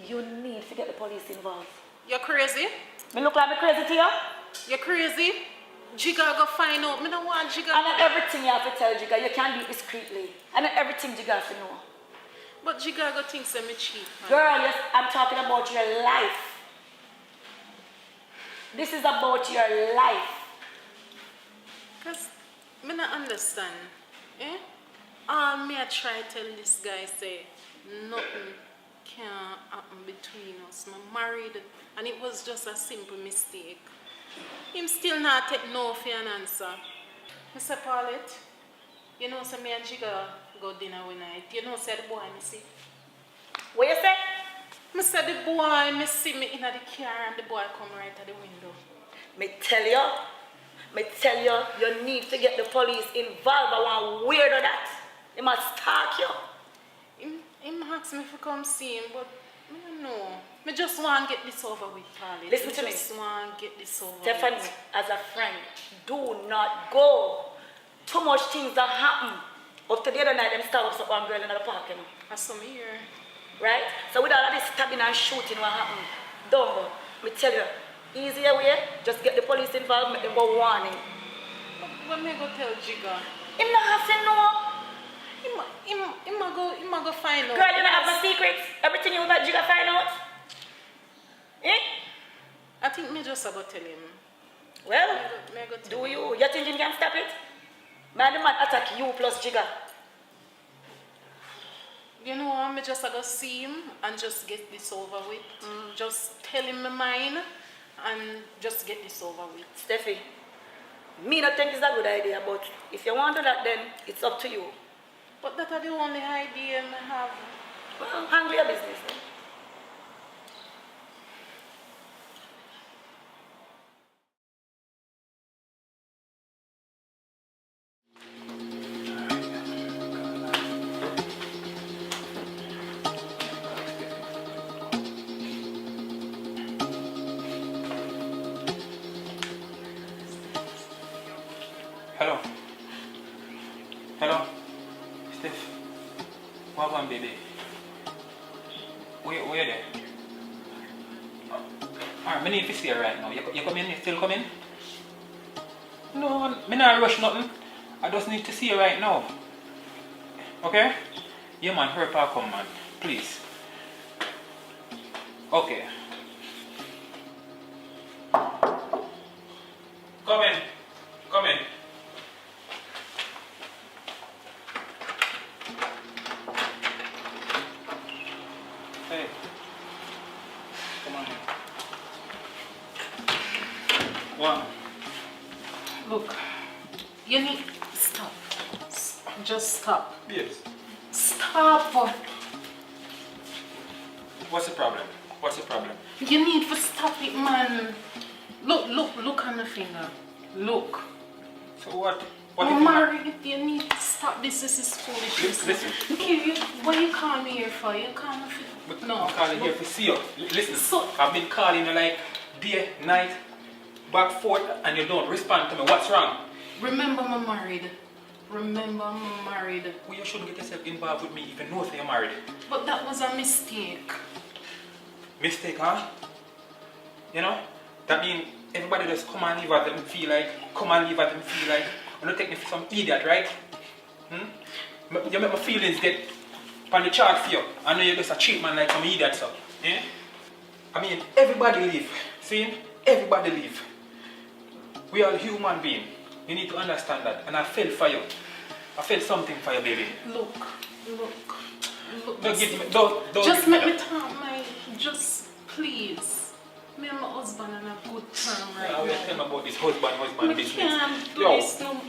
You need to get the police involved. You're crazy? Me look like me crazy to you? You're crazy? Jigga go find out. Me don't want Jigga. And not everything you have to tell Jigga, you can't do it discreetly. And not everything Jigga has to know. But Jigga go think me cheap. Man. Girl, yes, I'm talking about your life. This is about your life. Because me not understand. Eh? All me I try tell this guy say, nothing can happen between us. I'm married and it was just a simple mistake. Him still not take no for an answer. Mr. Paulette, you know say me and Jigga go dinner one night. You know say the boy me see. What you say? Me say the boy me see me in the car and the boy come right at the window. Me tell you, you need to get the police involved. I want weirdo that. They must stalk you. Him asked me to come see him, but I don't know. I just want to get this over with, Paulette. Listen to me. I just want to get this over Stephanie, with. as a friend, do not go. Too much things that happen. Up to the other night, them stab up one girl in the park, you know. I saw me here. Right? So with all of this stabbing and shooting, what happened? Don't go. Me tell you, easier way, just get the police involved, make them go warning. But when me go tell Jigga? Him not have to know. Him go find out. Girl, you don't have my secrets. Everything you about Jigga find out. Eh? I think me just about tell him. Well, Me go tell do him. you think you can stop it? Man, the man attack you plus Jigga. You know, I'm just go see him and just get this over with. Just tell him my mind and just get this over with. Steffi, me not think it's a good idea, but if you want to do that, then it's up to you. But that are the only idea I have. Well, handle your business then. Hello. Hello. Steph. What one, baby? Where you there? Alright, I need to see you right now. You come in? You still coming? No, I'm not rush nothing. I just need to see you right now. Okay? Yeah, man. Hurry up, come, man. Please. Okay. Come in. Come in. Hey, come on here. One. Look, you need stop. Just stop. Yes. Stop. What's the problem? What's the problem? You need to stop it, man. Look on the finger. Look. So what? I'm married. You need to stop this. This is foolish. Listen. Okay, what you call me here for? You call me for... No. I'm calling here to see you. Listen, So- I've been calling you like day, night, back, forth, and you don't respond to me. What's wrong? Remember I'm married. Remember I'm married. Well, you shouldn't get yourself involved with me even though you're married. But that was a mistake. Mistake, huh? You know? That means everybody just come and leave at them feel like, you don't take me for some idiot, right? You make my feelings get on the chart for you. I know you're just a cheap man like some idiot, so. Eh? I mean, everybody live. See? Everybody live. We are human beings. You need to understand that. And I felt for you. I felt something for you, baby. Look. Don't give me, don't Just give me make me that. talk, just please. Me and my husband on a good term right I will now. tell me about this husband We business. can't do Yo. this no.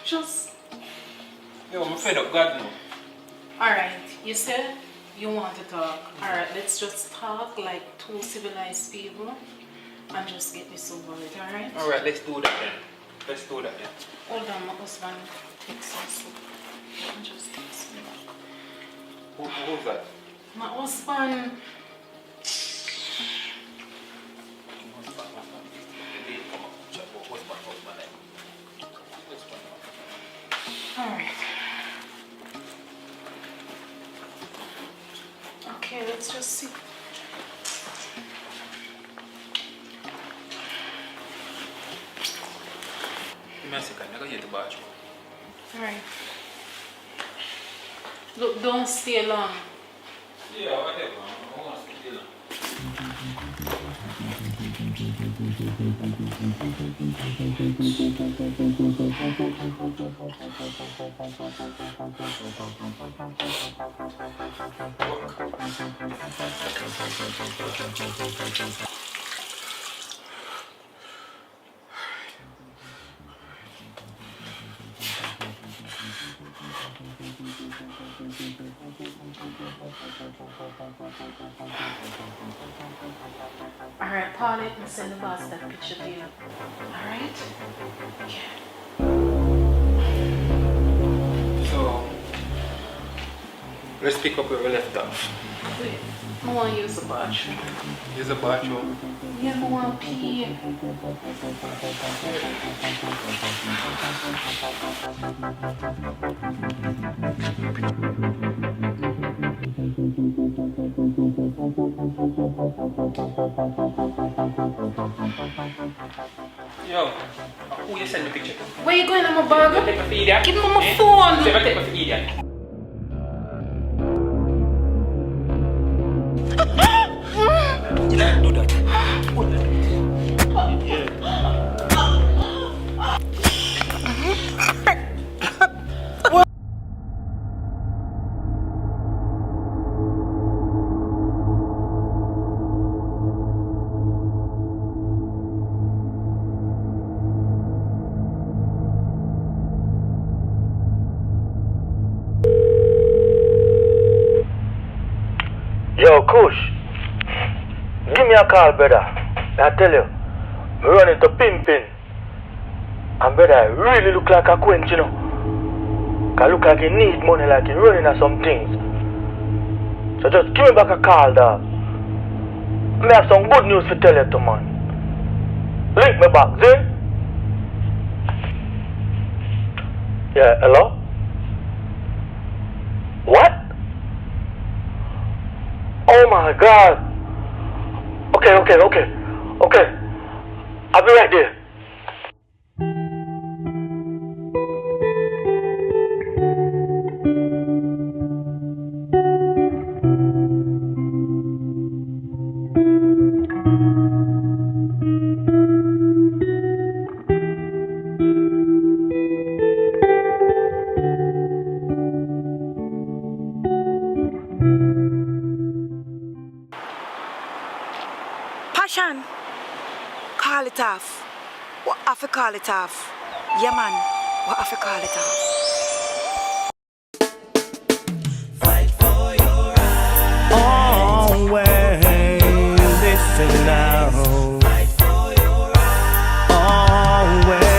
Just Yo, I'm fed up, God no. alright, you said you want to talk. Alright, let's just talk like two civilized people and just get this over with, alright? Alright, let's do that then. Let's do that then. Hold on, my husband takes us. Let me just take some back. Who's that? My husband. Alright. just sit. Give me a second, I gotta get the bathroom. Alright. Look, don't stay long. Yeah, whatever. I want to stay long. Alright, pause it and send the boss that picture to you. Alright? So, let's pick up where we left off. Wait, I want to use the bathroom. Here's the bathroom. Yeah, I want to pee. Yo, who you send the picture to? Where you going, I'm a You burger? take me for idiot? Give me my phone. Never take me for idiot. You can't do that. Yo, Kush, give me a call, brother. I tell you, me running to pimping. And brother, I really look like a quench, you know. Cause look like he need money, like he running at some things. So just give me back a call, dog. Me have some good news to tell you, to man. Link me back, see? Yeah, hello? What? Oh my God. Okay. I'll be right there. Passion. Call it off. What have to call it off? Yeah, man. What have to call it off? Always listen now. Always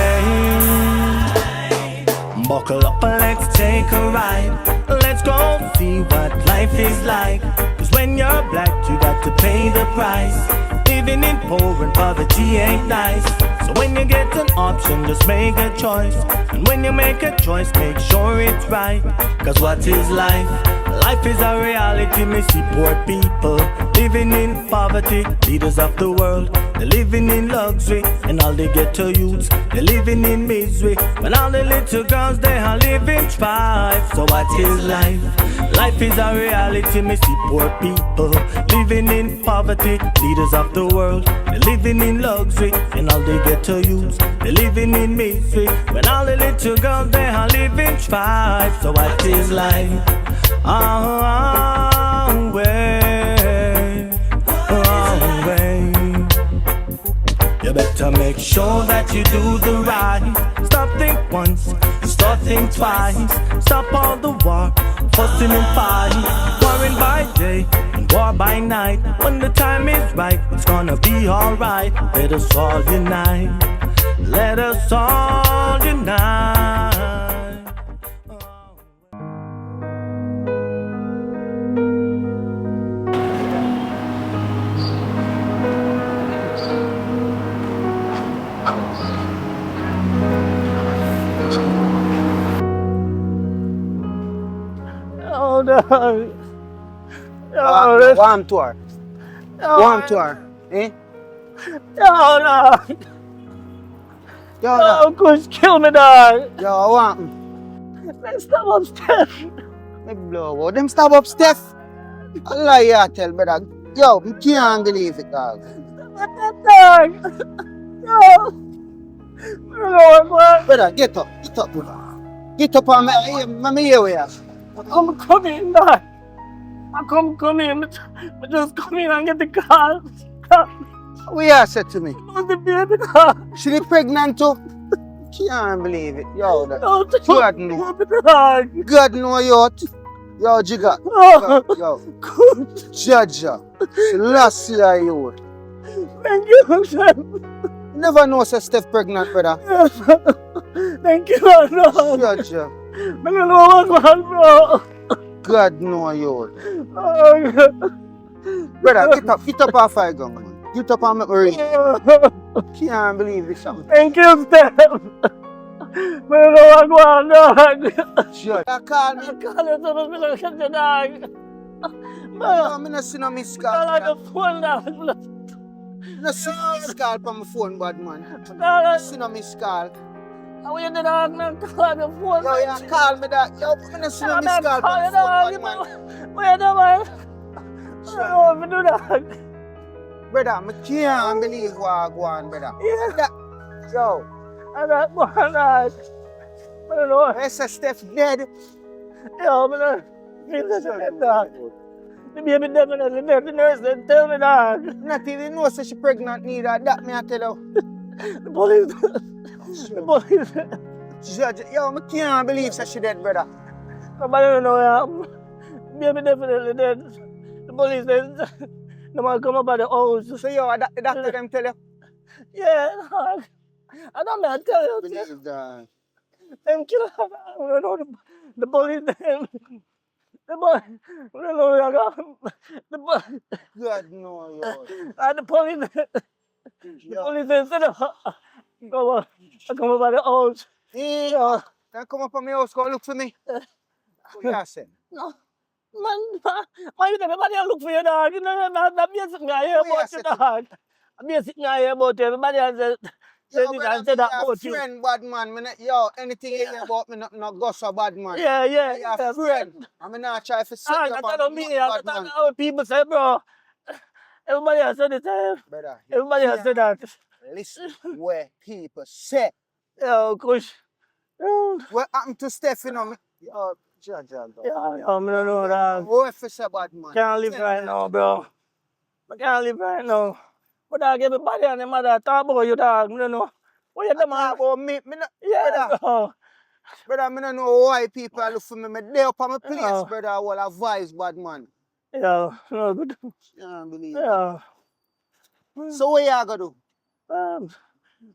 buckle up and let's take a ride. Let's go see what life is like. 'Cause when you're black, you got to pay the price. Living in poor and poverty ain't nice. So when you get an option, just make a choice. And when you make a choice, make sure it's right. 'Cause what is life? Life is a reality. Me see poor people living in poverty. Leaders of the world, they're living in luxury. And all they get to youths, they're living in misery. When all the little girls, they are living strife. So what is life? Life is a reality. Me see poor people living in poverty. Leaders of the world, they're living in luxury. And all they get to use, they're living in misery. When all the little girls, they are living strife. So what is life? You better make sure that you do the right. Stop think once, start think twice. Stop all the war, fussing and fighting. Warring by day and war by night. When the time is right, it's gonna be alright. Let us all unite. Let us all unite. Oh no. Warm to her. Warm to her. Eh? Yo, no. Yo, Yo, Kush, kill me, dog. yo, what? Let's stop upstairs. Me blow out. Them stab up Steph. I lie you tell me that. Yo, I can't believe it, dog. Dog. Yo. What? Brother, get up, brother. Get up on me here we are. I'm coming, dog. Come in. Just come in and get the car. What you said to me? What's the baby, dog? She pregnant too? Can't believe it. Yo, that. No, God know. dog. God know you. Yo, Jigga. Yo. Jaja. Last year you. Thank you, sir. Never know say Steph pregnant, brother. Thank you, dog. Jaja. I don't know what's going bro. God know you. Oh, Brother, get up off I go, man. Get up and make me read. Can't believe it, son. Thank you, Steph. I don't know what's going on. Sure. You call me. I call you so much to catch your dog. No, I don't see no miss call. I like a phone dog. I don't see no miss call from my phone, bad man. I don't see no miss call. How you the dog? I call the phone. Yo, you call me that. Yo, I don't see no miss call from my phone, bad man. Where the man? I don't know if you do that. Brother, I can't believe what I go on, brother. Yeah. Yo, I don't know. I don't know. I say Steph dead. Yo, I don't feel this is dog. The baby definitely dead. The nurse didn't tell me dog. Not even know say she pregnant neither. That me I tell you. The police. The police. Judge, yo, I can't believe say she dead, brother. Nobody don't know what happened. The baby definitely dead. The police said, no man come up at the house. So yo, that doctor them tell you? Yeah, dog. I don't know, I tell you. Believe that. Them killer, I don't know the police, them. The boy, I don't know, the boy, God no, yo. and the police, the police said, I come up at the house. Yeah. Then come up on my house, go look for me. What you say? No. Man, everybody look for you, dog. You know, that basic guy here about you, dog. A basic guy here about you. Everybody has said this and said that about you. Friend, bad man. Yo, anything you hear about me, not go so bad man. Yeah. You're a friend. I'm not trying to set you up That's not me. bad That's man. how people say, bro. Everybody has said it. Brother, Everybody has said that. listen where people say. Yo, Kush. What happened to Steph, you know? Yo, judge. Yeah, I don't know, dog. What if it's a bad man? Can't live right now, bro. I can't live right now. But dog, everybody and the mother talk about you, dog. I don't know. What you Talk about me? Yeah, brother. bro. Brother, I don't know why people look for me. I'm there up on my place, brother. I will advise bad man. Yeah, no good. Can't believe it. Yeah. So what you gonna do?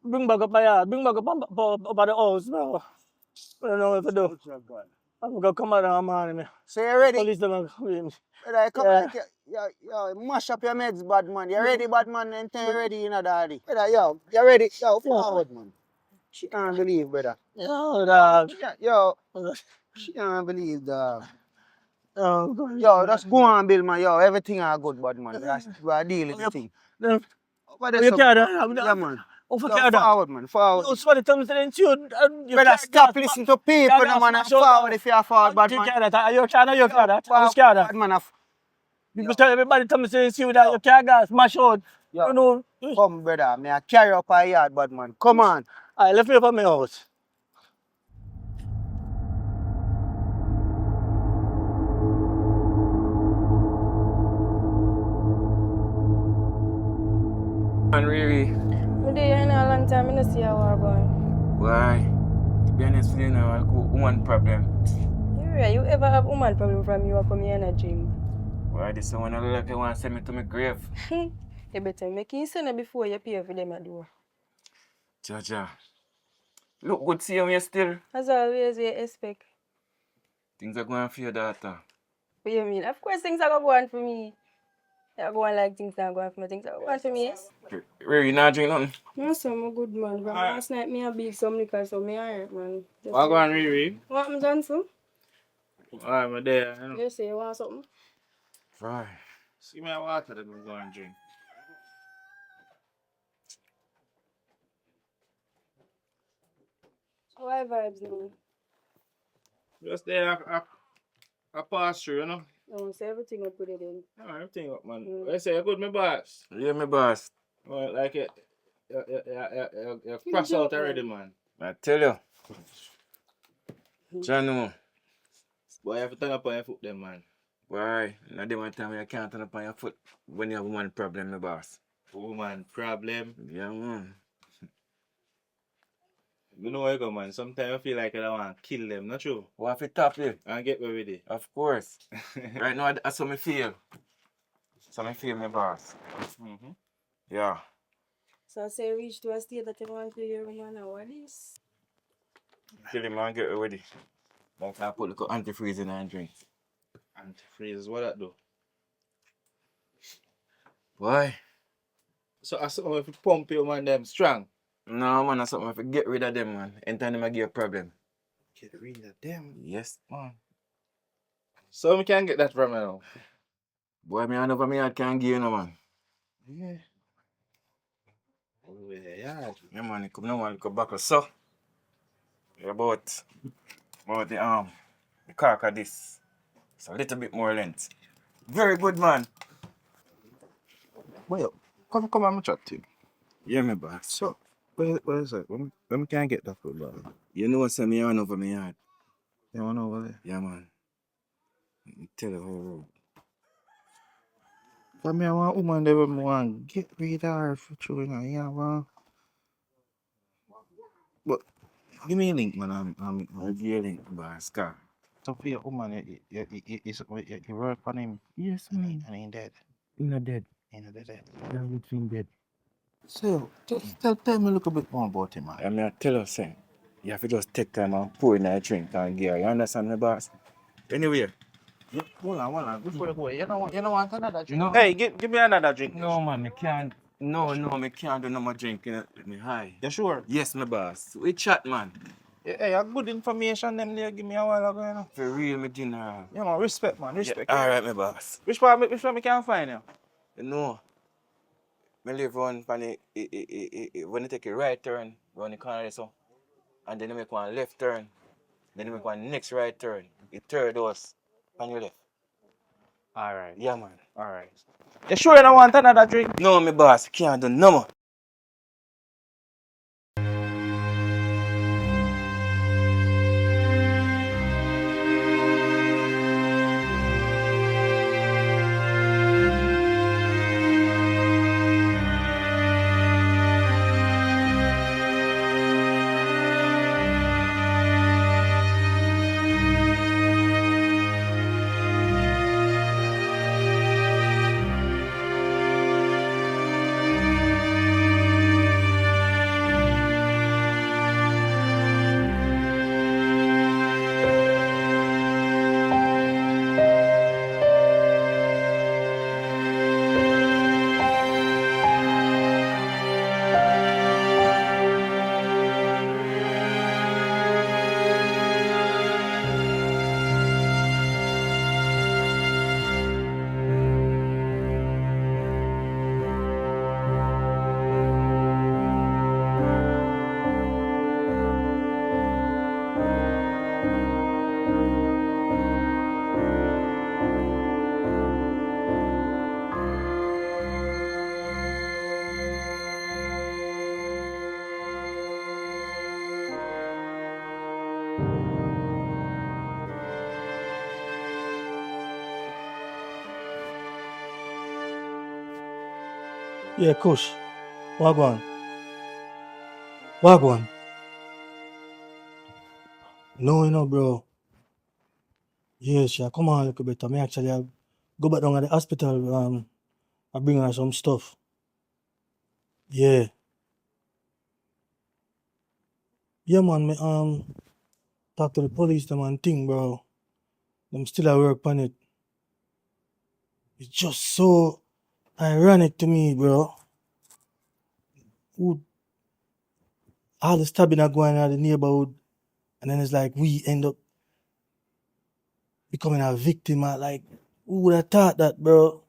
Bring back up my yard. Bring back up by the house, bro. I don't know what to do. I'm gonna come out and man. So you ready? Police them are coming. Brother, come like yo, mash up your meds, bad man. You ready, bad man? And you ready, you know, daddy. Brother, yo, you ready? Yo, forward, man. She can't believe, brother. Yo, dog. Yo, she can't believe, dog. Oh, Yo, that's go on, Bill, man. Yo, everything are good, bad man. We are dealing with the thing. You can't, yeah, man. Oh, forward, man. Forward. You somebody tell me to you. Brother, stop listening to people, no, man. Forward if you are forward, bad man. You can't that. You can't that. I'm scared that. Bad man. People tell everybody tell me to you that you can't gas, smash out. You know. Come, brother. Me I carry up a yard, bad man. Come on. I left you for my house. And really, I'm there in a long time, I don't see how we're going. why? To be honest with you now, I'll go one problem. You ever have woman problem from you come here in a gym? Why this one I like you want to send me to my grave? You better make it sooner before you pay for them at door. Jaja. Look good see you still. As always, we expect. Things are going for your daughter. What you mean? Of course things are going to go on for me. They're going like things are going for me. Things are going on for me, yes? Really, you not drink nothing? No, sir, I'm a good man. From last night, me a beat some liquor, so me alright, man. What going on, Riri? What I'm done, sir? Alright, my dear. You say you want something? Right. See me a water that we go and drink. So why vibes now? Just there, I pass through, you know. I want to say everything up with it then. Yeah, everything up, man. Mm. I say, you good, my boss. Yeah, my boss. Well, like, you cross out already, man. I tell you. Janu. Boy, you have to turn up on your foot, then, man. Why? Not the one time you can't turn up on your foot when you have one problem, my boss. Woman problem. Yeah, man. You know where you go, man. Sometimes I feel like I don't want to kill them, not true? What if you top you? And get away with it. Of course. Right now, that's how me feel. That's how me feel, my boss. Mm-hmm. Yeah. So I say reach to a state that you want to hear man or what is? Kill him and get ready. Like I put little antifreeze in and drink. Antifreeze, what that do? Why? So I saw if you pump you, man, them strong. No, man, that's something if you get rid of them, man. Anytime them I give you a problem. Get rid of them. Yes, man. So we can get that from now. Boy, me hand over me heart can't give you no, man. Yeah. Oh, yeah. Yeah, man, you come now, man, you come back. So, about the cork of this. It's a little bit more length. Very good, man. Well, come on, chat to you. Yeah, me boss. So, where is it? When we can get that from, man? You know what's me hand over me heart? You want over there? Yeah, man. Tell you how. For me, I want a woman that would want to get rid of her for true, you know, yeah, man. But, give me a link, man. I'll give you a link, boss. Car. So for your woman, you work on him. Yes, man. And he ain't dead. He's not dead. He ain't dead. Yeah, everything dead. So, just tell me a little bit more about him, man. I mean, I tell you, say, you have to just take time and pour in a drink and give her. You understand me, boss? Anyway. Hold on. Before you go, you don't want another drink? No. Hey, give me another drink. No, man, me can't. No, me can't do no more drinking. Me high. You sure? Yes, my boss. We chat, man. Hey, you good information them there give me a while ago, you know. For real, me dinner. Yeah, man, respect, man, respect. Yeah, all right, my boss. Which part me can find you? You know, me live on when you take a right turn, round the corner so, and then you make one left turn, then you make one next right turn. The third house on your left. All right. Yeah, man. All right. You sure you don't want another drink? No, my boss, can't do no more. Yeah, Kush. Wagwan. Wagwan. No, you know, bro. Yes, yeah, come on a little bit. I actually go back down at the hospital. I bring her some stuff. Yeah. Yeah, man, me talk to the police them and thing, bro. Them still at work on it. It's just so ironic to me, bro. Who all the stabbing are going on in the neighborhood, and then it's like we end up becoming a victim. Like Who would have thought that, bro?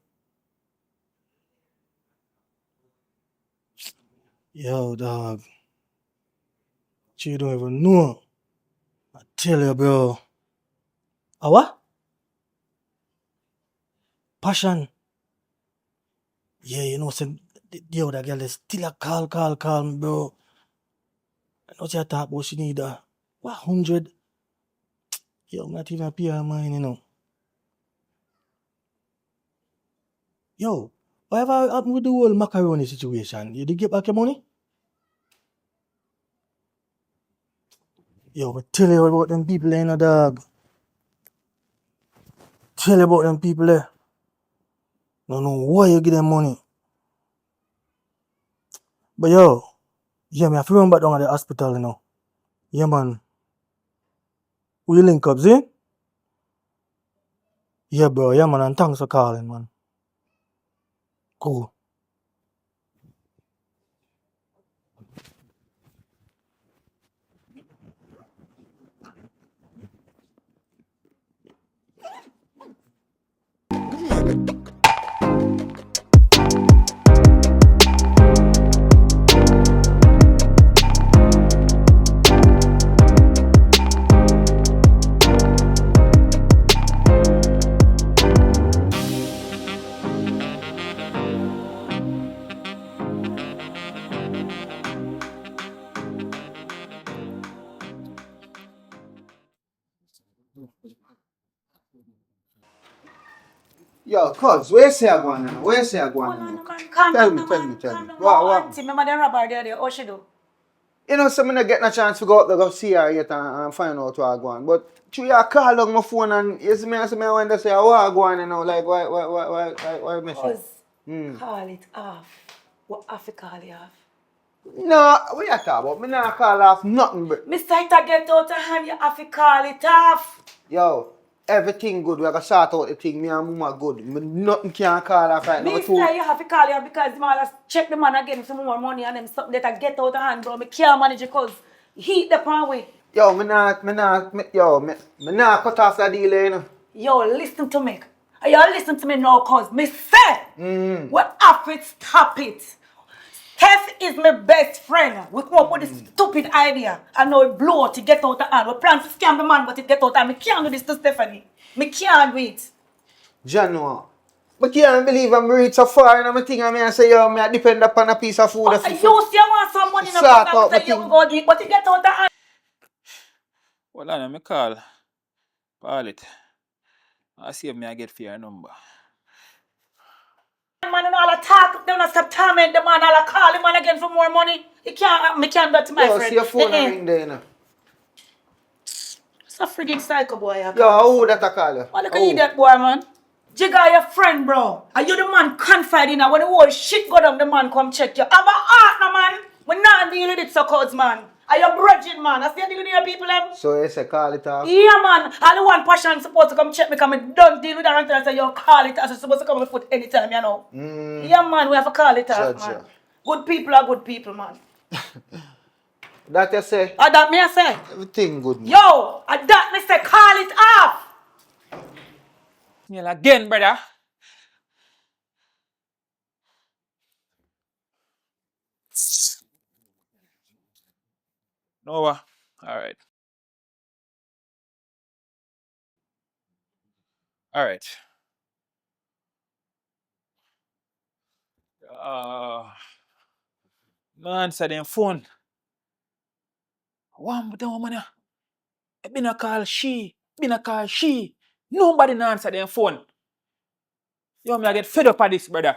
Yo, dog. You don't even know. I tell you, bro. What? Passion. Yeah, you know, yo, that girl is still a call me, bro. I know she talk about she need a 100. Yo, I'm not even pay her mind, you know. Yo, whatever happened with the whole macaroni situation? You did get back your money? Yo, but tell you about them people there, you know, dog. Tell you about them people there. Don't know why you give them money. But yo, yeah, me have to run back down at the hospital, you know. Yeah, man. We link up, see? Yeah, bro. Yeah, man. And thanks for calling, man. Cool. Yo, cuz, where say I going now? Where say I going now? Tell me. What? Auntie, remember the robber there? What she do? You know, so me not getting a chance to go up there go see her yet and find out what I going. But you call on my phone and you see me and I want to say what I going, you know, like why miss it? Call it off. What have to call it off? No, what you talk about? Me not call off nothing, but Mr. It get out of hand, you have to call it off. yo, everything good. We gotta sort out the thing. Me and mama good. Me nothing can call off right now. Mr. You have to call it off because the man check the man again for more money and them something that get out of hand, bro. Me can't manage it because heat the pan way. Yo, me not cut off that deal, you know. Yo, listen to me. You listen to me now, cause me say, what have it, stop it. Steph is my best friend. We come up with this stupid idea. I know it blow out to get out of hand. We plan to scam the man, but it get out of hand. Me can't do this to Stephanie. Me can't do it. Jano, but can't believe I'm reach so far and I'm thinking I say, yo, I depend upon a piece of food. You say you want some money in the Sort out pocket, my say you thing. go do it, but it get out of hand. Well, I me call. Call it. I see if me I get for your number. Man and all talk, they don't stop torment the man, all call him man again for more money. He can't, me can't do it to my Yo, friend. see your phone ring there, you know. It's a friggin' psycho boy. Yo, who that I call you? What look at you that boy, man? Jigga your friend, bro. Are you the man confide in her? When the whole shit go down, the man come check you. Have a heart, no, man. We not deal with it, so cause, man. Are you bridging, man? I see you deal with your people, them. So you say call it off? Yeah, man. All the one passion supposed to come check me because I don't deal with her until I say you call it off. So supposed to come and put anytime, you know. Yeah, man. We have to call it off, man. Good people are good people, man. That you say? That me I say. Everything good, man. Yo, that me say call it off. Smell again, brother. Nova. Alright. Alright. No answer them phone. One with the woman. I been a call she. Nobody no answer them phone. Yo, me I get fed up of this, brother.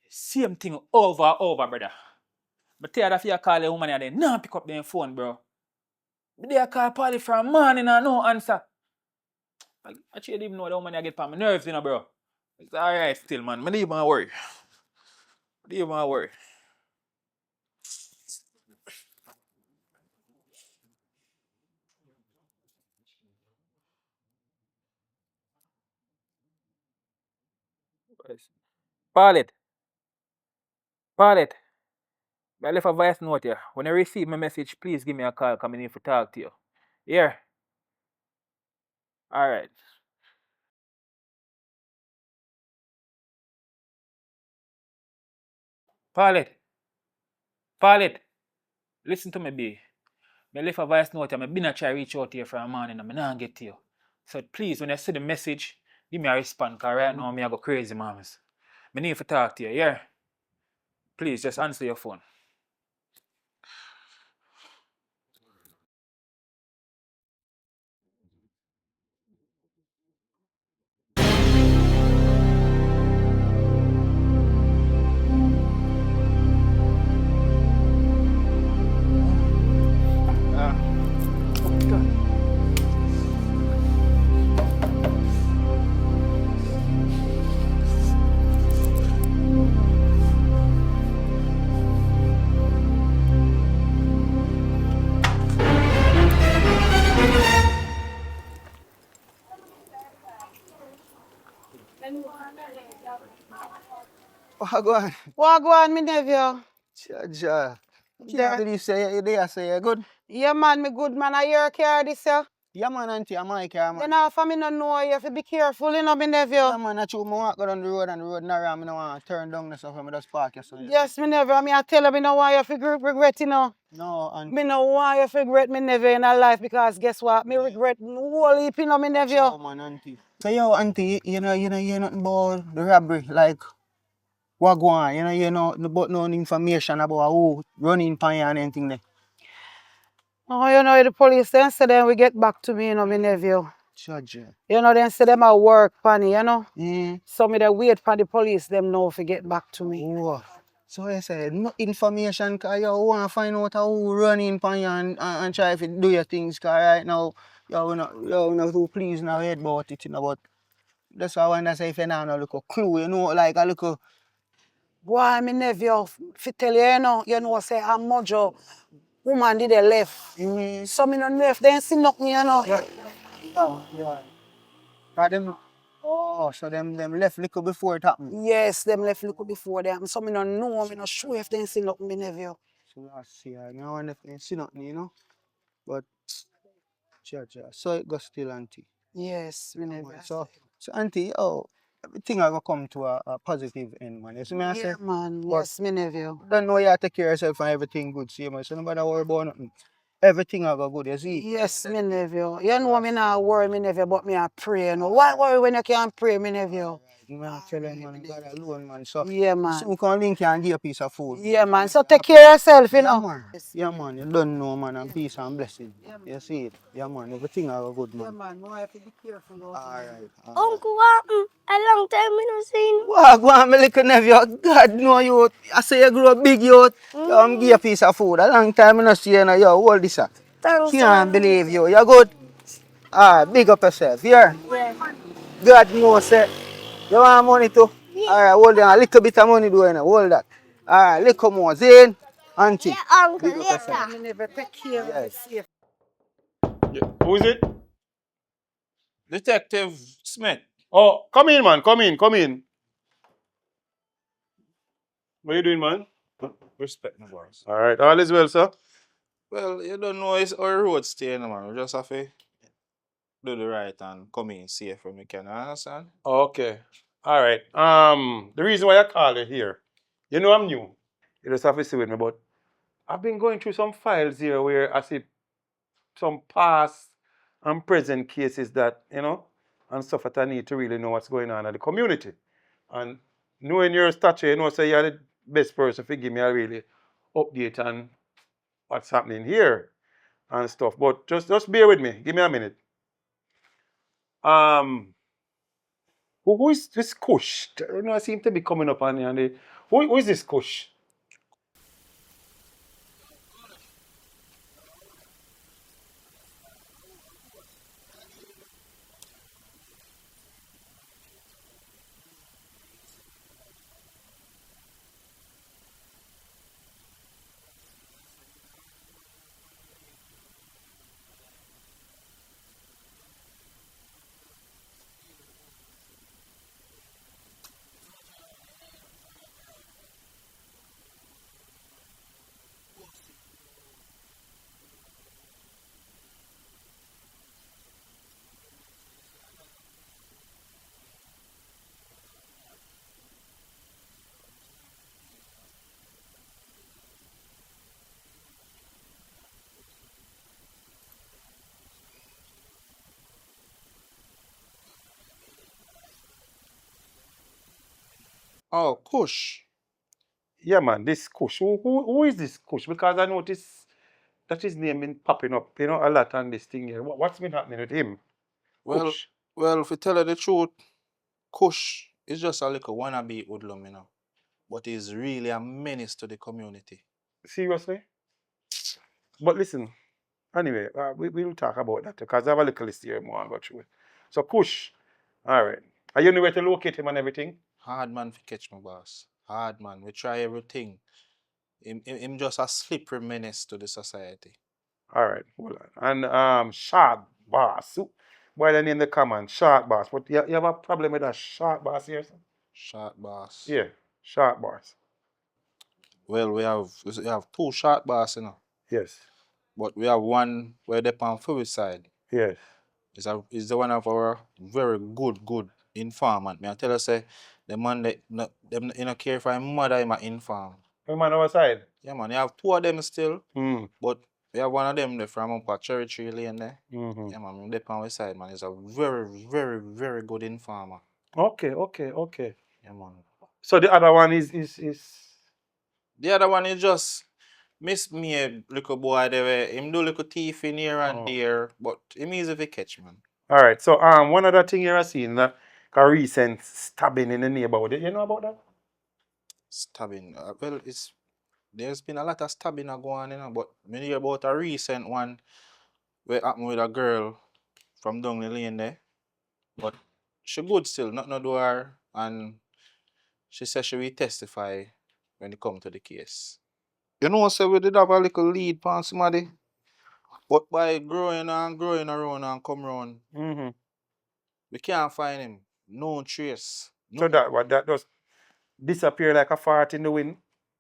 Same thing over and over, brother. But tired of you call the woman and they not pick up their phone, bro. But they call Polly from morning and no answer. Like, actually, I didn't even know the woman I get on my nerves, you know, bro. It's alright still, man. I don't even worry. Paulette. I left a voice note here. When you receive my message, please give me a call. Come in to talk to you. Here. Alright. Paulette. Paulette. Listen to me, B. Me left a voice note and I been a try reach out to you for a morning and I not get to you. So please, when you see the message, give me a response, because right now I go crazy, mamas. I need to talk to you, yeah? Please, just answer your phone. Wagwan. Wagwan, me nephew. Jaja. There. Can't believe say you there, say you good. Yeah, man, me good, man. I hear car this, yeah. Yeah, man, auntie, I'm my car, man. Then after me no know, you have to be careful, you know, me nephew. Yeah, man, I choose me walk go down the road and the road narrow, me no want to turn down the stuff and me just park here, so yeah. Yes, me nephew. I mean, I tell you, me no want you to regret, you know. No, auntie. Me no want you to regret me nephew in our life, because guess what? Me regret whole heap, you know, me nephew. Oh, man, auntie. So, yo, auntie, you know nothing about the robbery, like, what go on? You know, about no information about who running pan you and anything there. Oh, you know, the police, then say them we get back to me, you know, me nephew. Judge. You know, then say them at work, panny, you know. Mm. So me they wait for the police, them know if they get back to me. Oh. So you say no information, because you want to find out who running pan you and try to do your things, because right now, you not too pleased now head about it, you know, but that's why I wonder say if you now look a clue, you know, like a look. Boy, me nephew, fi tell you know, say I'm mojo. Woman did they left. Mm. So me no left, they ain't see nothing, you know. Yeah. Oh, yeah. So them left little before it happened. Yes, them left little before them. So me no know, me no sure if they ain't see nothing, me nephew. So last year, I wonder if they see nothing, you know. But sure. So it goes still, auntie. Yes, me nephew. So auntie, everything I go come to a positive end, man. You see me I say? Yeah, man. But Yes, me nephew. don't know you have to take care of yourself and everything good, see man. So nobody worry about nothing. Everything I go good, you see? Yes, me nephew. You know me not worry, me nephew, but me a pray, you know. Why worry when you can't pray, me nephew? Man, tell them, man, God alone, man. So, Yeah, man. soon can link you and give you a piece of food. Yeah, man. So take care of yourself, you know. Yeah, man. You don't know, man, and peace and blessing. You see it? Yeah, man. Everything I go good, man. Yeah, man. More have to be careful. Alright. Uncle, what happened? A long time we no seen. Wow, go on, my little nephew. God know you. I say you grow big, you. I'm give you a piece of food. A long time I not see you now. Yo, hold this up. Thanks, Can't believe you. You good? Big up yourself. Here. Yeah. God knows, say. You want money too? Yeah. Alright, hold on. A little bit of money do you know. Hold that. Alright, little more. Zane, auntie. Yeah, uncle, Big up yourself. Me never take care of Yes. yourself. Yeah. Who is it? Detective Smith. Oh, come in, man. Come in. What are you doing, man? Respect me, boss. All right. All is well, sir. Well, you don't know it's our road stay, no, man. We just have to do the right and come in safe when we can, understand? Okay. All right. The reason why I call you here, you know I'm new. You just have to see with me, but I've been going through some files here where I see some past and present cases that, and stuff that I need to really know what's going on in the community. And knowing your stature, so you're the best person to give me a really update on what's happening here and stuff. But just bear with me. Give me a minute. Who is this Kush? I seem to be coming up on the. Who is this Kush? Oh, Kush. Yeah, man, this Kush. Who is this Kush? Because I noticed that his name been popping up, a lot on this thing here. What's been happening with him? Well, Kush. well, if you tell you the truth, Kush is just a little wannabe hoodlum, but he's really a menace to the community. Seriously? But listen, anyway, we'll talk about that because I have a little list here more and go through it. So Kush, all right. Are you know where to locate him and everything? Hard man for catch my boss. Hard man. We try everything. Him just a slippery menace to the society. All right, hold on. And Short Boss. Why the name the common? Short Boss. But you have a problem with that Short Boss here, sir? Short boss. Yeah, Short Boss. Well, we have two short boss, Yes, but we have one where they on Fury side. yes. Is the one of our very good informant. Me I tell you say the man they no them you know care if I'm mother him a inform. The man outside. Yeah man, you have two of them still, Mm. but we have one of them there from up at Cherry Tree Lane there. Mm-hmm. Yeah man, they on our side man. He's a very good informer. Okay. Yeah man. So the other one is The other one is just miss me a little boy there where him do little thief in here and there, but him easy to catch man. all right. So one other thing you're seeing that a recent stabbing in the neighborhood. You know about that? Stabbing. Well, there's been a lot of stabbing going on, but me hear about a recent one where happened with a girl from down the lane there. But she good still, not no do her, and she said she will testify when it come to the case. You know, say we did have a little lead on somebody, but by growing around and come round, Mm-hmm. we can't find him. No trace. So No. that just disappear like a fart in the wind.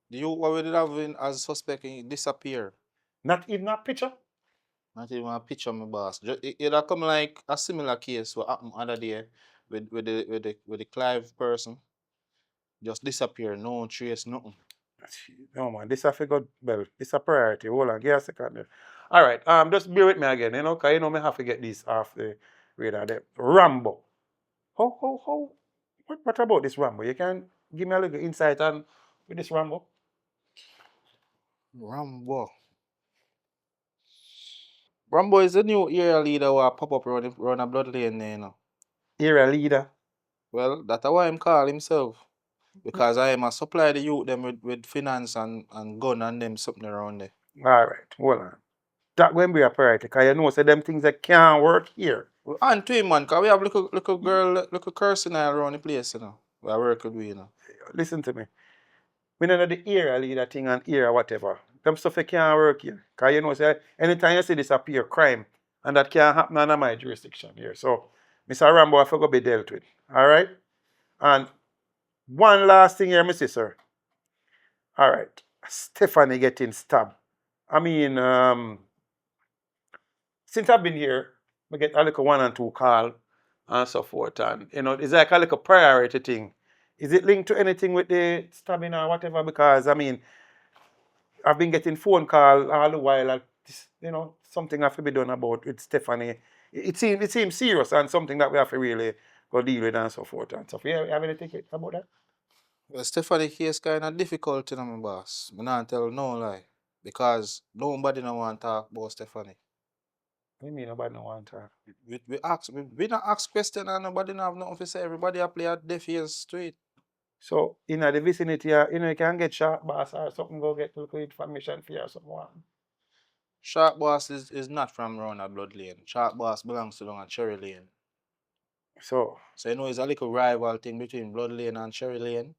The youth what we did have as suspect disappear. Not even a picture. Not even a picture, my boss. It come like a similar case what happened other day with the Clive person. Just disappear, no trace, nothing. No man, this a figure well, it's a priority. Hold on, give a second there. All right, just bear with me again, cause me have to get this off the radar there. Rambo. How what about this Rambo? You can give me a little insight on with this Rambo? Rambo. Rambo is the new area leader who pop up around a blood lane there, Area leader. Well, that's why him call himself. Because I am a supply the youth them with finance and gun and them something around there. All right, hold on. That going to be a priority, because you know say them things that can't work here. And to him, man, because we have little girl, little cursing around the place, We work with we, Listen to me. We don't know the area leader thing and area whatever. Them stuff that can't work here. Because you know say anytime you see this appear crime, and that can't happen under my jurisdiction here. So Mr. Rambo I forgot to be dealt with. Alright? And one last thing here, Mr. Sir. Alright. Stephanie getting stabbed. I mean, since I've been here, I get a little 1 and 2 call and so forth. And, it's like a little priority thing. Is it linked to anything with the stabbing or whatever? Because, I mean, I've been getting phone call all the while. Like this, something have to be done about with Stephanie. It seems serious and something that we have to really go deal with and so forth and stuff. You have anything about that? Well, Stephanie case kind of difficult, my boss. I not tell no lie. Because nobody no want to talk about Stephanie. What do you mean nobody no want to talk? We not ask question and nobody no have nothing to say. Everybody a play at deaf ears to it. So, in the vicinity, you can get Sharp Boss or something, go get local information for you or something. Sharp Boss is not from around a blood lane. Sharp Boss belongs to down a Cherry Lane. So it's a little rival thing between blood lane and Cherry Lane.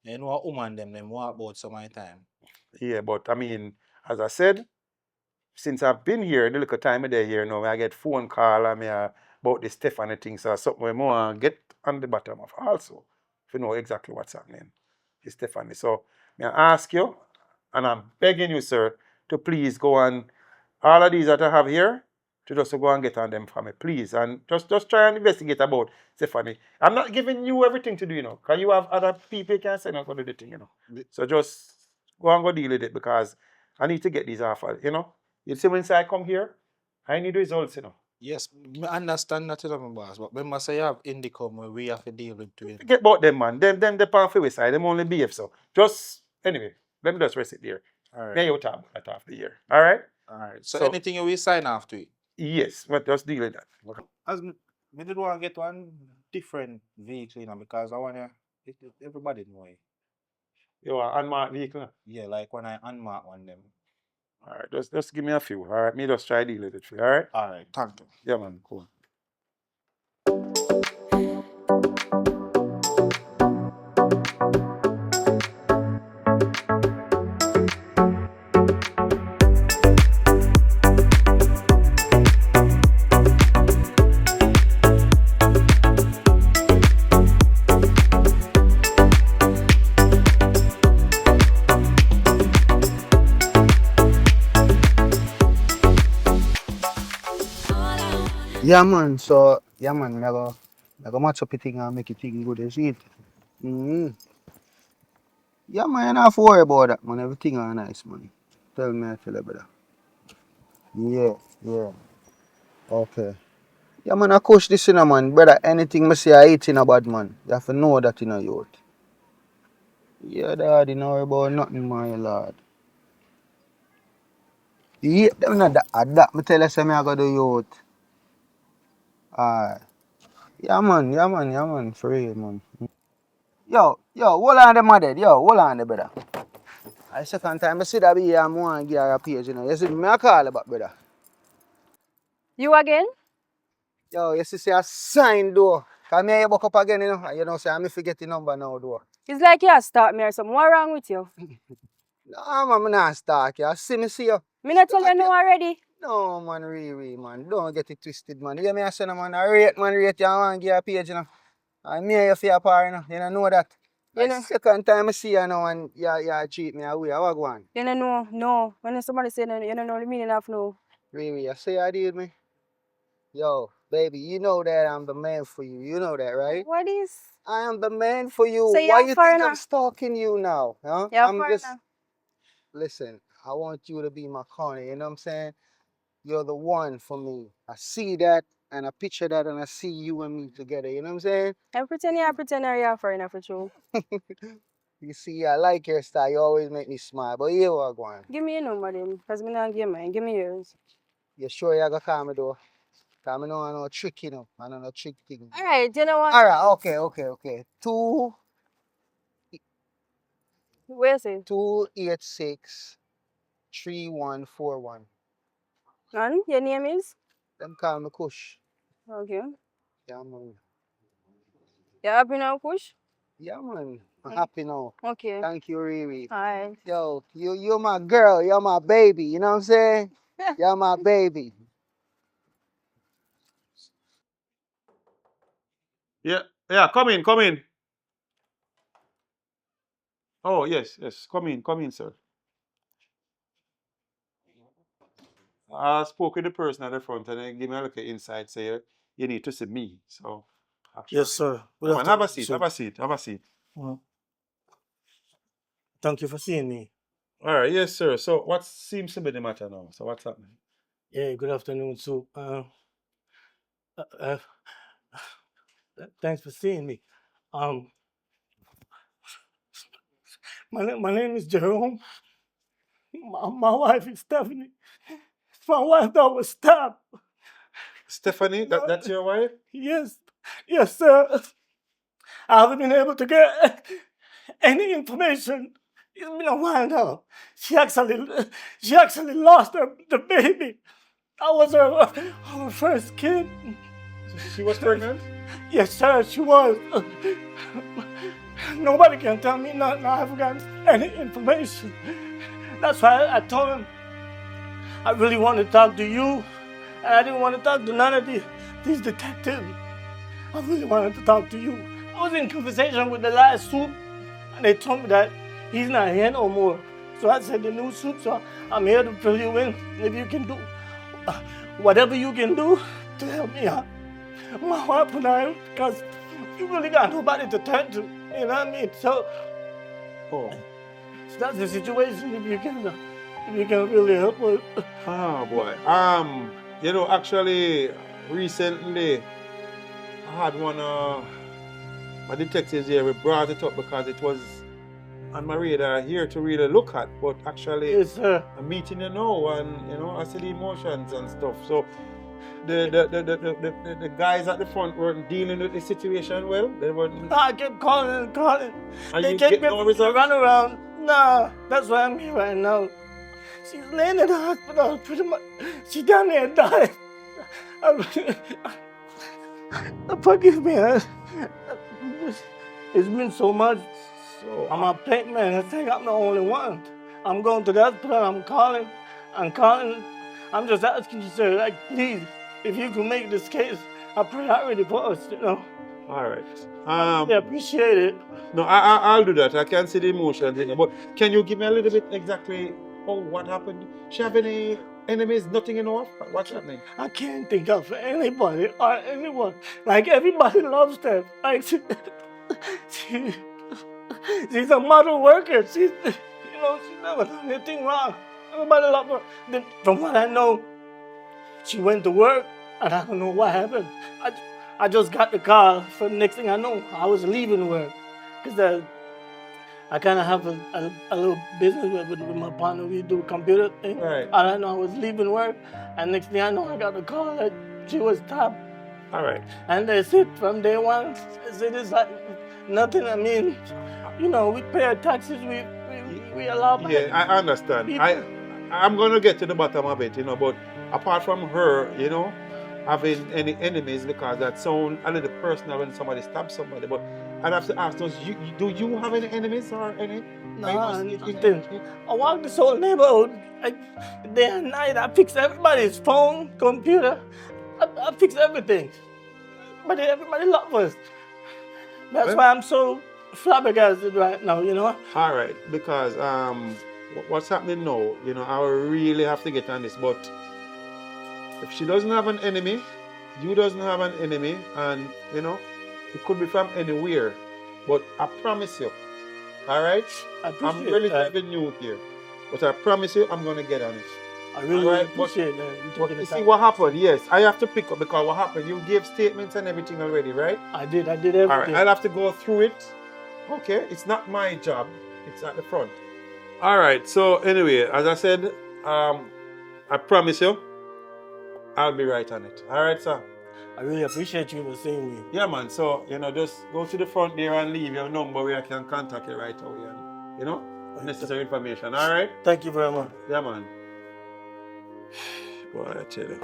You know a woman them walk about some of the time. yeah, but I mean, as I said, since I've been here, the little time of day here now, I get phone call about the Stephanie thing, so something we more get on the bottom of also, if you know exactly what's happening. It's Stephanie. So may I ask you, and I'm begging you, sir, to please go on all of these that I have here, to just go and get on them for me, please. And just try and investigate about Stephanie. I'm not giving you everything to do, because you have other people you can send out to do the thing, So just go and go deal with it, because I need to get these off, You see, when I come here, I need results, Yes, I understand that, you know, my boss. But remember, say you have Indicom where we have to deal with it. Forget about them, man. Them the pan for we side. Them only behave so. Just anyway, let me just rest it there. All right. Then you talk about that after the year. All right? All right. So, So- anything you will sign after it. Yes, but just deal with that. As me did want to get one different vehicle, you know, because I want to everybody know it. You want unmarked vehicle? Yeah, like when I unmark one them. All right, just give me a few. All right, me just try deal with it for you. All right? All right, thank you. Yeah, man. Cool. Yeah, man. So, yeah, man, I go match up the thing and make it thing good, you see it? Mm-hmm. Yeah, man, you don't have to worry about that, man. Everything is nice, man. Tell me, I tell you, brother. Yeah, yeah. Okay. Yeah, man, I coach this, you know, man. Brother, anything I say I eat in a bad, man. You have to know that, you know, youth. Yeah, dad, you know about nothing, my lord. Yeah, them not that. Me tell you, say me I go do youth. Alright. Yeah, man. For real, man. Yo, hold on them dead. Yo, hold on there, brother. I second time I see that be here, I want to give her a page, you know. You see me, I call her back, brother. You again? Yo, you see, say a sign, though. Cause me here buck up again, you know. And you know, say I me forget the number now, though. It's like you start me or something. What wrong with you? No, man, me not stalk you. See you. Me not tell you no already. No, man, really, man. Don't get it twisted, man. You hear me I say, no, man, I rate you, I want to give you a page, you know. And me and you for your par, you know. You don't know that. You Like know. second time I see you now and you treat me away. How I go on? You don't know, no. When somebody say no, you don't know the meaning of no. Really, I say I did me. Yo, baby, you know that I'm the man for you. You know that, right? What is? I am the man for you. So Why you're you foreigner? think I'm stalking you now? Huh? You're I'm foreigner. just listen, I want you to be my corner, you know what I'm saying? You're the one for me. I see that and I picture that and I see you and me together, you know what I'm saying? I pretend you're a foreigner for true. You see, I like your style. You always make me smile. But here what go on. Give me your number then, because me not give mine. Give me yours. You sure you're gonna call me though? Cause I know I know trick, you know. I know no trick thing. Alright, you know what? Alright, okay. 286 3141. And your name is? Them call me Kush. Okay. Yeah, man. You happy now, Kush? Yeah, man. I'm happy now. Okay. Thank you, Riri. Alright. Yo, you're my girl. You're my baby. You know what I'm saying? You're my baby. Yeah, come in. Oh, yes, come in, sir. I spoke with the person at the front and they gave me a little insight, say you need to see me. So, actually, Yes, sir. Good come on, have a afternoon, seat, sir. have a seat. Thank you for seeing me. All right, yes, sir. So, what seems to be the matter now? So, what's happening? Yeah, good afternoon. So, thanks for seeing me. My name is Jerome. My wife is Stephanie. My wife that was stabbed. Stephanie, that's your wife? Yes, sir. I haven't been able to get any information. It's been a while now. She actually lost the baby. That was her first kid. She was pregnant? Yes, sir, she was. Nobody can tell me nothing. I haven't got any information. That's why I told him I really want to talk to you. And I didn't want to talk to none of these detectives. I really wanted to talk to you. I was in conversation with the last soup, and they told me that he's not here no more. So I said, the new soup, so I'm here to fill you in. If you can do whatever you can do to help me out. My wife and I, because you really got nobody to turn to, you know what I mean? So that's the situation. If you can really help us. Oh boy. You know, actually, recently, I had one, my detectives here, we brought it up because it was on my radar here to really look at, but actually, Yes, sir. I'm meeting you now and, you know, I see the emotions and stuff. So, the guys at the front weren't dealing with the situation well. They weren't. I kept calling and calling. And They you kept get me no to results? run around. Nah, that's why I'm here right now. She's laying in the hospital, pretty much. She down there dying. Forgive me. It's been so much. So, I'm a plate man. I think I'm the only one. I'm going to the hospital. I'm calling. I'm just asking you, sir, like, please, if you can make this case, I pray that really for us, you know. all right. I really appreciate it. No, I'll do that. I can see the emotions in it. But can you give me a little bit exactly what happened? She have any enemies? Nothing in off? What's happening? I can't think of anybody or anyone. Like, everybody loves them. Like, she's a model worker. She's never done anything wrong. Everybody loves her. Then, from what I know, she went to work, and I don't know what happened. I just got the call. So the next thing I know, I was leaving work. Because I kind of have a little business with my partner. We do computer thing. Right. All I know, I was leaving work, and next thing I know, I got a call that she was stabbed. All right. And they said from day one, it's like nothing. I mean, you know, we pay our taxes, we allow back. Yeah, I understand. I'm gonna get to the bottom of it, you know, but apart from her, you know, having any enemies, because that sounds a little personal when somebody stabs somebody, but I'd have to ask, do you have any enemies or any? No, nothing. I walk this whole neighborhood day and night. I fix everybody's phone, computer. I fix everything. But everybody loves us. That's why I'm so flabbergasted right now, you know? All right, because what's happening now, you know, I really have to get on this, but if she doesn't have an enemy, you doesn't have an enemy, and, you know, it could be from anywhere, but I promise you, all right? I'm relatively new here, but I promise you I'm going to get on it. I really appreciate that. But you see what happened, yes, I have to pick up because what happened, you gave statements and everything already, right? I did everything. All right, I'll have to go through it. Okay, it's not my job, it's at the front. All right, so anyway, as I said, I promise you, I'll be right on it. All right, sir? I really appreciate you the same way. Yeah, man, so, you know, just go to the front there and leave your number where I can contact you right away and, you know, necessary information, all right? Thank you very much. Yeah, man. Boy, I tell you.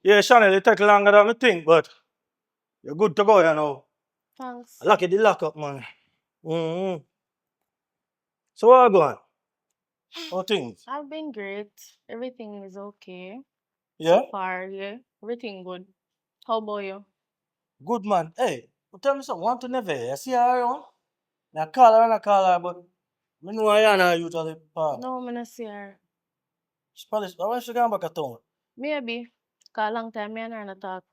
Yeah, Chanel, it take longer than I think, but you're good to go, you know. Thanks. Lucky the lock-up, man. So what are you going? How things? I've been great. Everything is okay. Yeah? So far, yeah. Everything good. How about you? Good, man. Hey, tell me something. Want to never I see her around? I call her, but I know I am you to the park. No, I'm not see her. She's probably, why she going back at town? Maybe. Cause a long time me and her not talk.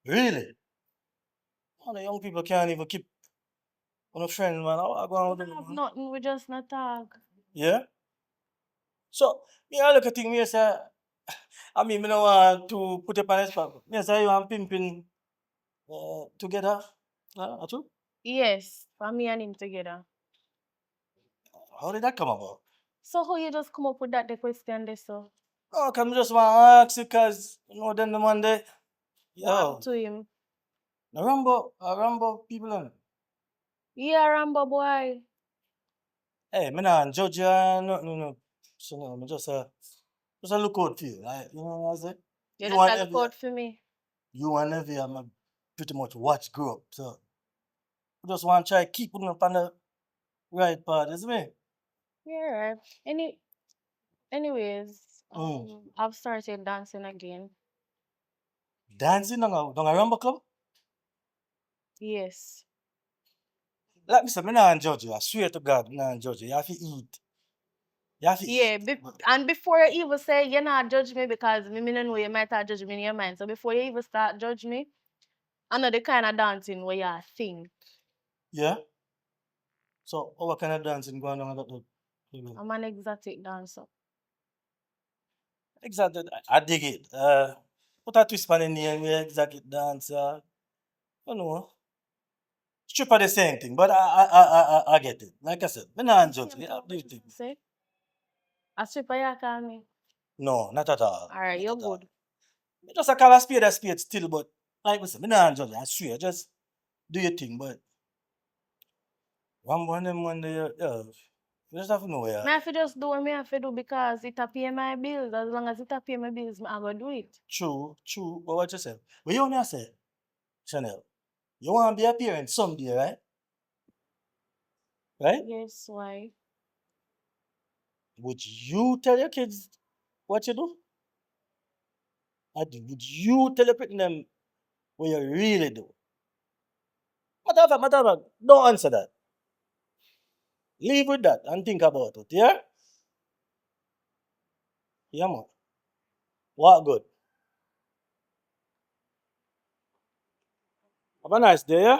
Really? All the young people can't even keep on a friend, man. I go on with them, Have man. nothing, we just not talk. Yeah? So, me I look at things, me say, I mean, me don't want to put up on the spot. Me say you and Pimpin together. True? Yes, for me and him together. How did that come about? So how you just come up with that the question there, so? Oh, come just want to ask you because, you know, then the man there. What happened to him? The Rambo people on. Yeah, Rambo boy. Hey, me not judge you, no. So no, me just a look out for you, like, you know what I say? You just a look out for me. You and Evie, I'm pretty much watch grow up, so I just want to try keep putting up on the right path, isn't it? Yeah, right. Anyways, I've started dancing again. Dancing on a rumble club? Yes. Like me say, me not judge you. I swear to God, me not judge you. You have to eat. You have to Yeah, eat. and before you even say you're not judge me because me don't know you might have judge me in your mind. So before you even start judge me, I know the kind of dancing where you think. Yeah? So, what kind of dancing going on at that? I'm an exotic dancer. Exactly. I dig it. Put a twist on the name, we exactly dance. You know. Stripper the same thing, but I get it. Like I said, me not judge you. Do you think? Say, a stripper you call me. No, not at all. Alright, Not you're at all. good. Me just a call a spade still, but like I said, me not judge you. I swear, just do your thing. But one of them one day, yeah, you just have to know where. Me have to just do what me have to do because it a pay my bills. As long as it a pay my bills, I go do it. True, true. But what you say? But you only say, Chanel, you want to be a parent someday, right? Right? Yes, why? Would you tell your kids what you do? Or would you tell them what you really do? Matter of fact, don't answer that. Leave with that and think about it, yeah? Yeah, man. What good? Have a nice day, yeah?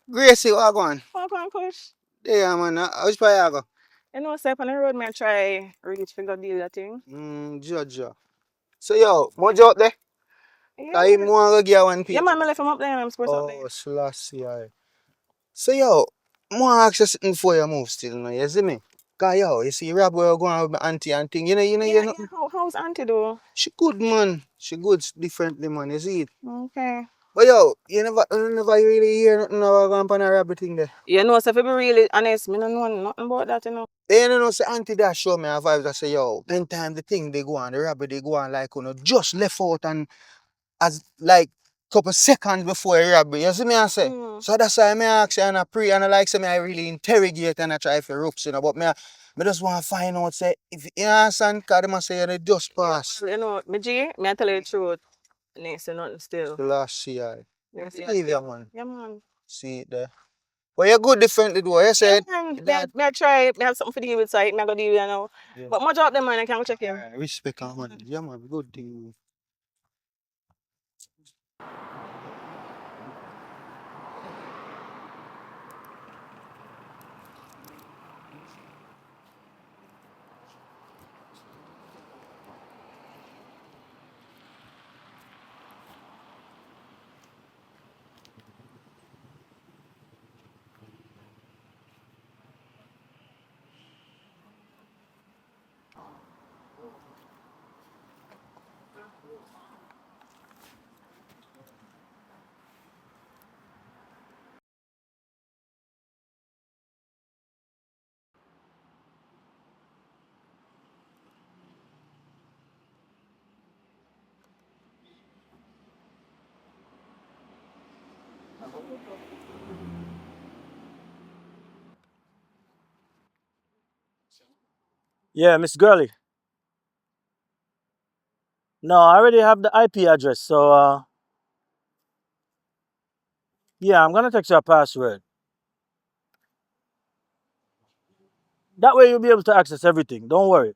Gracie, what going? What going, Kush? Yeah, man. Which part you go? You know, step on the road, man, try reach figure deal that thing. Judge. So, yo, Mojo up there? Yeah, I man. want to get one Yeah, piece. man, I left him up there and I'm supposed up there. Oh, Selassie, aye. So, yo, I want to ask you something before you move still, no? You see me? Cause, yo, you see Rob where you going with my auntie and thing. Yeah, how's auntie do? She good, man. She good differently, man. You see it? Okay. But, yo, you never really hear nothing about going on a rabbit thing there. You know, so if I be really honest, me don't know nothing about that, you know. Then you know, say auntie that show me a vibe that say, yo, anytime the thing they go on, the rabbit they go on like, you know, just left out and as like couple seconds before a robbery. You see me I say? So that's why me ask you and I pray and I like say me I really interrogate and I try for ropes, you know. But me just want to find out say if you understand, cause them a say they just pass. Well, you know, me G, me I tell you the truth. Next to nothing still. The last CI. Leave you, man. Yeah, man. See it there. But you're good differently though. You said Me I try, me have something for deal with so me I go deal with you now. yeah. But much up them man, I can go check him. Respect man. Yeah man, good thing. Yeah, Miss Girly. No, I already have the IP address, so yeah, I'm gonna text you a password. That way you'll be able to access everything. Don't worry.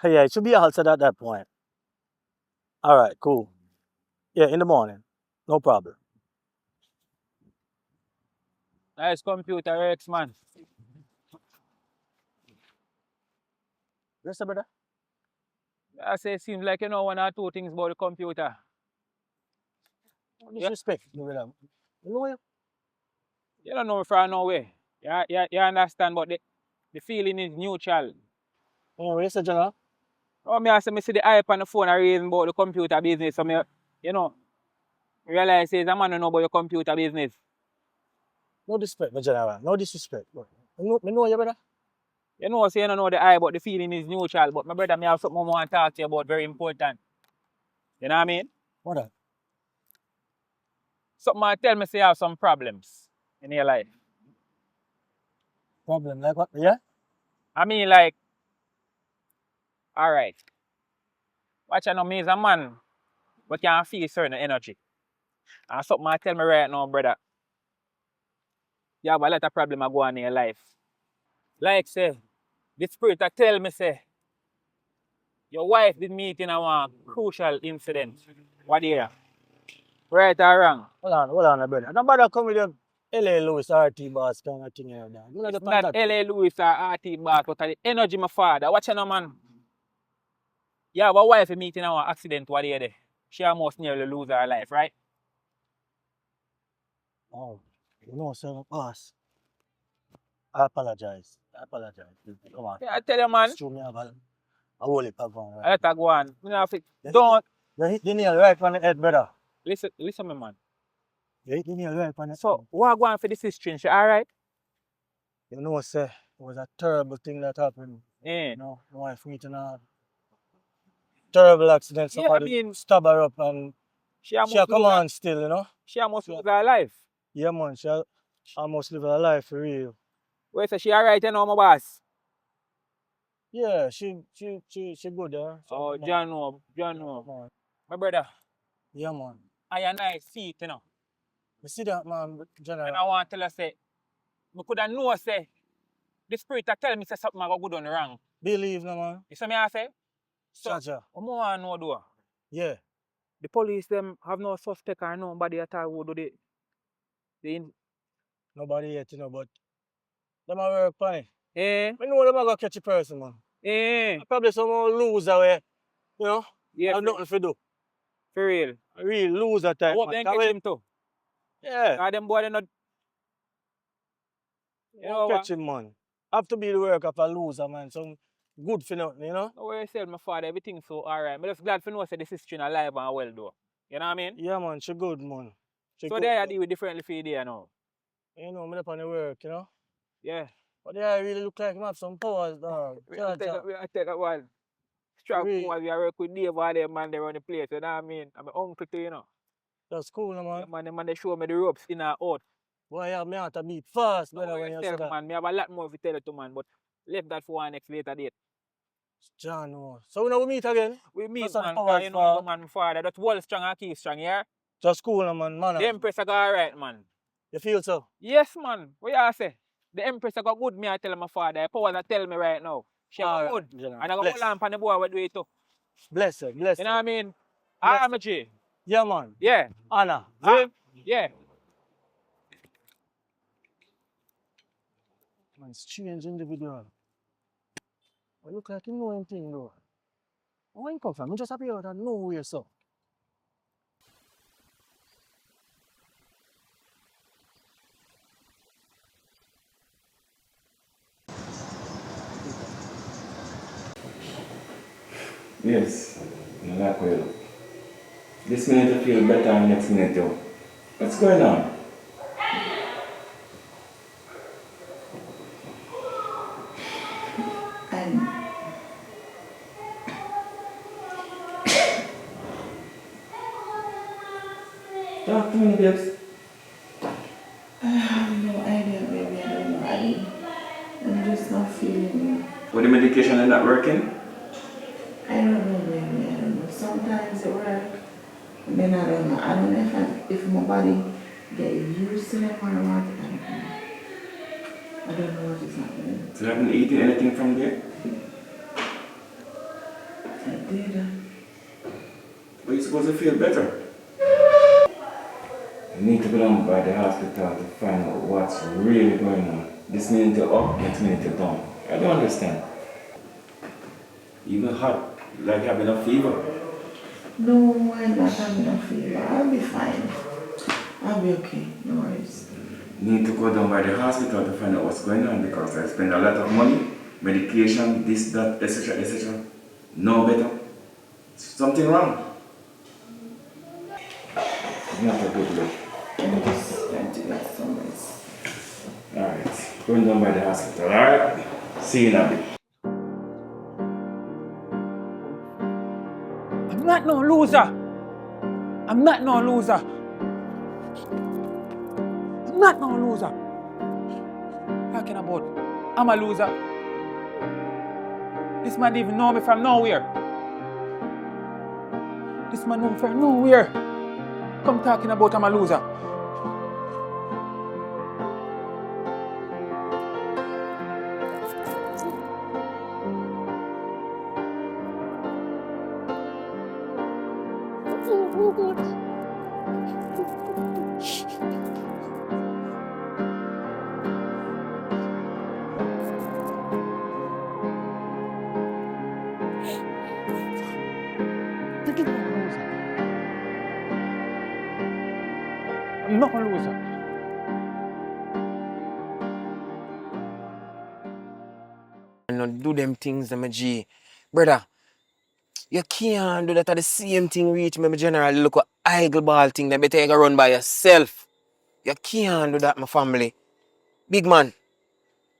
Yeah, it should be answered at that point. All right, cool. Yeah, in the morning. No problem. Nice computer, X man. Yes, sir, brother. I say it seems like you know one or two things about the computer. Disrespect, you know. You know you. You don't know me from nowhere. You understand, but the feeling is neutral. Oh, yes, sir, General. Oh, me I say me see the hype on the phone and reading about the computer business. So me, you know, realize it's a man who know about your computer business. No disrespect, my General. No disrespect. Me know you, brother. You know, say you don't know the hype, but the feeling is neutral. But my brother, me have something I want to talk to you about, very important. You know what I mean? What that? Something I tell me say you have some problems. in your life? Problem like what? Yeah? I mean, like, all right. Watch out now, me is a man, but can feel certain energy. And something I tell me right now, brother, you have a lot of problem go on in your life. Like, say, the spirit that tell me, say, your wife did meet in a one crucial incident. What do you hear? Right or wrong? Hold on, brother. Nobody come with them LA Lewis RT boss kind of thing here, dog. It's not L.A. Lewis or R.T. Bark, but the energy my father. Watch out, man. You have a wife meeting in an accident, what do you do? She almost nearly lose her life, right? Oh, you know, sir, boss. I apologize. Come on. Yeah, I tell you, man. It's true, me have a whole heap of going I right. let her go on. You know, if it, don't. You hit the nail right on the head, brother. Listen, me, man. You hit the nail right on the head. So, what go on for this history? She alright? You know, sir, it was a terrible thing that happened. Yeah. You know, my wife meeting a terrible accident. Yeah, I Somebody mean, stab her up and she she almost come lose her, on still, you know. she almost lose her life. Yeah, man, she almost live her life for real. Wait, so she alright, you know, my boss? Yeah, she good, yeah. Oh, John, no. My brother. Yeah, man. I and I see it, you know. You see that, man, General? And I want to tell her, say, I could have know, say, the spirit that tell me, say, something I go good on wrong. Believe, no, man. You see me, I say? So, Jaja. what more I know, do? Yeah. The police, them, have no suspect or nobody at all who do the Nobody yet, you know, but them a work on it. Eh? I know them a go catch a person, man. Eh? Probably some loser way, you know? Yeah. Have nothing to do. For real? A real loser type, I hope man. they catch him too. Yeah. Them boy, they not... You know catch him, man. Have to be the work of a loser, man. Some good for nothing, you know? No way I said, my father, everything so alright. I'm just glad for know that the sister alive and well, though. You know what I mean? Yeah, man. She good, man. She so good, there I deal with differently for you there now. You know, me up on the work, you know? Yeah. But yeah, I really look like him have some powers, dog. I take that one. Strap powers, we work with Dave all them man, they run the place, you know what I mean? I'm an uncle too, you know. That's cool, man. Yeah, man, they show me the ropes in and out. Boy, yeah, me have to beat fast, brother, when you say that. Man, me have a lot more to tell you to, man, but left that for one next later date. John, no. So we meet again? We meet, That's man, because you know, man, father, that's wall strong and keep strong, yeah? Just cool, man. The Empress go alright, man. You feel so? Yes, man. What you say? The Empress got good, me I tell my father. The powers that tell me right now. She got good. General. And I got lamp on the boy what do it too. Bless her. You know what I mean? I'm a G. Yeah, man. Yeah. Anna. Yeah. Man, strange individual. I look like you know anything, though. Where you come from? You just appear out of nowhere, so. Yes, I like where you look. This minute you feel better and next minute you. What's going on? Talk to me, babes. I have no idea, baby. I don't know. I'm just not feeling it. With the medication is not working? I don't know, baby. I don't know. Sometimes it works. And then I don't know. I don't know if my body get used to them or what. I don't know what is happening. So you haven't eaten anything from there? I did. But you're supposed to feel better. You need to go down by the hospital to find out what's really going on. This minute you're up, next minute you're down. I don't understand. Even hot, like having a fever. No, I'm not having a fever. I'll be fine. I'll be okay. No worries. You need to go down by the hospital to find out what's going on because I spend a lot of money, medication, this, that, etc., etc. No better. Something wrong. Not a good look. I'm just trying to get some rest. Alright, going down by the hospital, alright? See you in a bit. I'm not no loser. I'm not no loser. I'm Not no loser. Talking about I'm a loser. This man didn't even know me from nowhere. This man know me from nowhere. Come talking about I'm a loser. I'm not a loser. And not do them things, my G. Brother, you can't do that at the same thing reach me, my general. Look what idle ball thing, then better you go run by yourself. You can't do that, my family. Big man.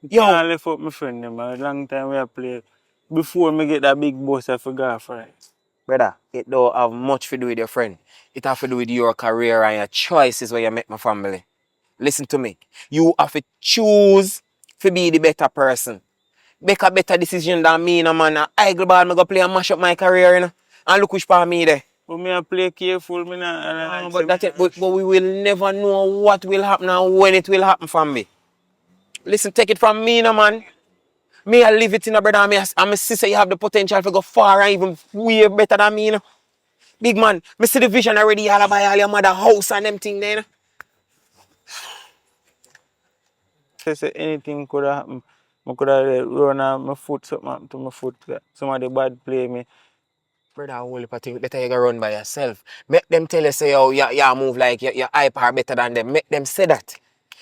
Yo. Can't lift up my friend them, a long time we have played. Before me get that big boss, I forgot for it. Brother, it don't have much to do with your friend. It have to do with your career and your choices where you make my family. Listen to me. You have to choose to be the better person. Make a better decision than me, no man. I go ball, me go play and mash up my career, you know. And look which part me there. But me I play careful, me not. No, but we will never know what will happen and when it will happen from me. Listen, take it from me, no man. Me, I live it in a brother, and me see say you have the potential to go far and even way better than me, you know. Big man, me see the vision already all about all your mother house and them thing there, you know. Say anything could have happened. I could have run on my foot, something happened to my foot. Somebody bad play me. Brother, a whole heap of things better you go run by yourself. Make them tell you say, oh, you move like your hype are better than them. Make them say that.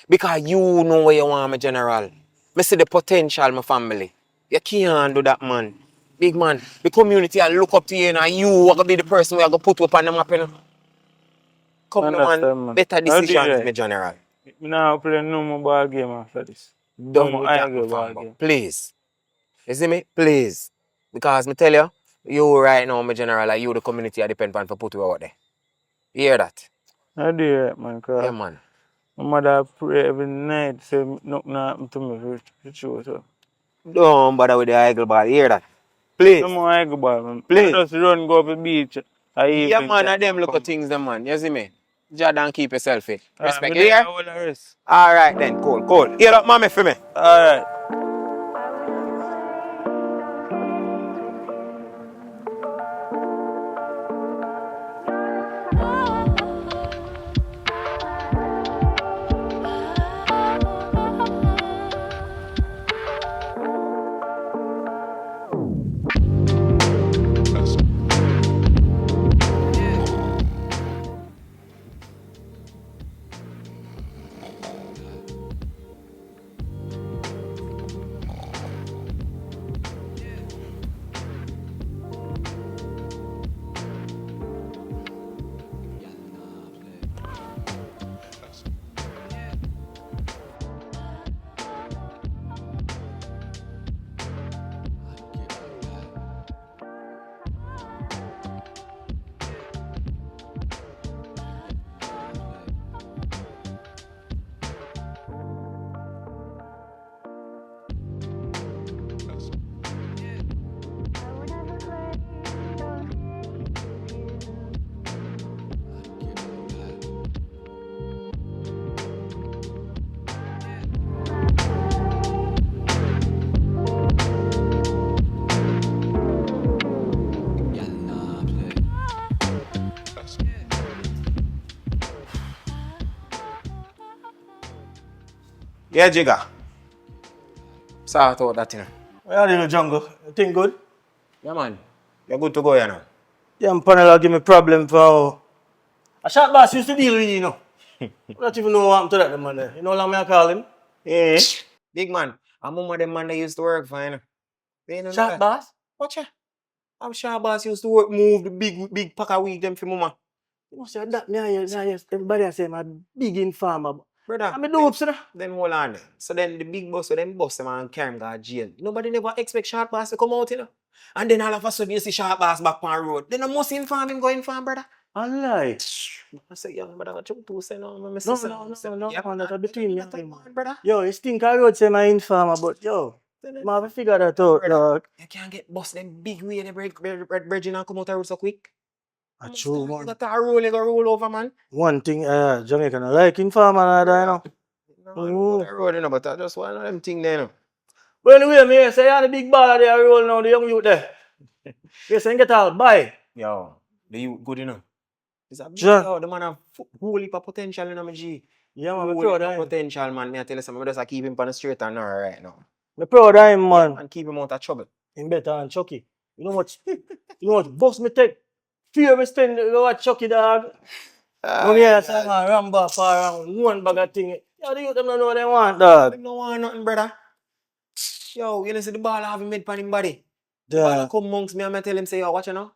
Because you know where you want, my general. Me see the potential, my family. You can't do that, man. Big man, the community will look up to you and you are going to be the person who are going to put you up on the map, you know. Come on, man. Better decisions, my general. Me now play no more ball game after this. Done with that, my family. Please. You see me? Please. Because me tell you, you right now, my general, like you the community I depend on for put you out there. You hear that? I do it, man. Yeah, man. My mother pray every night, say nothing happened to me for sure. So. Don't bother with the eagle ball. You hear that? Please. No more eagle ball, man. Please. I just run, go up the beach. Yeah, man, I them look at things, them, man. You see me? Jordan, keep yourself fit. Respect. You hear? Alright then, cool. Hear up, mommy, for me. Alright. Yeah, Jigga. Sort out that, you know. Where are you in the jungle? You think good? Yeah, man. You're good to go, you know. Yeah, panel give me problem for a shot boss used to deal with you know. I don't even know what happened to that man there. You know how long I call him? Yeah. Big man. I'm one of them man that used to work for, you know. They know Shot that. boss? Watch ya. I'm sure boss used to work, move the big pack of weed them for mama. You must say that me everybody I say I'm a big informer. Brother, I'm a dope, sir. then hold on. So then the big boss, so them bust them and carry him to jail. Nobody never expect Sharp Boss to come out, you know. And then all of a sudden you see Sharp Boss back on the road. Then I must inform him go inform, brother. I lie. I say, yo, but I got you two say no, man. No, man, that's between me and him. Brother. Yo, it's think I road say my informer, but yo, man, have to figure that out, dog. You can't get bust them big way the bridge and come out the road so quick. True, man. You got to roll, you got to roll over, man. One thing, Jamaican, I like informer, you know. The road, you know, but I just one of them thing there, you know. But anyway, me say you're the big baller there roll now, the young youth there. You say get out, bye. Yo, the youth good, you know. It's a big, Sure. yo, the man have whole heap of potential, you know, my G. Yeah, man, Whole I'm proud heap of of him. potential, man. Me I tell you something, I just keep him on the straight and narrow right now. I'm proud of him, man. And keep him out of trouble. Him better than Chucky. You know what? Boss me take. Fear me spend go watch Chucky, dog. When you say man Rambo for around one bag of thing. Yo, the youth them don't know what they want, dog. They don't want nothing, brother. Yo, you know see the ball have him made pan him body. The Yeah. ball come amongst me and I tell him say, yo, watch you now.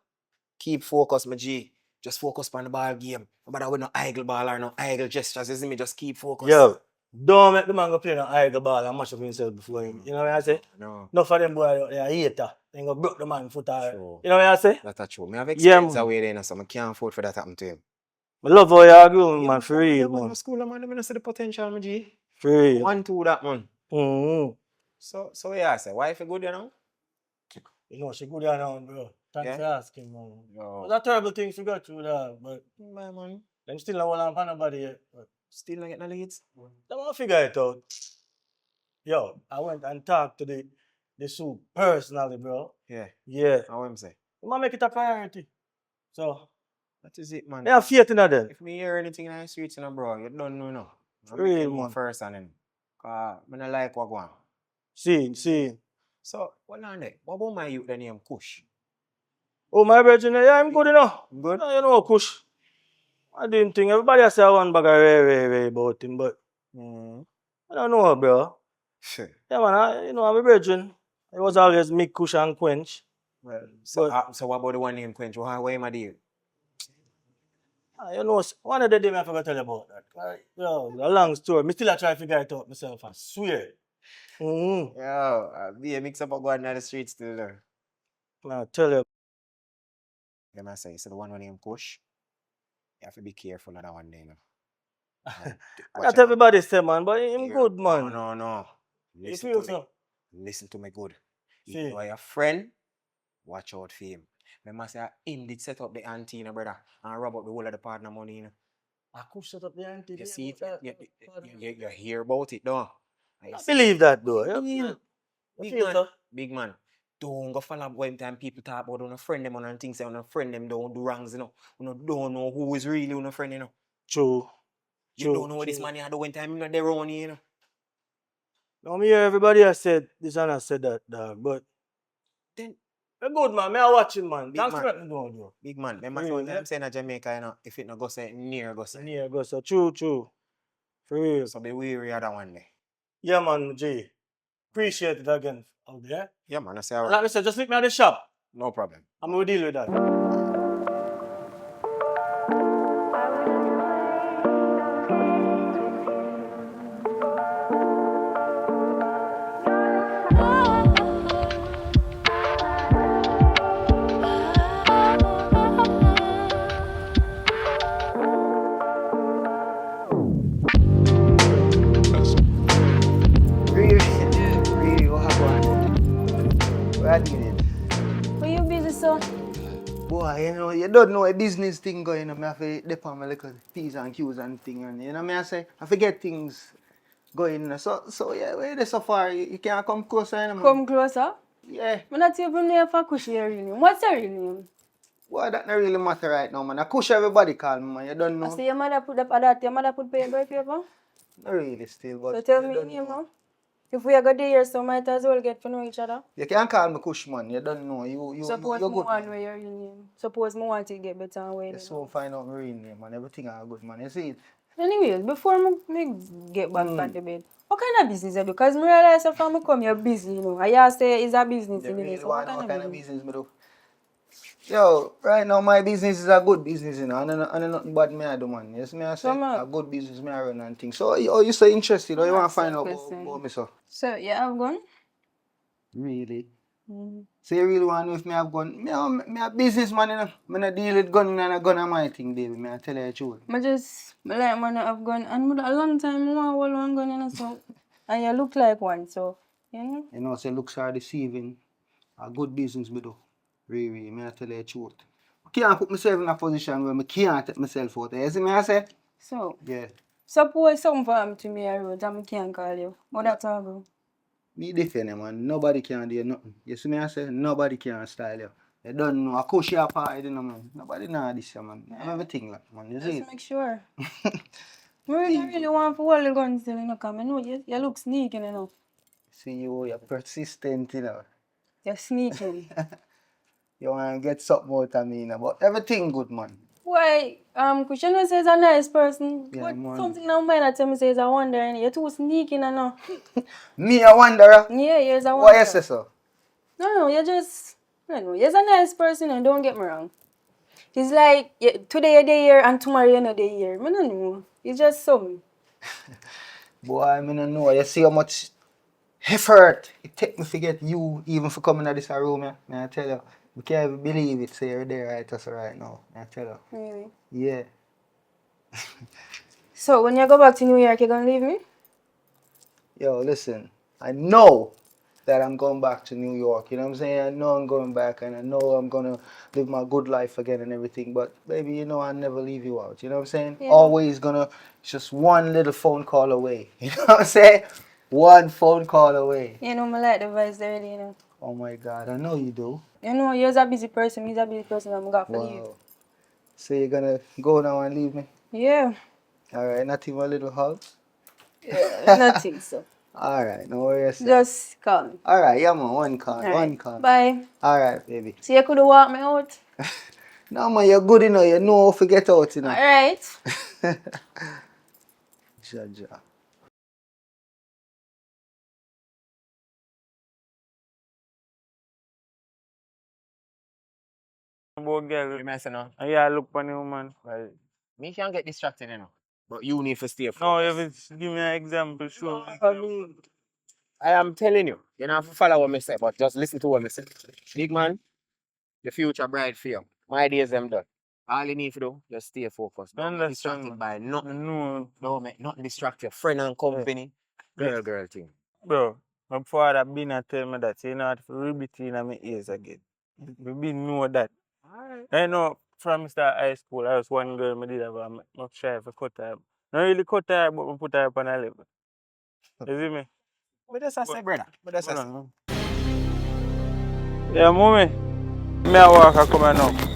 Keep focus, my G. Just focus on the ball game. But with no idle ball or no idle gestures, you see me, just keep focus. Yo, don't make the man go play no idle ball and mash up himself before him. You know what I say? No. No for them boy out there hater. They go broke the man foot or, you know what I say? That's true. Me have experience man. away there, so I can't afford for that happen to him. I love how you argue with man, for real, man. No school, man. I don't see the potential, my G. For real. 1-2 that, man. Mm-hmm. So yeah, I say, wife good, you know? You know, she good now, bro. Thanks Yeah? for asking, man. Yo. It's a terrible thing to go through that, but My man. them still not hold on for nobody yet. But Still not getting the leads? they want to figure it out. Yo, I went and talked to the Sue personally, bro. Yeah. Yeah. How am say? You might make it a priority. So, that is it, man. I have faith in them. If me hear anything in the streets, you know, bro, you don't know, no. Real, man. First and then. Cause I don't like what go on. See. So, what on there? What about my youth the name Kush? Oh, my brethren, yeah, I'm good enough. Good? You know, Kush. I didn't think everybody has said one bag of way about him, but I don't know, bro. Sure. Yeah, man, you know, I'm a brethren. It was always me, Kush, and Quench. Well, so what about the one named Quench? Why am I there? You know, one of the days I forgot to tell you about that. Yo, a long story. Me still try to figure it out myself, I swear. Yo, be a mix up of going down the streets still there. I tell you. Them I say, so the one named Kush, you have to be careful of that one day, you know. Not everybody say, man, but him good, man. No. Listen to me. Listen to me good. If See. you are your friend, watch out for him. Remember say him did set up the ante, you know, brother, and rob up the whole of the partner money, you know. I could set up the ante. You see it? You hear about it, though. I believe that, though. Big man. Don't go follow up when time people talk about on a friend them and things say on a friend them don't do wrongs, you know. You don't know who is really on a friend, you know. True. You don't know what this man had when time you know they're on you know. Now me hear everybody has said this and I said that, dog, but then a good man, me I watch him, man. Big Thanks man. for letting me know, bro. Big man. Remember so I'm saying in Jamaica, you know, if it no go say near go say. Near go say. True. For real. So be wary of that one day. Yeah, man, G. Appreciate it again out there. Yeah, man, I say alright. Like I said, just meet me at the shop. No problem. I'm gonna deal with that. Really, what happened? What I did? Were you busy, so? Boy, you know, you don't know a business thing going on. I have to depend on my little P's and Q's and thing. And you know me, I say, I forget things going on. So yeah, where they so far, you can't come closer, you know, Come closer? Yeah. I'm not even there for Cushy your real name. What's your real name? Boy, that not really matter right now, man. I push everybody call me, man. You don't know. I say your mother put up that, your mother put paper paper? Not really still, but So tell me your name now. If we are good here, so might as well get to know each other. you can't call me Kush, man. You don't know. Suppose you're me good. want where your real name. Suppose me want to get better and well. You soon find out my real name, man. Everything are good, man. You see it? Anyways, before me get back on the bed, what kind of business you do? Because I realize that from me come you're busy, you know. I say it's a business You in really it. So want what to know kind of business me do? Yo, right now my business is a good business, you know. And nothing bad me I do, man. Yes, me I say a good business me I run and things. So you so interested or you want to find out about me, so? So you have gone? Really? So you really want to know if me have gun? Me a businessman, you know. Me not deal with gun and a gun on my thing, baby. Me I tell you the truth. I like man that have gun. And a long time I want hold one gun, you know, so. And you look like one, so, you know. You know, say looks are deceiving. A good business me do. Really, me I tell you the truth. I can't put myself in a position where I can't take myself out. You see me I say? So, Yeah. suppose something for him to me a road and I can't call you. What that's all about? Me defend man. Nobody can do nothing. You see me I say? Nobody can style you. You don't know. I push you apart, you know, man. Nobody know this, man. I have everything like, man. You see Just it? make sure. I really want to hold the gun still, you know, because I know you look sneaky, you know. See you're persistent, you know. You're sneaky. You want to get something out of me, you know. But everything good, man. Why? Kushano says a nice person, Yeah, but man. something in mind that tell me says I wonder, and you're too sneaky, you know. Me a wanderer? Yeah, you're a Why wanderer. you say so? No, you're just, I don't know, you're a nice person, and don't get me wrong. It's like, today you're there and tomorrow you're not there. I don't know. It's just something. Boy, I don't know. You see how much effort it take me to get you even for coming to this room, yeah? I tell you. I can't even believe it. Say you're there right us right now. I tell you. Really? Yeah. So, when you go back to New York, you're going to leave me? Yo, listen. I know that I'm going back to New York. You know what I'm saying? I know I'm going back and I know I'm going to live my good life again and everything. But, baby, you know I'll never leave you out. You know what I'm saying? Yeah. Always going to, just one little phone call away. You know what I'm saying? One phone call away. You know, I like the vibes there, you know. Oh, my God. I know you do. You know, you're a busy person. He's a busy person. I'm going to leave. Wow. So you're going to go now and leave me? Yeah. All right. Not even a little hug? Yeah, nothing, so. All right. No worries. Just call me. All right. Yeah, man. One call. All right. One call. Bye. All right, baby. So you could walk me out? No, man. You're good, you know. You know how to get out, you know. All right. Jaja. About girl. You might say no. And yeah, look for the woman. Well, me can't get distracted, you know. But you need to stay focused. No, if it's give me an example, sure. I mean, I am telling you, you don't have to follow what I say, but just listen to what I say. Big man, the future bright for you. My days them done. All you need to do, just stay focused. Don't get distracted by nothing. No. Don't make nothing distract your friend and company. Girl thing. Bro, my father been a tell me that you know have to rub it in my ears again. We been know that. Alright. I know from start high school, I was one girl I did have a try for cut her. Not really cut her, but I put her up on a level. You see me? But that's I say, brother. But that's I say. Yeah, mommy. Me a walk a come now.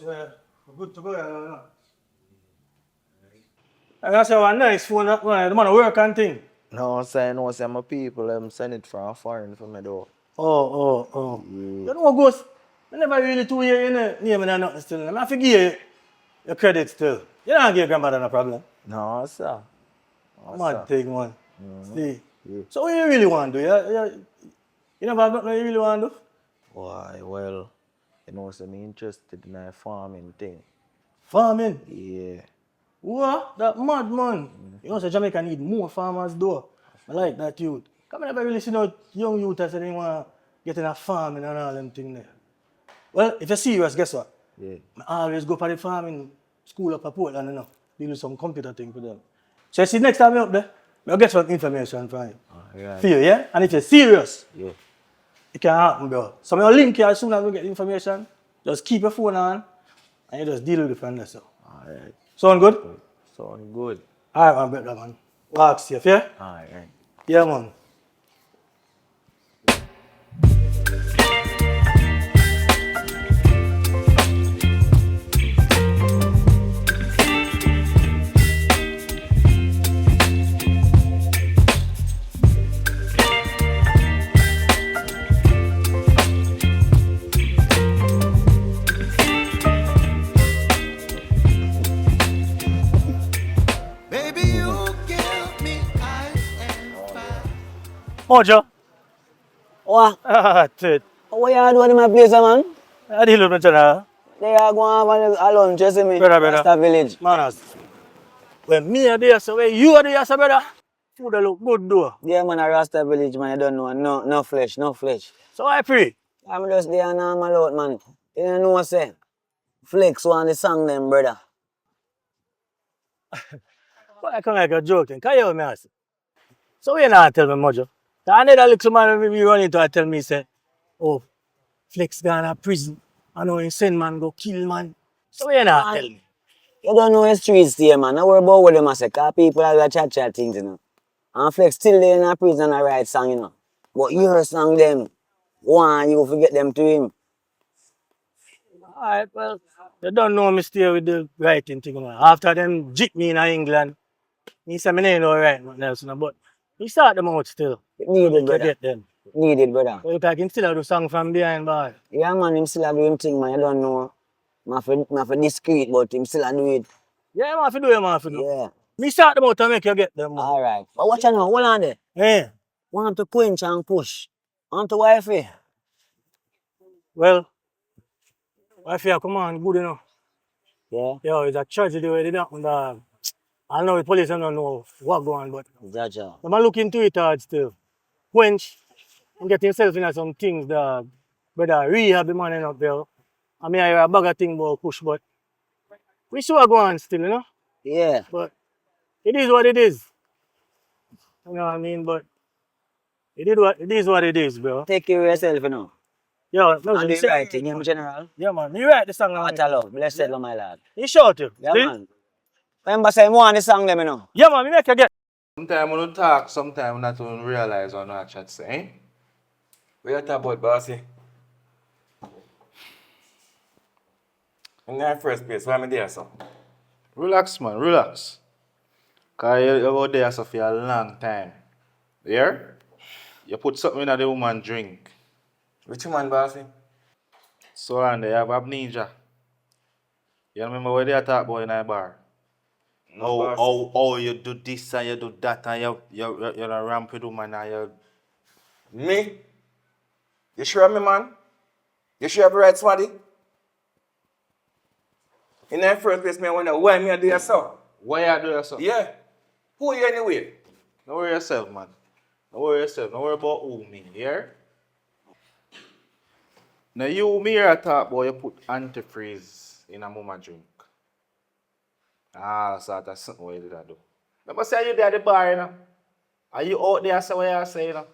Yeah, good to go. And I say, one nice phone, the man work and thing. No, say my people send it from foreign for me though. Oh. You know, Ghost, I never really 2 years in the name and nothing still. I forgive you your credit still. You don't give your grandmother no problem. No, sir. Mad thing, man. See. So what you really want to do? You never have nothing you really want to do? Why, well, you know, so I'm interested in a farming thing. Farming? Yeah. What? That mad man. You know, so Jamaica need more farmers though. I like that youth. Come never really see no young youth that say they want to get in a farming and all them things there. Well, if you're serious, guess what? Yeah. I always go for the farming school up at Portland, you know. Deal with some computer thing for them. So you see next time you're up there, I'll get some information from you. Right. For you, yeah? And if you're serious, Yeah. it can happen, bro. So I'll link you as soon as we get the information. Just keep your phone on and you just deal with it from there. So. Alright. Sound good? Sound good. Alright, man, brother, man. Walk safe, yeah? Alright. Yeah, man. Mojo. What? Ah, tit. What you doing in my place, man? I deal with my channel. They are going to have a lunch, you see me? Brother. Rasta village. Manners. When me are there, so when you are there, so brother, food look good though. Yeah, man, a Rasta village, man, you don't know. No flesh, no flesh. So I pray. I'm just there normal out, man. You don't know what I say? Flex one the song them, brother. But I come like a joke. Can you hear me ask? So you not tell me Mojo. The another little man when we run into and tell me say, oh, Flex gone to prison. I know he send man go kill man. So you not tell me. You don't know the streets here, man. Don't worry about what them say, cause people are chat things, you know. And Flex still there in a prison and write song, you know. But your song them, one you forget them to him. Alright, well, you don't know me stay with the writing thing. Man. After them jip me in England, he said me ain't no right nothing else, no, but he start them out still. Needed, brother. Get them. Needed, brother. Well, I can still do song from behind, boy. Yeah, man, him still do him thing, man. You don't know. Man for discreet, but him still do it. Yeah, man, do it, man, do. Yeah. Me start them out and make you get them, man. Alright. But watch out now, hold on there. Yeah. Want to quench and push. Want to wifey. Well, wifey, come on, good enough. Yeah. Yo, it's a tragedy where they don't, I know the police don't know what going on, but Jaja. I'm look into it hard still. Quench and get himself in some things, dog. Brother, rehab the man up there. I mean, I hear a bag of thing about push, but we sure go on still, you know? Yeah. But it is what it is. You know what I mean? But it is what it is, bro. Take care of yourself, you know. Yo, no, And the right thing, in general. Yeah, man. You write the song. What I love. Blessed love, my lad. You short you. Yeah, see? man. Remember say more on the song them, you know. Yeah, man. We make you get. Sometimes when you talk, sometimes not even realize what not chat say, eh? What you talk about, bossy? In the first place, why am I there, so? Relax, man, relax. Cause you out there so for a long time. Here? You put something in the woman drink. Which woman, bossy? So and they have amnesia. You remember what they talk about in that bar? No, Oh, you do this and you do that and you're a rampant woman and you... Me? You sure of me, man? You sure have the right somebody? In the first place, me I wonder why me I do that so? Why you do that so? Yeah. Who you anyway? Don't worry yourself, man. Don't worry yourself. Don't worry about who me, here. Now you me here talk about you put antifreeze in a mama drink. Ah, sort of something what you did that do. Remember say you there at the bar, you know? Are you out there say what you say, you know?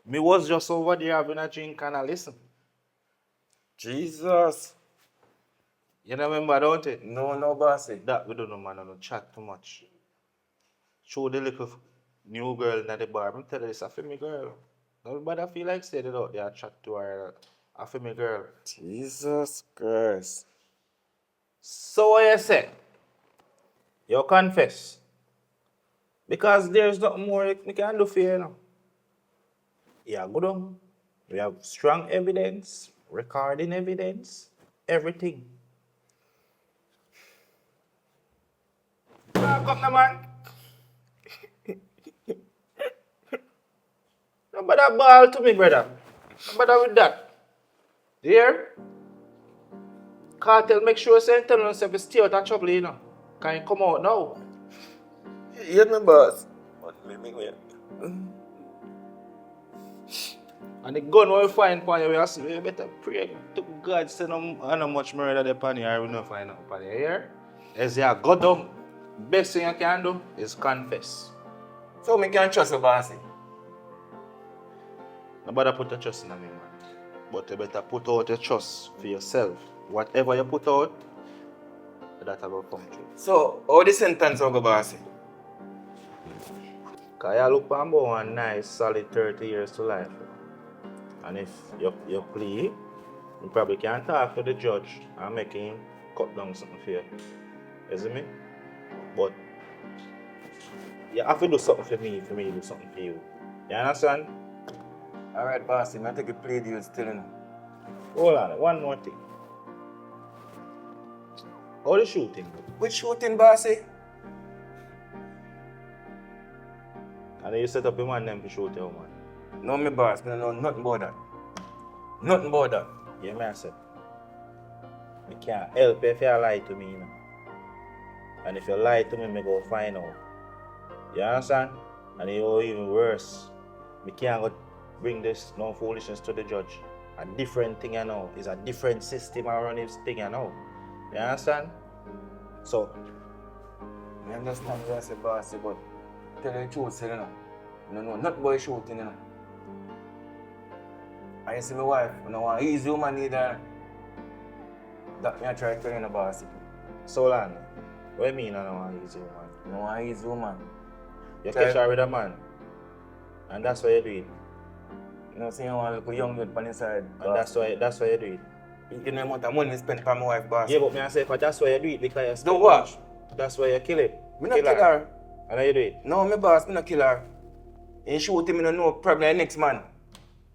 Me was just over there having a drink and I listen. Jesus. You don't remember, don't you? No, bossy. That we don't know, man. I don't chat too much. Show the little new girl in the bar. I'm telling you, this is for me girl. Nobody feel like say it out there, chat to her. I for me girl. Jesus Christ. So what you say? You confess. Because there's nothing more we can do for you now. Yeah, go down. We have strong evidence, recording evidence, everything. Ah, come now, man. No bother ball to me, brother. No bother with that. You hear? Cartel, make sure you tell us if you stay out of trouble, you know. Can you come out now? Yes, my boss. And the gun we find upon you, we better pray to God say no much murder upon you, or we don't find out upon you, here. As you go down, best thing you can do is confess. So me can trust you, bossy. Nobody put your trust in me, man. But you better put out your trust for yourself. Whatever you put out, that will come true. So, how the sentence will go, bossy? Because you look for about a nice, solid 30 years to life. And if you plea, you probably can talk to the judge and make him cut down something for you. You see me? But you have to do something for me to do something for you. You understand? Alright, bossy, I take a plea deal still, you know. Hold on, one more thing. How the shooting? Which shooting, bossy? And you set up a man them to shoot your man. No, me boss, me no know nothing about that. Nothing about that. Yeah, me I say. Me can't help you if you lie to me, you know. And if you lie to me, me go find out. You understand? And it will even worse. Me can't go bring this no foolishness to the judge. A different thing, you know. It's a different system around this thing, you know. You understand? So, I understand what you say, boss, but tell you the truth, you know. I don't know nothing about shooting, you know. I see my wife, I don't want easy woman either. That me I try to tell you, boss. so long. What do you mean I don't want easy woman? I don't want easy woman. You catch her with a man. And that's why you do it. You know, see, you want to look a young dude on the side. And that's why you do it. You know the amount of money spent on my wife, boss. Yeah, but me I say, but that's why you do it, because you spend Do what? much. That's why you kill it. Me not kill her. And how you do it? No, my boss, me not kill her. You shoot him, you know, probably the next man.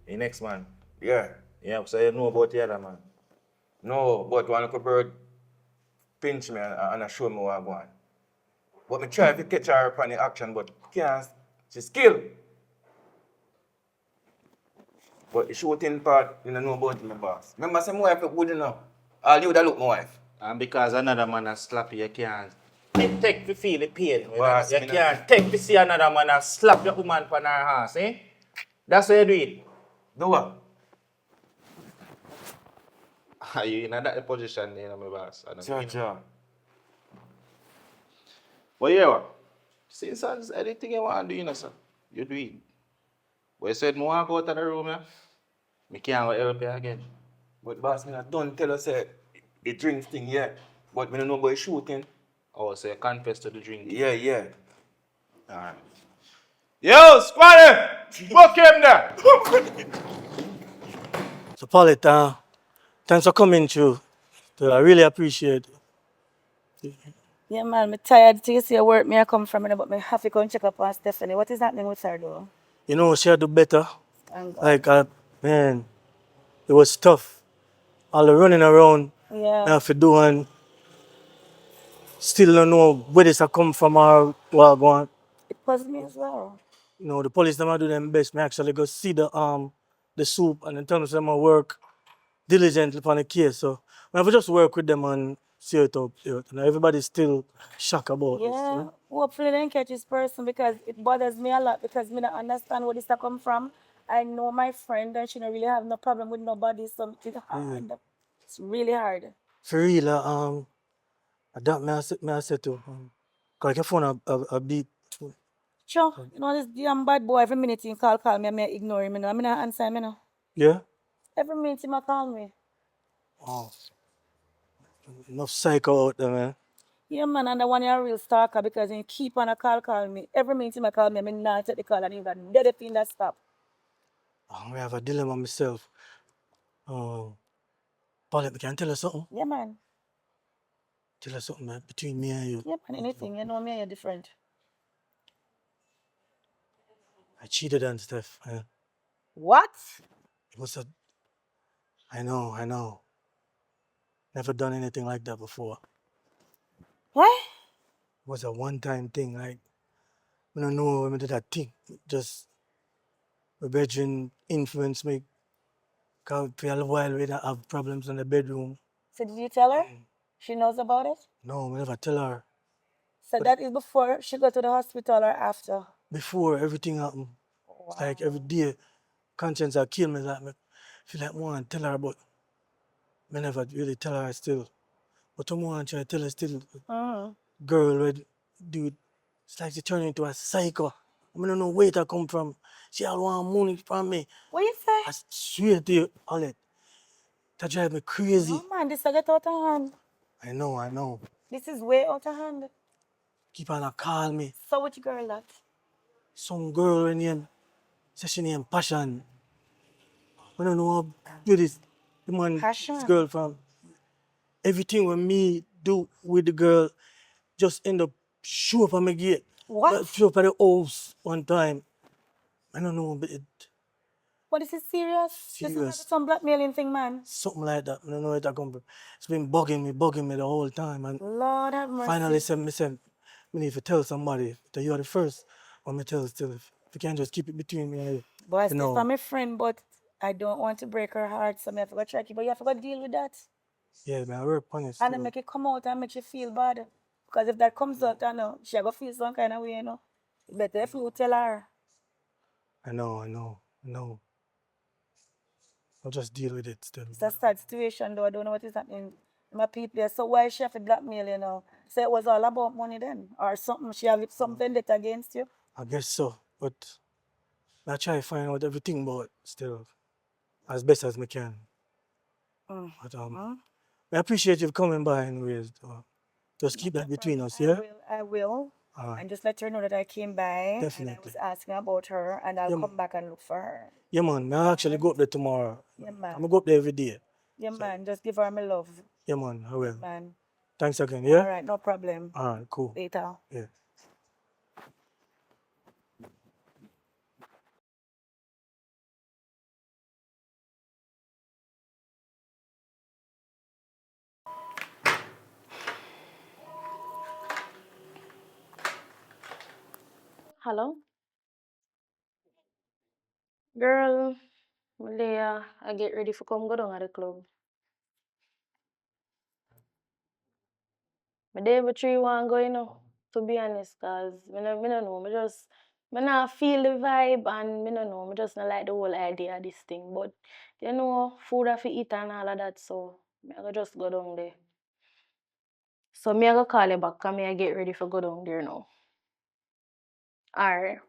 The next man? Yeah. Yeah, so you know about the other man? No, but one little bird pinch me and I show me what I want. But me try to catch her upon the action, but can't. She's killed. But the shooting part, you don't know about my boss. Remember, say my wife look good enough. All you that look my wife. And because another man has slapped you, you can't take to feel the pain. Boss, You can't take to see another man has slap your woman on her ass, eh? That's why you do it. Do what? Are you in that position, you know, my boss? Sure. But yeah, what? Since there's anything you want to do, you know, sir, you do it. But you said, I walk out of the room, yeah? I can't help you again. But boss, I don't tell us the drinks thing yet. But I don't know about shooting. Oh, so you confess to the drink? Yeah. Alright. Yo, squatter! Book him there! So, Paulette, thanks for coming through. So I really appreciate it. Yeah, man, I'm tired to see where work me I come from, but I have to go and check up on Stephanie. What is happening with her, though? You know, she had do better. Thank God. Like, man, it was tough. All the running around, Yeah. I have to do, and still don't know where this a come from or what go on. It puzzled me as well. You know, the police them do them best. Me actually go see the soup and then tell them I work diligently on the case. So I have to just work with them and see it up. You know, everybody's still shocked about this. You Yeah, know? hopefully they don't catch this person because it bothers me a lot because me don't understand where this a come from. I know my friend and she don't really have no problem with nobody, so it's hard. It's really hard. For real, that may I say to cause your phone a beep. Sure, you know this damn bad boy every minute he call me and I ignore him, you know. I not answer him, you know. Yeah? Every minute he call me. Oh. Enough psycho out there, man. Yeah, man, and the one you're a real stalker because he keep on a call me. Every minute he call me, I not take the call and he got dead if he not stop. I have a dilemma myself. Paulette, can I tell you something? Yeah, man. Tell you something, man, between me and you. Yeah, man, anything. You know me and you're different. I cheated on Steph. What? It was I know. Never done anything like that before. What? It was a one-time thing. Like, I don't know when I did that thing. Just, my bedroom influenced me. Cause for a little while we didn't have problems in the bedroom. So did you tell her? She knows about it? No, I never tell her. So that is before she go to the hospital or after? Before everything happened. Wow. It's like every day, conscience had killed me. Like, I feel like I want to tell her, but I never really tell her still. But I want to try to tell her still. Girl, would dude, it's like she turned into a psycho. I don't know where it come from. She all want money from me. What you say? I swear to you, Alec, that drive me crazy. No, man, this will get out of hand. I know. This is way out of hand. Keep on call me. So which girl that? Some girl named, say she named Passion. I don't know how do this. The man, Passion? this girl from. Everything with me do with the girl just end up show up at my gate. What? Show up at the house one time. I don't know, but What, this is serious? This is not some blackmailing thing, man. something like that. I don't know where that come from. It's been bugging me the whole time. And Lord have mercy. finally said, I need to tell somebody that you are the first. Or me tell still, if you can't just keep it between me and you. Boy, You Steph, know, I'm a friend, but I don't want to break her heart, so I have to go track you. But you have to go deal with that. yeah, man, I work on it And then still. make it come out and make you feel bad. Because if that comes out, I know, she go feel some kind of way, you know. Better if you tell her. I know. I'll just deal with it still. It's a sad situation, though. I don't know what is happening in my people. So why she have to blackmail, you know? So it was all about money then? Or something, she have something that against you? I guess so, but I try to find out everything about it still as best as I can. But I appreciate you coming by anyways. Just keep that between us, yeah? I will. All right. And just let her know that I came by and I Definitely. was asking about her and I'll Yeah, come back and look for her. Yeah, man. I actually go up there tomorrow. Yeah, I'm man. gonna go up there every day. Yeah, man. Just give her my love. Yeah, man. I will. Man. Thanks again, yeah? All right, no problem. All right, cool. Later. Yeah. Hello? Girl, Malaya, I get ready for come go down at the club. My day but three want go, you know, to be honest, cause me no know. Me not feel the vibe and me no know. Me just not like the whole idea of this thing. But you know, food I fi eat and all of that, so me I go just go down there. So me I go call you back, cause me I get ready for go down there now. Alright.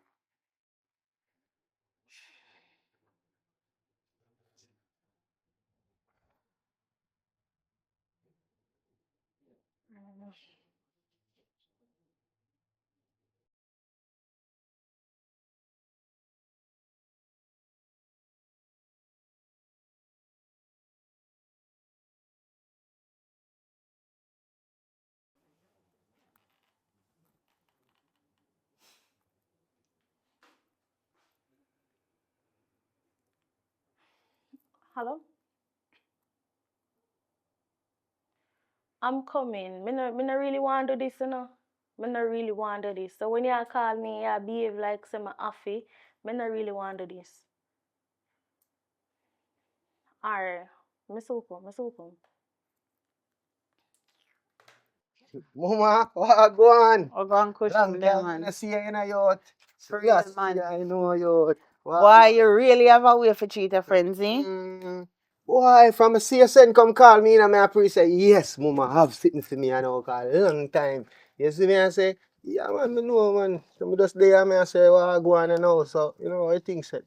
Hello? I'm coming. Me no really want to do this, you know. Me no really want to do this. So when you call me, you behave like some affy. Me no really want to do this. Alright. Me super. Mama, what go on? Oh, go and push Long him there, time man. I see you in a yacht. For real, Yes, man. yeah, I know yacht. Boy, you really have a way for cheat a friends, eh? Boy, from a CSN come call me and I pre say, yes, mama, have sitting for me and all call long time. You see me, I say, yeah, man, me know, man. So me just there, me I say, well, I go on and know. So, you know, I think so.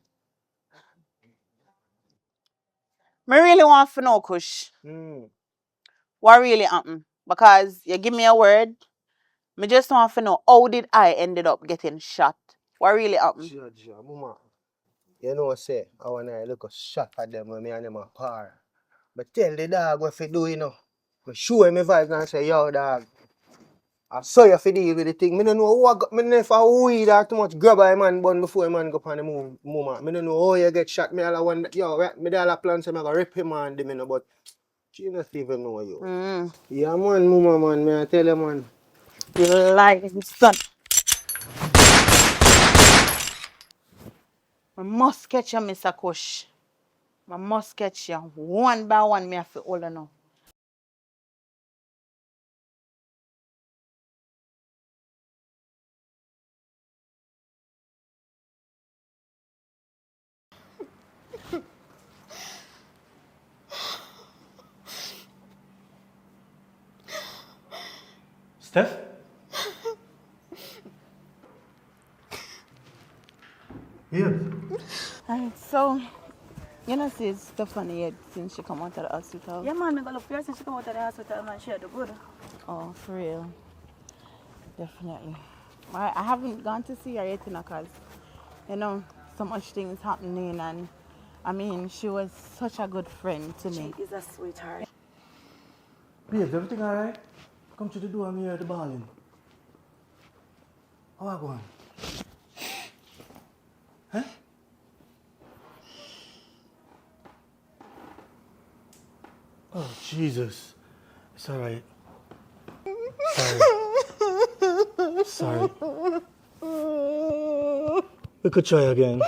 Me really want to know, Kush. What really happened? Because you give me a word, me just want to know how did I ended up getting shot? What really happened? Sure, mama. You know, say, I want to look a shot at them when me and them a par. But tell the dog what to do, you know. I show him my vibes and say, yo, dog. I saw you for deal with the thing. Me don't know who I got. Me never weed or too much grab a man bun before a man go on the move. Me don't know how you get shot. Me all one, yo, right? Me all a plan say me go rip him and them, you know, but she not even know you. Yeah, man, mama, man. Me I tell you, man. You lying son. I must catch you, Mr. Kush. I must catch you. One by one, me have to hold you now. Steph? Yes. Alright, so, you know, see Stephanie yet since she come out of the hospital? Yeah, man, I got look for her since she come out of the hospital, man. She had the good. Oh, for real. Definitely. I haven't gone to see her yet, you know, because, you know, so much things happening and, I mean, she was such a good friend to me. She is a sweetheart. Babes, everything alright? Come to the door, I'm here at the ballin'. How I going? Huh? Oh, Jesus. It's alright. Sorry. We could try again.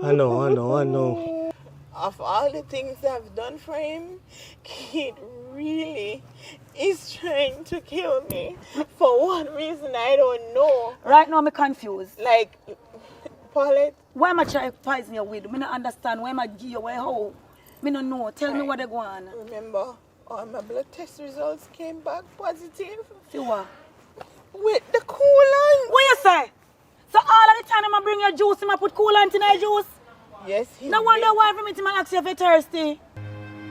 I know. Of all the things I've done for him, Kid really is trying to kill me. For what reason, I don't know. Right now, I'm confused. Like, Paulette, Why am I trying to poison your weed? I don't understand. Why am I give you away how? I don't know. Tell me what they go on. remember, all my blood test results came back positive. See what? With the coolant. What you say? So all of the time I bring your juice, I put coolant in your juice? Yes, No wonder why for me to ask you if you're thirsty.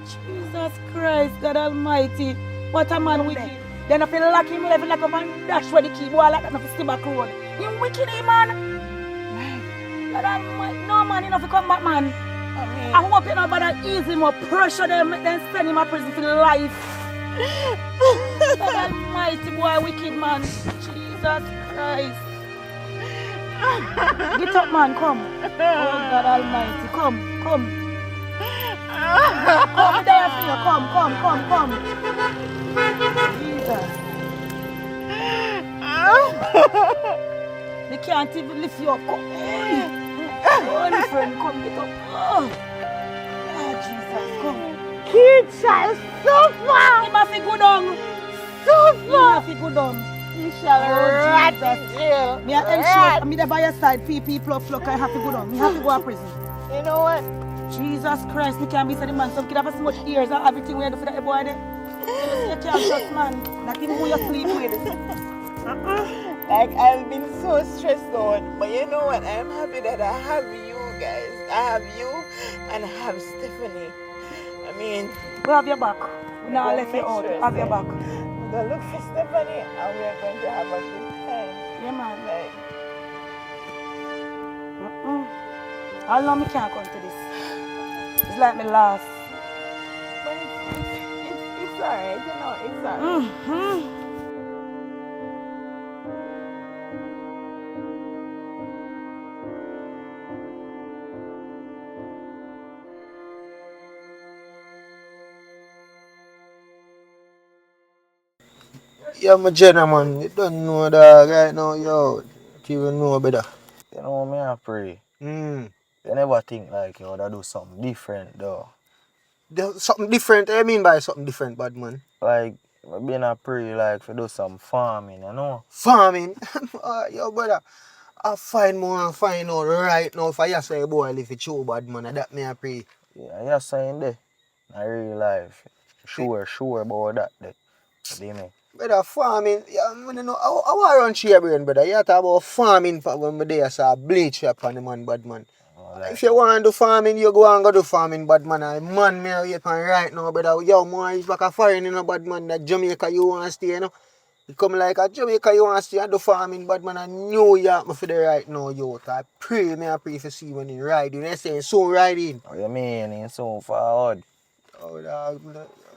Jesus Christ, God Almighty. What a man wicked. Then I feel like him living like a man dash where the key boy like that not stay back road. You wicked, man. God Almighty. No man, you know to come back, man. I hope you know about that easy more pressure them, then send him to prison for life. God Almighty, boy, wicked man. Jesus Christ. Get up, man, come. Oh, God Almighty, come. Come there for you, come. Jesus. They can't even lift you up. Come. Holy friend, come, get up. Oh, Jesus, come. Kid shall suffer. He must be good on. Suffer. He must be good on. He shall rot in jail. Me I ensure I'm there by your side, PP, pluck, I have to go down. Me have to go to prison. You know what? Jesus Christ, me can't be saying man. Some kid have so much ears and everything we do for that boy there. You can't trust man. Not even who you sleep with. Like, I've been so stressed out. But you know what? I'm happy that I have you guys. I have you and I have Stephanie. I mean, we have your back. We now left you out. We have your back. We're going to look for Stephanie and we're going to have a good time. Yeah, man. Like, how long me can't come to this? It's like me last. But it's alright, you know, it's alright. Yeah, my Jenna, man. You don't know that right now, yo. You even know better. You know me, I pray. Mm. You never think like you would do something different though. Something different? What do you mean by something different, bad man? Like, I've been a pray like to do some farming, you know? Farming? Yo, brother. I find more and find out right now if I just say boy live it true, bad man. That me I pray. Yeah, you're saying that. In real life. Sure about that. What do you mean? Brother, farming, yeah, I don't know. I want to run share brain, brother. You talk about farming for when me there, so bleach up on the man, bad man. Like if you want to do farming, you go and go do farming, bad man. I man me wait on right now, brother. Yo, man, it's back a foreign, you know, bad man. That Jamaica you want to stay, you know. You come like a Jamaica you want to stay and do farming, bad man. I New York, me for the right now, yo. I pray for see when you ride. You know, saying soon riding. What you mean? In so forward? Oh, dog,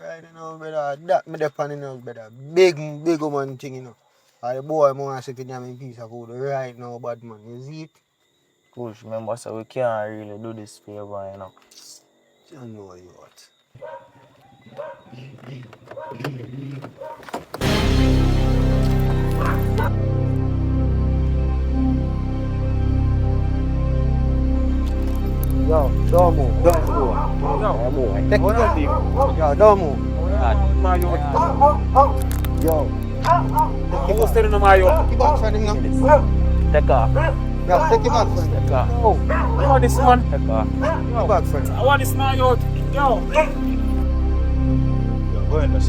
riding now, brother. That me depend on you, brother. Big woman thing, you know. The boy want to sit in a piece of food right now, bad man. You see it? Push, remember, so we can't really do this favor, you know. I know you what. Yo, don't move. Take it easy. Yo, don't move. Yo. Take it back from him now. Take off. Yo, take it back from him. Take off. No. I want this one. Take off. Take it back from him. I want this man, yo. Yo, go in there.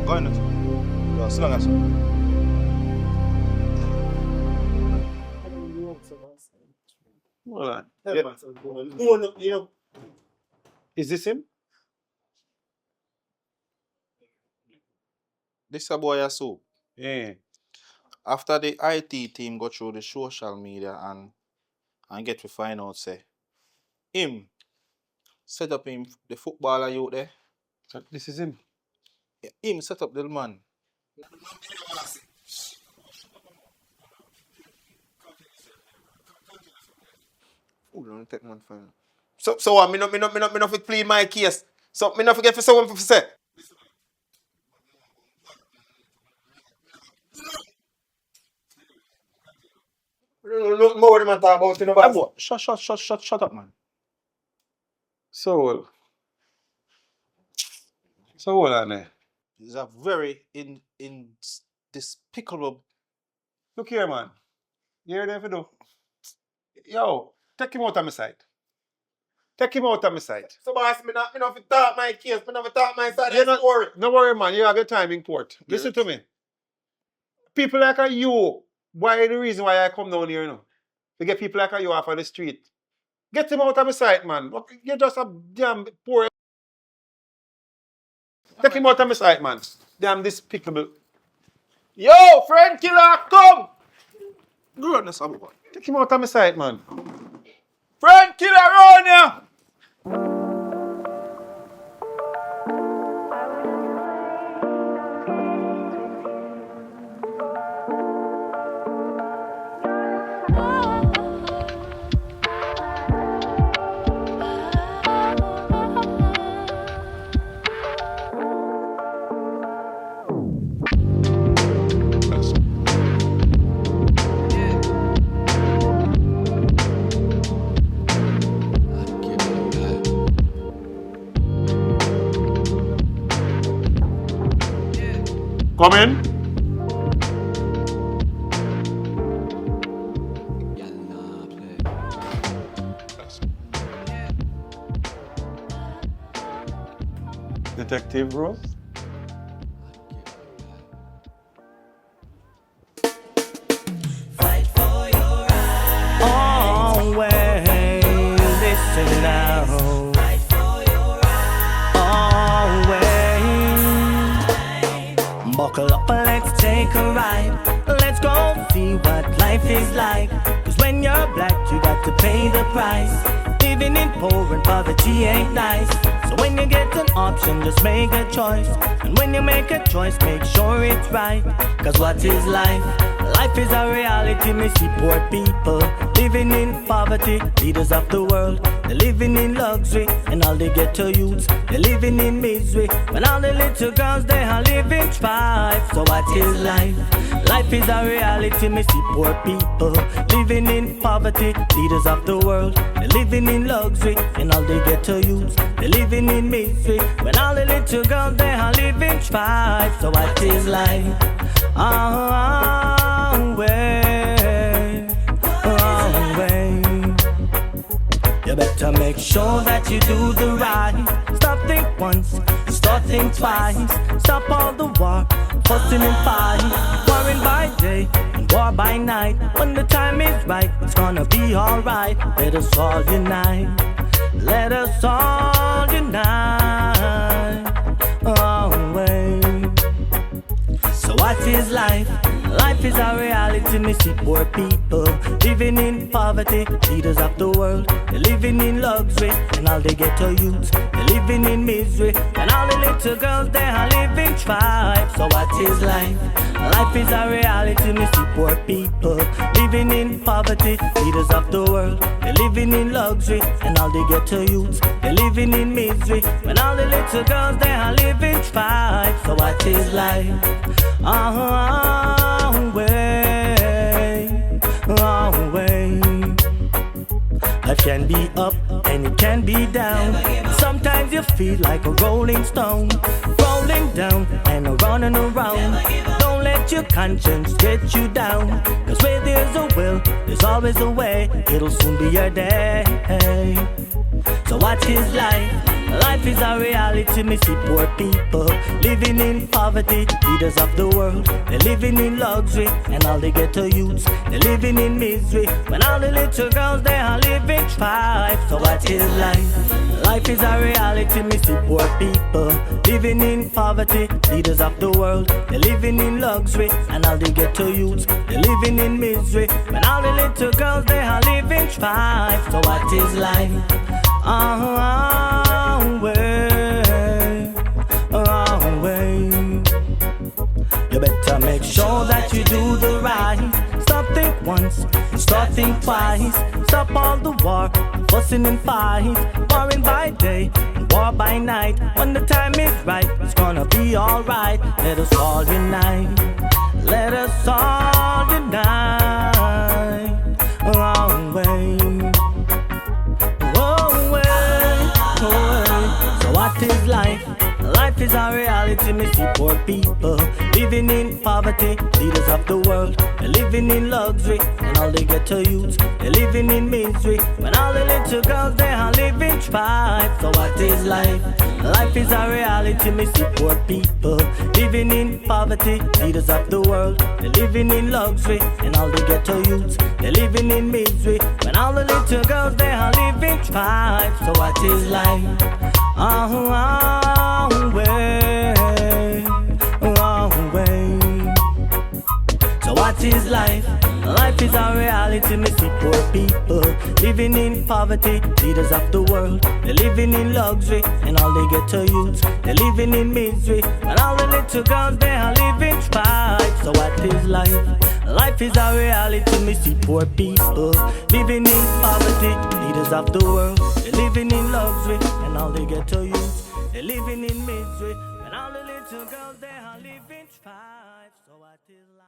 Go in there. Yo, sit down, sir. Hold on. Is this him? This a boy a soup. Yeah. After the IT team go through the social media and get to find out, say, him set up him the footballer you there. This is him. Yeah, him set up the man. Who don't take man for him? So what? Me no fit plead my case. So me no forget for someone to say. nothing more than man talk about, you know, boss. Boy, shut up, man. So hold on there. It's a very despicable. Look here, man. You hear them do? Yo, take him out of my sight. Take him out of my sight. So boss, me not fi talk my case, me not fi talk my side of the story. No worry, man. You have your time in court. Listen to me. People like you, why the reason why I come down here, you know? To get people like you off of the street. Get him out of my sight, man. You're just a damn poor. Take him out of my sight, man. Damn despicable. Yo, friend killer, come! Goodness, boy. Take him out of my sight, man. Friend killer around here! Come in. Detective bro. Always listen now. Always buckle up and let's take a ride. Let's go see what life is like. Cause when you're black, you got to pay the price. Living in poor and poverty ain't nice. So when you get an option, just make a choice. And when you make a choice, make sure it's right. Cause what is life? Life is a reality, me see poor people living in poverty, leaders of the world. They're living in luxury, and all they get to youths, they're living in misery. When all the little girls, they are living strife. So what is life? Life is a reality, me see poor people living in poverty, leaders of the world. They're living in luxury, and all they get to youths, they're living in misery. When all the little girls, they are living strife. So what is life? Way. You better make sure that you do the right. Stop think once, start think twice. Stop all the war, fussing and fight. Warring by day and war by night. When the time is right, it's gonna be alright. Let us all unite. Let us all unite. Always. So what is life? Life is a reality, me see poor people living in poverty, leaders of the world. They're living in luxury, and all they get to youths, they're living in misery. And all the little girls, they are living strife. So what is life? Life is a reality, me see poor people living in poverty, leaders of the world. They're living in luxury, and all they get to youths, they're living in misery. When all the little girls, they are living strife. So what is life? Way. Life can be up and it can be down. Sometimes you feel like a rolling stone, rolling down and running around. Don't let your conscience get you down. Cause where there's a will, there's always a way. It'll soon be your day. So what is life? Life is a reality, me see poor people living in poverty, leaders of the world. They're living in luxury, and all they get to youths, they're living in misery. When all the little girls, they are living strife. So what is life? Life is a reality, me see poor people living in poverty, leaders of the world. They're living in luxury, and all they get to youths, they're living in misery. When all the little girls, they are living strife. So what is life? Way. You better make sure that you do the right. Stop think once, start think twice. Stop all the war, fussing and fight. Warring by day and war by night. When the time is right, it's gonna be alright. Let us all unite. Let us all unite. poor people living in poverty, leaders of the world. They're living in luxury, and all they get to use. They're living in misery, when all the little girls they are living strife. So what is life? Life is a reality, me see poor people living in poverty, leaders of the world. They're living in luxury, and all they get to use. They're living in misery, when all the little girls they are living strife. So what is life? So what is life? Life is a reality, me see poor people living in poverty, leaders of the world. They're living in luxury, and all they get to use. They're living in misery, and all the little girls they are living strife. So what is life? Life is a reality, me see poor people living in poverty, leaders of the world. They're living in luxury, and all they get to use. They're living in misery, and all the little girls they are living strife. So what is life?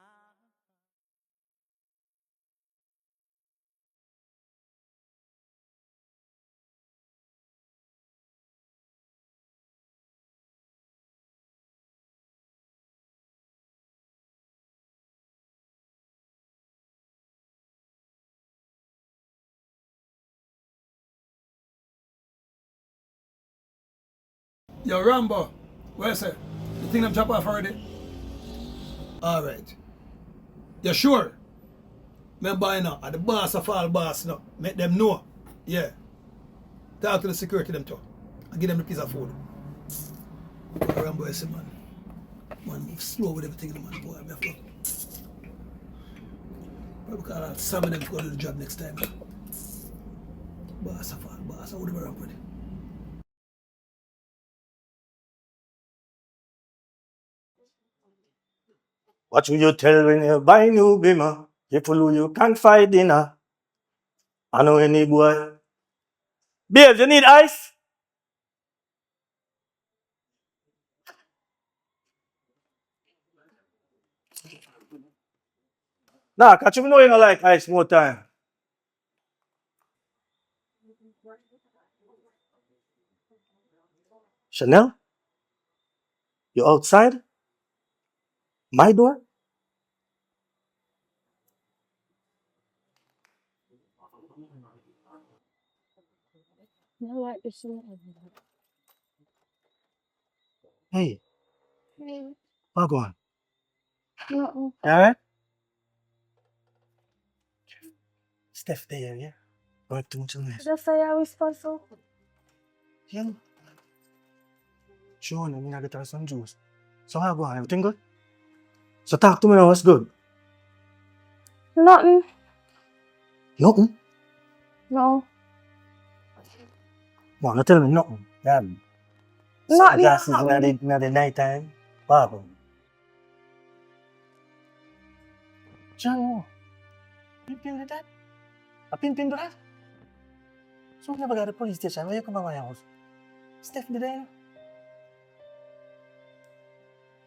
Yo, Rambo, where's it? You think them drop off already? Alright. You sure? Remember, you know, at the boss of all boss, you know, make them know. Yeah. Talk to the security them too. And give them the piece of food. Rambo, you see, man. Man, move slow with everything, man. Boy, I have to. Probably call out some of them to go to the job next time. Boss of all boss, I would have ramp with it. What will you tell when you buy new bimmer? People who you can't find dinner. I know any boy. Babes, you need ice? Nah, catch you know you don't like ice more time. Chanel? You outside? My door? I like this. Hey, Hey, what going? nothing. You alright? Steph there, yeah? Going too much nice. Just say I whisper so. Yeah. Sure, I'm gonna get her some juice. So how go on? Everything good? So talk to me now, what's good? Nothing. Nothing? No. Man, don't tell me nothing. Damn. Nothing. Sunglasses in the night time. Baba. John, pimpin to that? A pimpin to that? So we never got a police station. Where you come to my house? Steph did I?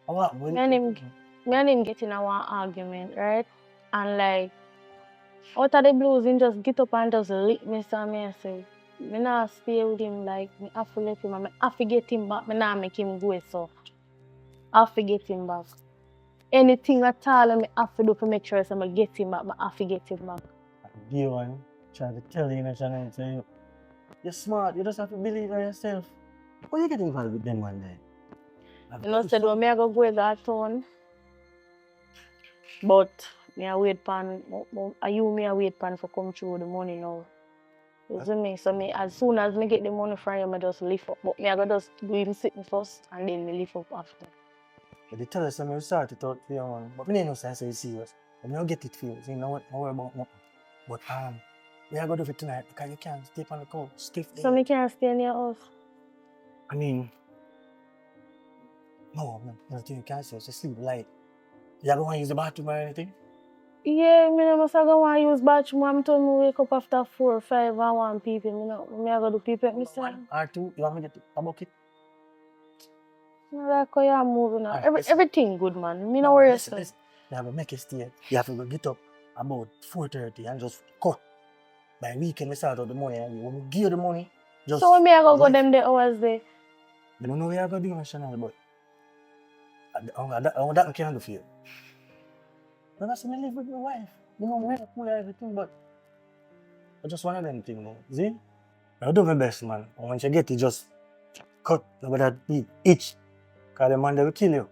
What? Me and him get in a one argument, right? And like, out of the blues, he just get up and just lick me, so me say, me not stay with him, like, me have to let him, and me have to get him back, me not make him go, so I have to get him back. Anything at all, me have to do to make sure so I get him back, I have to get him back. You one trying to tell you, Chanel, say you're smart, you just have to believe in yourself. How you get involved with them one day? You know, said, well, me I go with that town. But me I wait pan, me I wait pan for come through the money now. You see me? So me, as soon as me get the money from him, I just lift up. But me I go just do him sitting first and then me lift up after. But they tell us I'm sorry to talk to you, man. But me didn't know say so serious. But me don't get it for you. So you know what? Don't worry about nothing. But we are going to do it tonight because you can't stay on the couch. Stiff So me can't stay in your house? I mean, no, you can't say just sleep light. You don't want to use the bathroom or anything? Yeah, me must go want use bathroom. I'm told me wake up after 4 or 5 and 1 people. Me I go do people myself. 1 or 2, you want me to get a bucket? No, like how you're moving now. Right, Everything good, man. Me no worry yourself. Listen. You have to make it stay. You have to go get up about 4:30 and just cut. By weekend, we start out the money. And when we give you the money, just... So when me I go them the hours there? I don't know where I go do, Chanel, but That I can't do for you. Then I say, I live with my wife. You know, me cool and everything, but I just one of them things, man. See? I do my best, man. And once you get it, just cut over that itch. Because the man, they will kill you.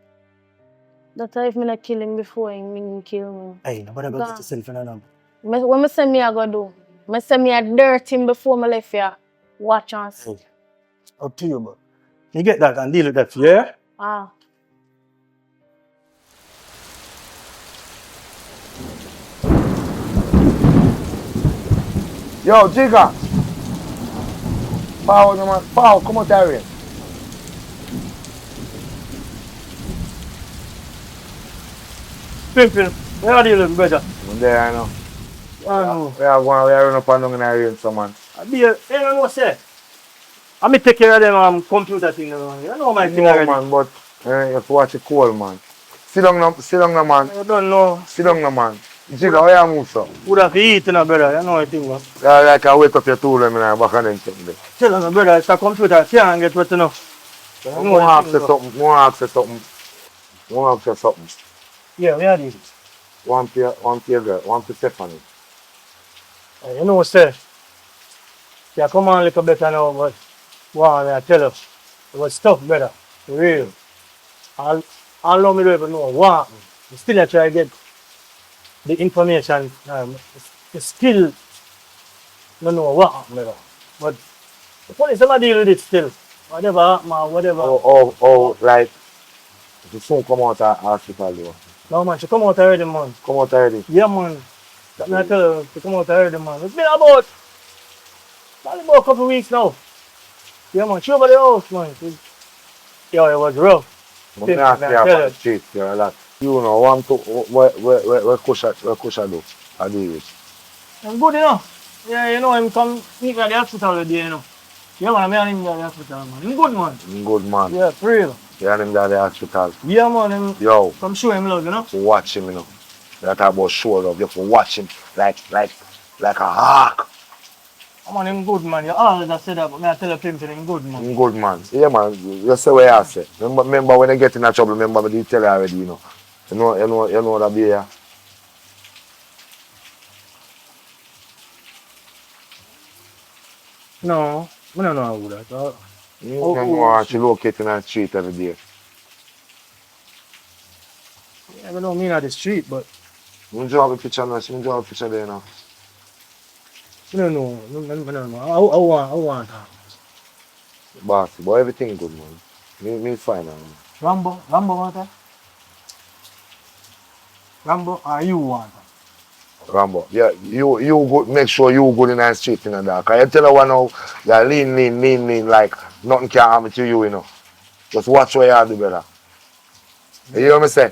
That's why if me not kill him before him kill me. Hey, nobody go get yourself in a number. What I say me I go do? I say me I dirt him before me left here. Watch and see. Hey, up to you, but you get that and deal with that, yeah? Ah. Yo, Jigga! Power, man. Power, come out there. Pimpin, where are you living, brother? I'm there, I know. I know. We are running up and down in the rain, so man. You know what I say? I me take care of them computer thing, man. You know my thing already. man, but you have to watch it cold, man. Sit down now, man. I don't know. Sit down now, man. Jigga, where you move, so? Would have to eat, brother. You know what I think, man. Yeah, like I wake up your tool and I'm back and then something. Tell them, brother, it's a computer. Can't get what you know. I want to ask you something. Yeah, we are this. One for girl, one for Stephanie. You know what I say? Yeah, come on a little better now, but wow, I tell you, it was tough, brother. For real. All me don't even know what happened. I still try to get the information. I still don't know what happened, brother. But the police never deal with it still. Whatever happened or whatever. Like, the phone come out of hospital, though. No, man, she come out already, man. Come out already? Yeah, man. That me I tell you, she come out already, man. It's been about a couple of weeks now. Yeah, man, she over the house, man. Yeah, it was rough. But me ask you about the street, yeah, like, you know, where Kusha do? I do it. I'm good, you know. Yeah, you know, I'm come meet me at the hospital today, you know. Yeah, man, I'm him at the hospital, man. I'm good, man. Good, man. Yeah, for real. You and him at the hospital. Yeah, man. Yo. Come show him love, you know. Watch him, you know. That about show love. You have to watch him like a hawk. Man, I'm good, man. You always say that, but me I tell you Pimpin, I'm good, man. I'm good, man. Yeah, man. You say what I say. Remember when you get in a trouble, remember me did tell you already, you know. You know that be here. No, I don't know how that. You know she locate in the street every day. Yeah, I don't mean at the street, but You draw a picture now, she draw a picture there now. I don't know. I want her. Bossy, but everything good, man. Me fine, man. Rambo want her? Rambo, or you want her? Rambo, yeah, you good, make sure you good in the street, you know, that. Cause you tell her one now, you lean, like nothing can happen to you, you know. Just watch what you do, brother. You hear me say?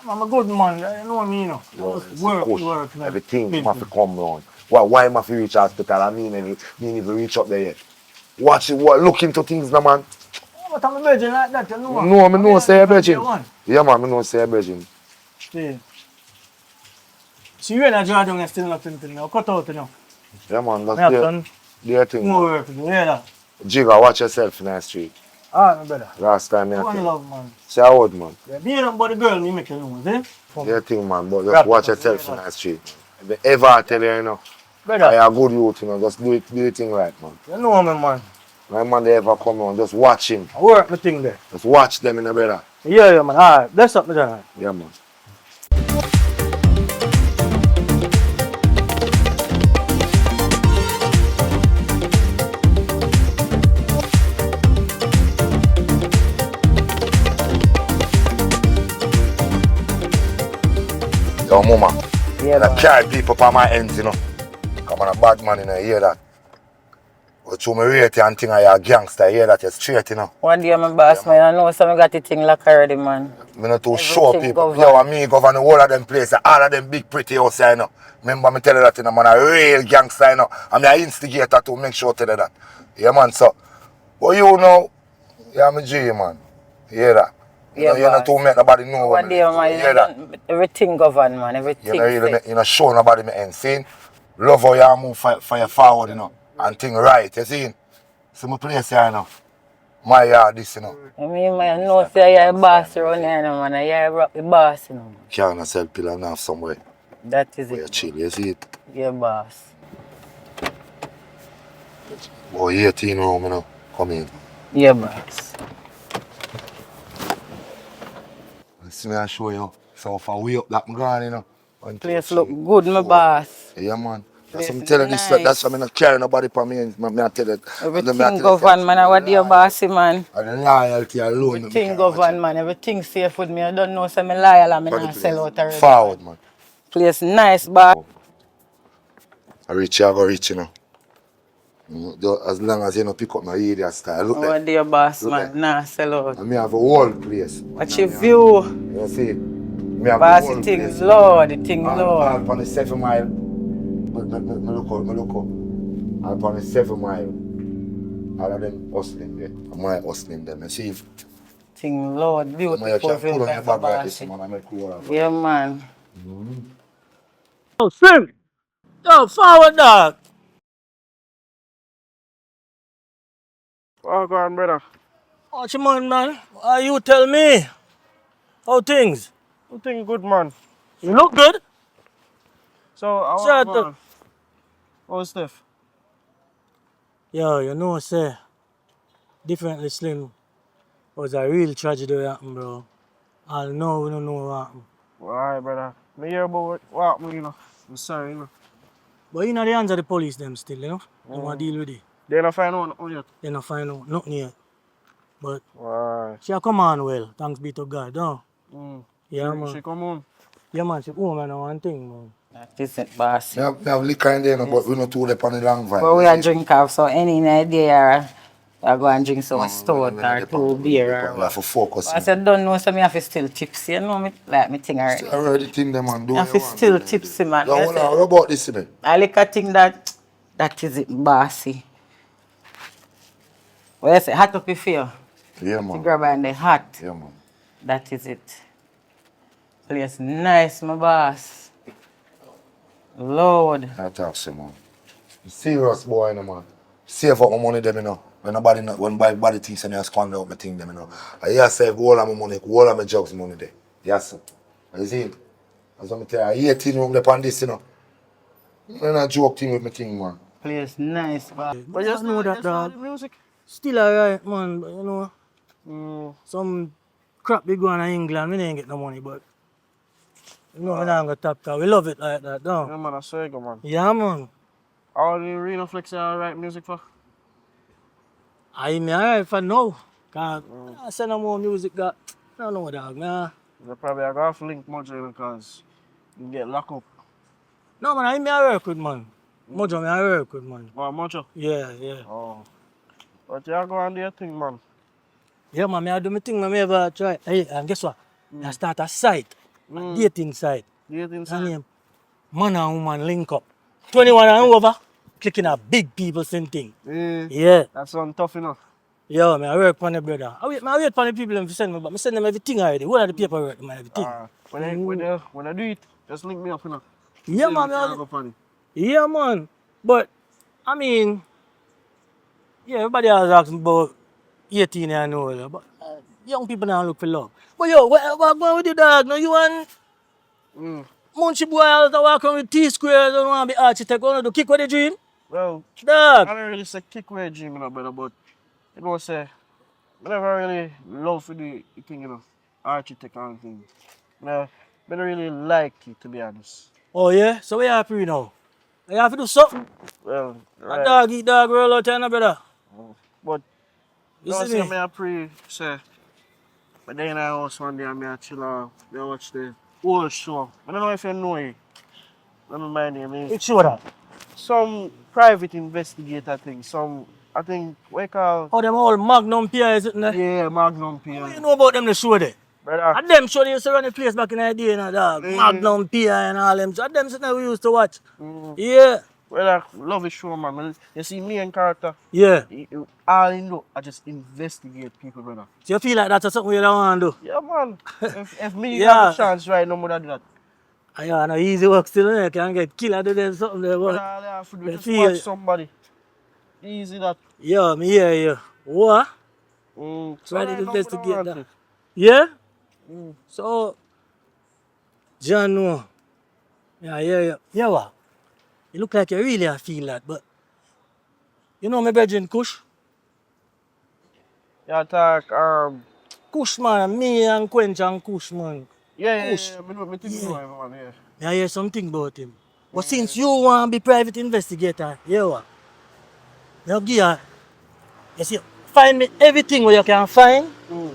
I'm a good man, you know what I mean, you know. Work. Everything must come round. Why must you reach hospital? I mean even reach up there yet. Watch it, look into things now, man. But I'm a virgin like that, you know. No, I know say a virgin. Yeah, man, I know say a virgin. See, you in a jar down and still not thinking now. Cut out, you know. Yeah, man, that's their thing. More work to do, you hear that? Jigga, watch yourself in the street. Alright, my brother. Last time, yeah. One love, man. Say a word, man. Yeah, being up about the girl, me make you know, see? Their thing, man, but just watch yourself in the street. If they ever tell you, you know, brother, you're a good youth, you know, just do the thing right, man. You know me, man. My man, they ever come on, just watch him. I work my thing there. Just watch them, in the brother. Yeah, man. Alright, bless up, my brother. Yeah, man. Yo, mama, I carry people on my ends, you know. Come on, a bad man, you know, you hear that? But you me rate you and think you're a gangster, you hear that? You're straight, you know. One day, my boss, man, I know some got the thing like already, man. Me not too sure people. Yo, and me govern the whole of them places, all of them big pretty house, you know. Remember me tell you that, you know, man, a real gangster, you know. I'm an instigator to make sure tell you that. Yeah, man, so. But you know, you're my G, man. You hear that? Yeah, you not to make nobody know. One day, man, everything govern, man, everything. You know, show nobody me end, see? Love how you move for your forward, you know, and thing right, you see? See my place here, you know. My yard this, you know. I mean, man, know say you're a boss around here, no, man. You're a boss, you know. Can't sell pillar now somewhere. That is Where it. you chill, you see it? You're a boss. Boy, 18 room, you know. Come in. You're a boss. See me I show you. So far way up that I'm gone, you know. Place look good, my boss. Yeah, man. That's what Place I'm telling nice. this. That's why I'm not carrying nobody for me. I tell it. Everything govern, man. I want your bossy, man. And the loyalty alone. Everything govern, man. Everything safe with me. I don't know, so I'm loyal and I'm not sell out already. Forward, man. Place nice, boss. I reach, I go reach, you know. As long as you don't pick up my area style. Look there. Oh, dear boss, Look man. there. Nah, sell out. And me have a whole place. Watch your view. You see? Me have Boss, a whole the things place. low, the things low. All on the 7 mile. Me look out. All on the 7 mile. All of them hustling there. I'm my hustling them. You see? Thing low, beautiful. Pull on your bag like this, man. I make cool. Yeah, man. Oh, swim! Yo, forward dog! Oh, go on, brother. Watch your man. You tell me. How things? You think good, man? You look good? So, I Shut want up. Oh, Steph. Yo, you know, say, differently slim was a real tragedy that happened, bro. I know we don't know what happened. Alright, brother. Me hear about what happened, you know. I'm sorry, you know. But you know the hands of the police them still, you know? They want to deal with it. They don't find out nothing yet. They don't find out nothing yet. But Alright. she come on well, thanks be to God, no? Yeah, man. She come home. Yeah, man, she home and one thing, man. That isn't boss. Me have liquor in there, no, but we not too up on the long vibe. But we are drink off, so any idea, I go and drink some stout or 2 beer or We have to focus. I said, don't know, so me have to still tipsy, you know, me like me thing already. I already think them man do. I have to still tipsy, man. Yo, what about this, man? I like a thing that is it, bossy. What you say, hot up your fear? Yeah, To man. grab on the hot. Yeah, man. That is it. Place nice, my boss. Lord. I talk to man. Serious boy, no, man. Save up my money, them, you know. When nobody thinks I squander out my thing, them, you know. I hear save all of my money, all of my jobs money there. Yes, sir. You see it? That's what I tell you. I 18 room there on this, you know. I'm not joke thing with my thing, man. Place nice, boss. But just know that, dog. Music. Still alright, man, but you know, some crap be going on in England, we ain't get no money, but you know, we're not gonna top that. We love it like that, don't we? Yeah, man, I swear, go, man. Yeah, man. All the Reno Flex are right music for? I mean, alright for now. Cause I send no more music that, I don't know, dog, man. They probably are going to link Mojo because you get locked up. No, man, I mean, I work with, man. Mojo, I work with, man. Oh, Mojo? Yeah. Oh. But you go and do your thing, man. Yeah, man, I do my thing, man, I ever try. Hey, and guess what? I start a site, a dating site. Dating site? Name, man and woman link up. 21 and over, clicking a big people same thing. Yeah. That's one tough enough. Yeah, man, I work for the brother. I wait for the people to send me, but I send them everything already. What are the paperwork, man, everything. When I do it, just link me up, you know. Yeah, man. Yeah, man. But, I mean, yeah, everybody else asking about 18 and older, but young people now look for love. But yo, what going with you, dog? No, you want Munchie boy out to walk around with T-squares, don't want to be architect, want to do kick with the dream? Well, dog. I don't really say kick with the dream, you know, brother, but you know, say, I never really love for the thing, you know, architect and thing. I don't really like it, to be honest. Oh, yeah? So what you have to do now? You have to do something. Well, right. A dog eat dog roll out there, brother. But, you see see me? I pray, say, but then I house one day and I chill out, I watch the whole show. I don't know if you know it. I don't know my name is. Which show that? Some private investigator thing. I think, what you call? Oh, them all Magnum PI, is it? Yeah, Magnum PI. What you know about them, the show there? Brother. And them show they used to run the place back in the day, you know, dog. Magnum PI and all them. So them something we used to watch. Yeah. Well, I love the show, man. You see, me and character. Yeah. All I know, I just investigate people, brother. So you feel like that's something you don't want to do? Yeah, man. if me have a chance right now, I do that. Yeah, no easy work still, you can get killed or do them something there, but all I have to do is just watch somebody. Easy that. Yeah, me hear you. What? So Private right now, I don't want investigator. to. Yeah? So, John, no. Yeah. Yeah, what? You look like you really feel that, but you know my brethren Kush? You talk, Kush, man, me and Quench and Kush, man. Kush. Me think you know him, man, Yeah, I hear something about him. But since you want to be private investigator, you what? You give her, you see, find me everything where you can find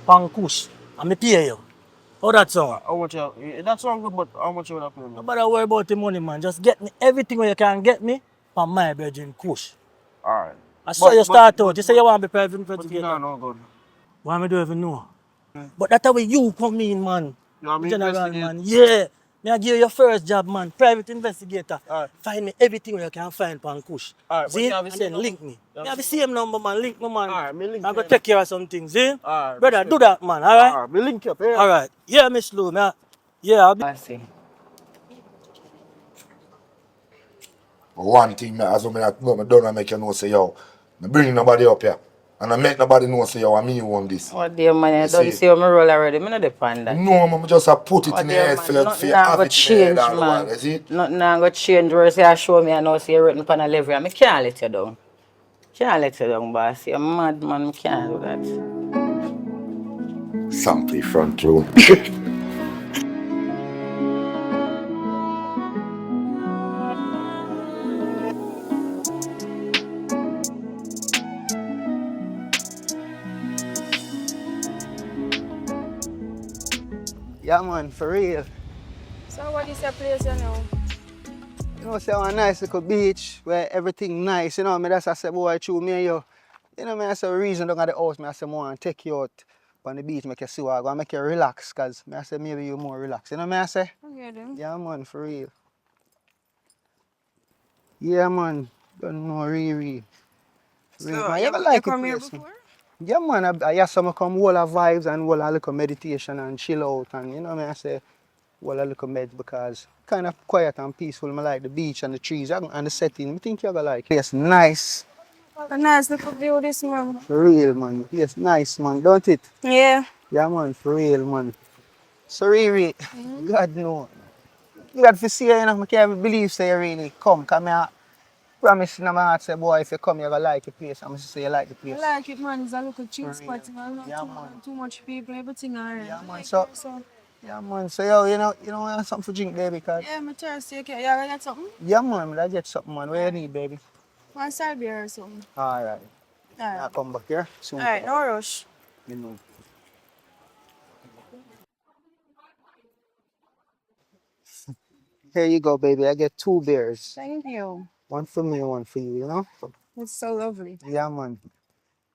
on Kush. And me pay you. How that sound? How much that sound good, but how much you would have paid me? Nobody worry about the money, man. Just get me everything where you can get me from my brethren Kush. Alright. I saw you start out. You say you want to be private investigator. No good. Why me don't even know? But that's how you come in, man. You want me General, investigate? man. Yeah. Me I give you your first job, man. Private investigator. Find me everything where you can find pan Kush. Alright, but See? you have the And same then number? link me. You have the same number, man. Link me, man. Alright, me link I'm going to you. take care of some things, see? Alright, Brother, do that, man. All right? Alright, me link you up, yeah? All right. Yeah, Miss Lou. Yeah, I'll be... I see. One thing, as when I don't make you know, say, yo, I bring nobody up here. And I make nobody know, say, yo, I me want this. What dear man, I don't see how my role already. I don't depend that. No, man, just put it in the head for you Nothing to have go it in the head change, all the while, man. you see? Nothing go change. Where say I show me I know say you're written upon a level. I can't let you down. Can't let you down, boss. You're mad, man. I can't do that. Sample front row. Yeah, man, for real. So what is your place, you know? You know, say one nice little beach where everything nice, you know, me that's I say, boy, true, me and you. You know, me I say, reason down at the house, me I say, more and take you out on the beach, make you see what I go, make you relax, cause me I say, maybe you more relaxed. You know me I say? Okay, then. Yeah, man, for real. Yeah, man, don't know, really. For real, So, man, you you ever like it, come here place? before? Yeah, man, I just some come whole of vibes and whole of little meditation and chill out and, you know me I say, whole of little meds because kind of quiet and peaceful. I like the beach and the trees and the setting. I think you're gonna like it. It's nice. A nice little view this morning. For real, man. Yes, nice, man. Don't it? Yeah. Yeah, man. For real, man. So really, God know. You got to see you, you know. I can't believe say you really come. Come here. Promise in my heart, say, boy, if you come, you're gonna like the place. I'm gonna say you like the I place. like it, man. It's a little cheap For spot. Man. Not Yeah, too, man. too much people, everything alright. Yeah, man. Like So, it, so. yeah, man. So, yo, you know, want something for drink, baby? Cause Yeah, I'm thirsty. Okay, you already got something? yeah, man. I get something, man. What you need, baby? One side beer or something. All right. Alright. I'll come back here soon. Alright, no rush. You know. Here you go, baby. I get 2 beers. Thank you. One for me, one for you, you know? It's so lovely. Yeah, man.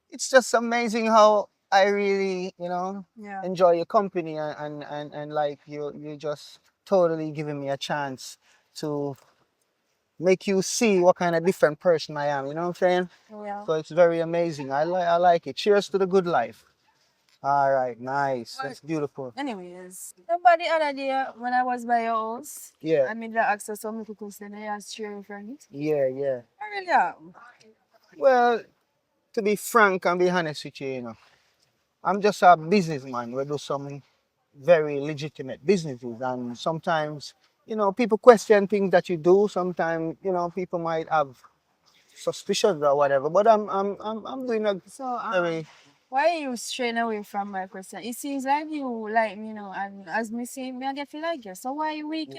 It's just amazing how I really, Yeah. enjoy your company and like you just totally giving me a chance to make you see what kind of different person I am, you know what I'm saying? Yeah. So it's very amazing. I like it. Cheers to the good life. All right, nice. That's beautiful. Anyways, somebody other day when I was by your house, Yeah. I made the access some little question I asked you in front. Yeah. I really am. Well, to be frank and be honest with you, I'm just a businessman. We do some very legitimate businesses, and sometimes, people question things that you do. Sometimes, people might have suspicions or whatever. But I'm doing a So, very. why are you straying away from my question? It seems like you like me, and as me see me, I get to like you. So why you weak?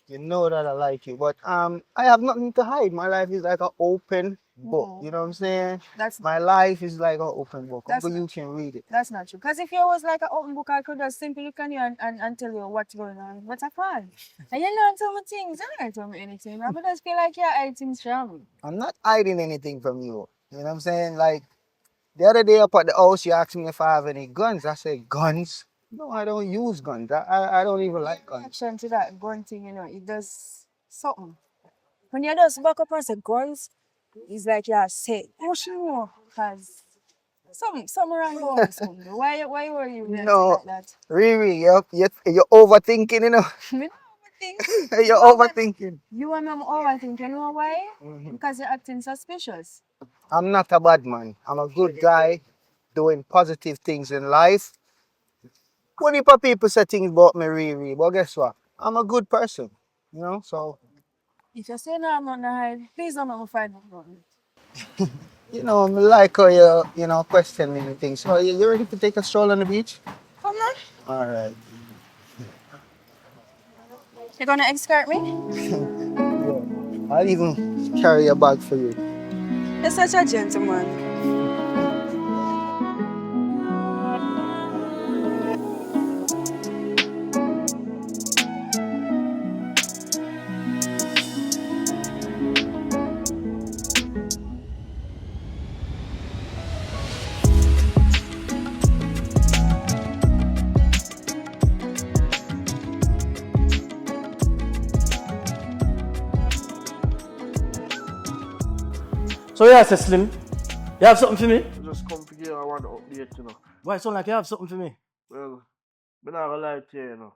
You know that I like you, but I have nothing to hide. My life is like an open book. You know what I'm saying? My life is like an open book. That's Until you can read it. That's not true. Because if you was like an open book, I could just simply look at you and tell you what's going on. But I can't. And you don't tell me things. You don't tell me anything. I would just feel like you're hiding things from me. I'm not hiding anything from you. You know what I'm saying? Like the other day up at the house, you asked me if I have any guns. I said guns. No, I don't use guns. I don't even like guns. Reaction to that gun thing, it does something. When you just back up and say guns, it's like you're sick. Oh, sure. Because something wrong with something. Why were you reacting No, like that? Riri, you're overthinking, Me not overthink. You're overthinking. You and me overthink. You know why? Mhm. Because you're acting suspicious. I'm not a bad man. I'm a good guy. doing positive things in life. One heap of people say things about me, really, but guess what? I'm a good person, you know. So If you say no, I'm not hide, please don't make me find out. you know, I like how you know question me and things. So you ready to take a stroll on the beach? Come on. All right. You're gonna escort me? Yeah. I'll even carry a bag for you. You're such a gentleman. So yeah, say Slim, you have something for me? Just come to give one update, you know. Why it sound like you have something for me? Well, I'm not gonna lie to you, you know.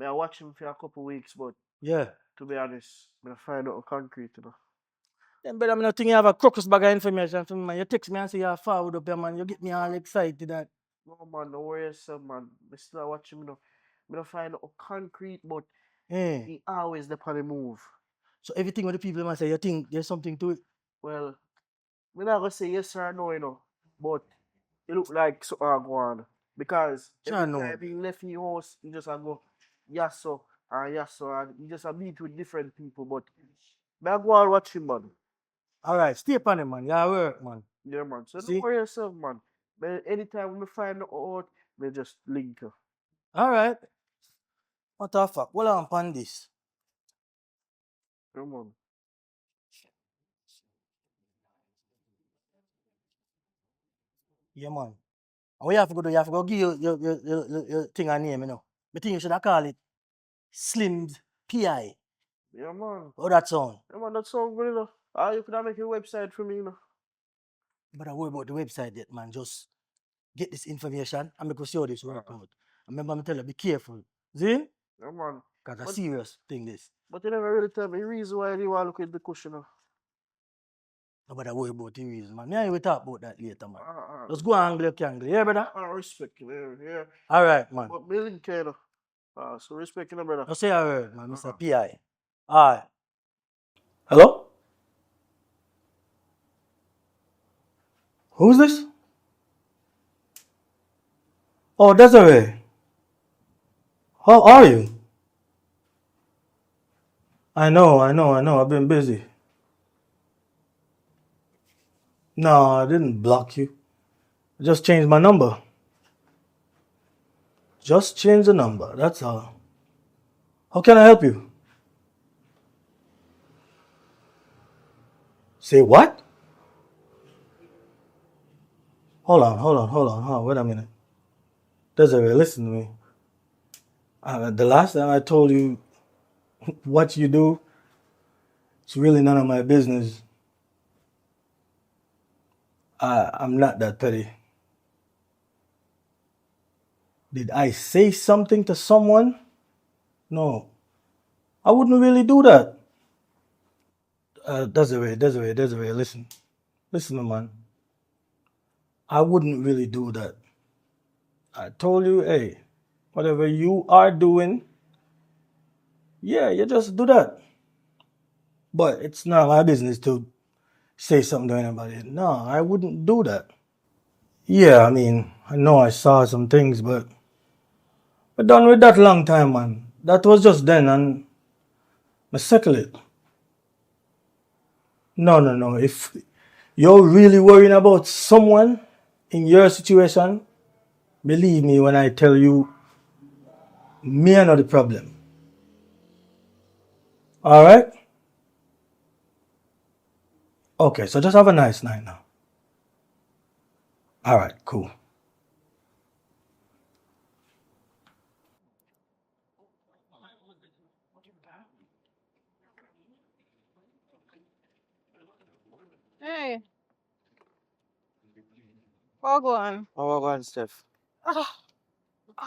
I watch him for a couple weeks, but Yeah. to be honest, I find out concrete, you know. Then better me not think you have a crocus bag of information for me, man. You text me and say you're forward up here, man. You get me all excited that. No man, no worry yourself, man. I still watch him, you know. I find out concrete, but he always the on the move. So everything what the people must say, you think there's something to it? Well, I'm not gonna say yes or no, you know, but it look like something go on. Because every time he left his house, he just go yasso and yasso, and he just meet with different people. But I go and watch him, man. Alright, stay upon him, man. You work, man. Yeah, man. So See? don't worry yourself, man. But anytime we find out, we just link you. Alright. What the fuck? Hold on upon this. Come on. Yeah, man. And what you have to go do, you have to go give your thing a name, you know. I think you should have call it Slim's PI. Yeah, man. How that sound? Yeah, man, that sound good, you know. You could have make a website for me, you know. But I worry about the website yet, man. Just get this information and make us see how this work out. Remember, I'm telling you, be careful. See? Yeah, man. Because a serious thing, this. But you never really tell me the reason why you want to look at the cushion, you know. Nobody worry about the reason, man. Me and you will talk about that later, man. Just go and angle your candle. Yeah, brother? I respect you, yeah. Alright, man. But me link you, you know. So respect you, brother. You say a word, man, Mr. PI. Alright. Hello? Who's this? Oh, Desiree. How are you? I know. I've been busy. No, I didn't block you. I just changed my number. Just change the number, that's all. How can I help you? Say what? Hold on, wait a minute. Desiree, listen to me. The last time I told you what you do, it's really none of my business. I'm not that petty. Did I say something to someone? No. I wouldn't really do that. Desiree, listen. Listen, man. I wouldn't really do that. I told you, hey, whatever you are doing, yeah, you just do that. But it's not my business to say something to anybody. No, I wouldn't do that. Yeah, I mean, I know I saw some things, but we're done with that long time, man. That was just then, and I settle it. No. If you're really worrying about someone in your situation, believe me when I tell you, me are not the problem. All right? Okay, so just have a nice night now. All right, cool. Hey, what go on? Oh, go on, Steph. Ah,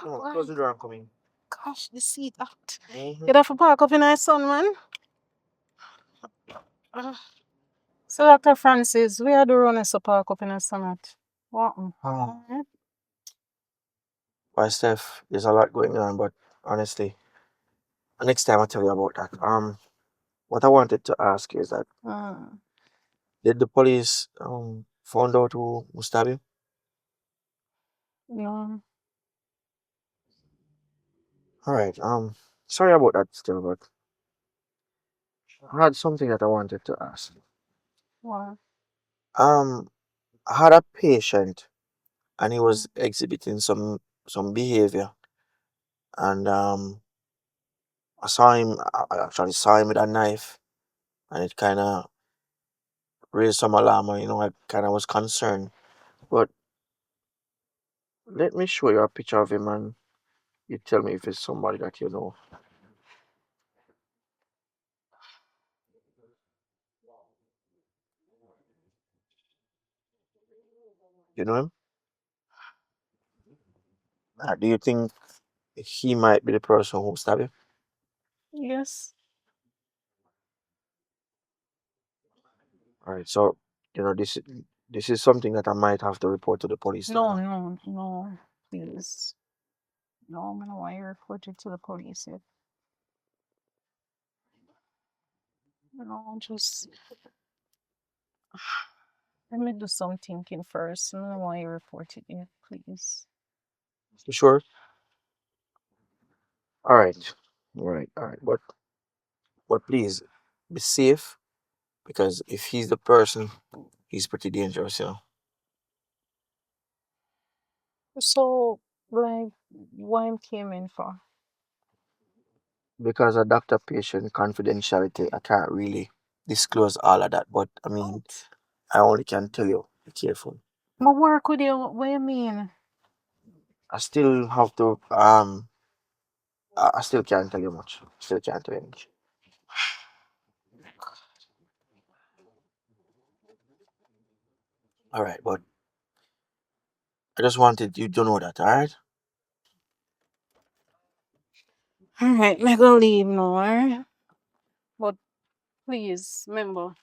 No, why? close the door and come in. Gosh, the seat out. Mm-hmm. You'd have to park up in our son, man. So, Dr. Francis, we are the runners to park up in our son at. What? Why, Steph, there's a lot going on, but honestly, next time I'll tell you about that. What I wanted to ask is that did the police found out who stabbed you? No. All right. Sorry about that still, but I had something that I wanted to ask. What? Um, I had a patient and he was exhibiting some behavior, and I actually saw him with a knife, and it kind of raised some alarm. I kind of was concerned. But let me show you a picture of him, and you tell me if it's somebody that you know. You know him? Do you think he might be the person who stabbed you? Yes. All right. So this is something that I might have to report to the police now. No. Please. No, I'm gonna want you reported to the police yet. Just let me do some thinking first. I don't want you reported yet, please. You sure? All right. All right. But please be safe because if he's the person, he's pretty dangerous, you know. So, like, what I came in for? Because of doctor-patient confidentiality, I can't really disclose all of that. But I mean, I only can tell you, be careful. My work with you, what do you mean? I still have to I still can't tell you much. Still can't tell you much. All right, but I just wanted you to know that, all right? Alright, me go leave now, alright? But please, remember,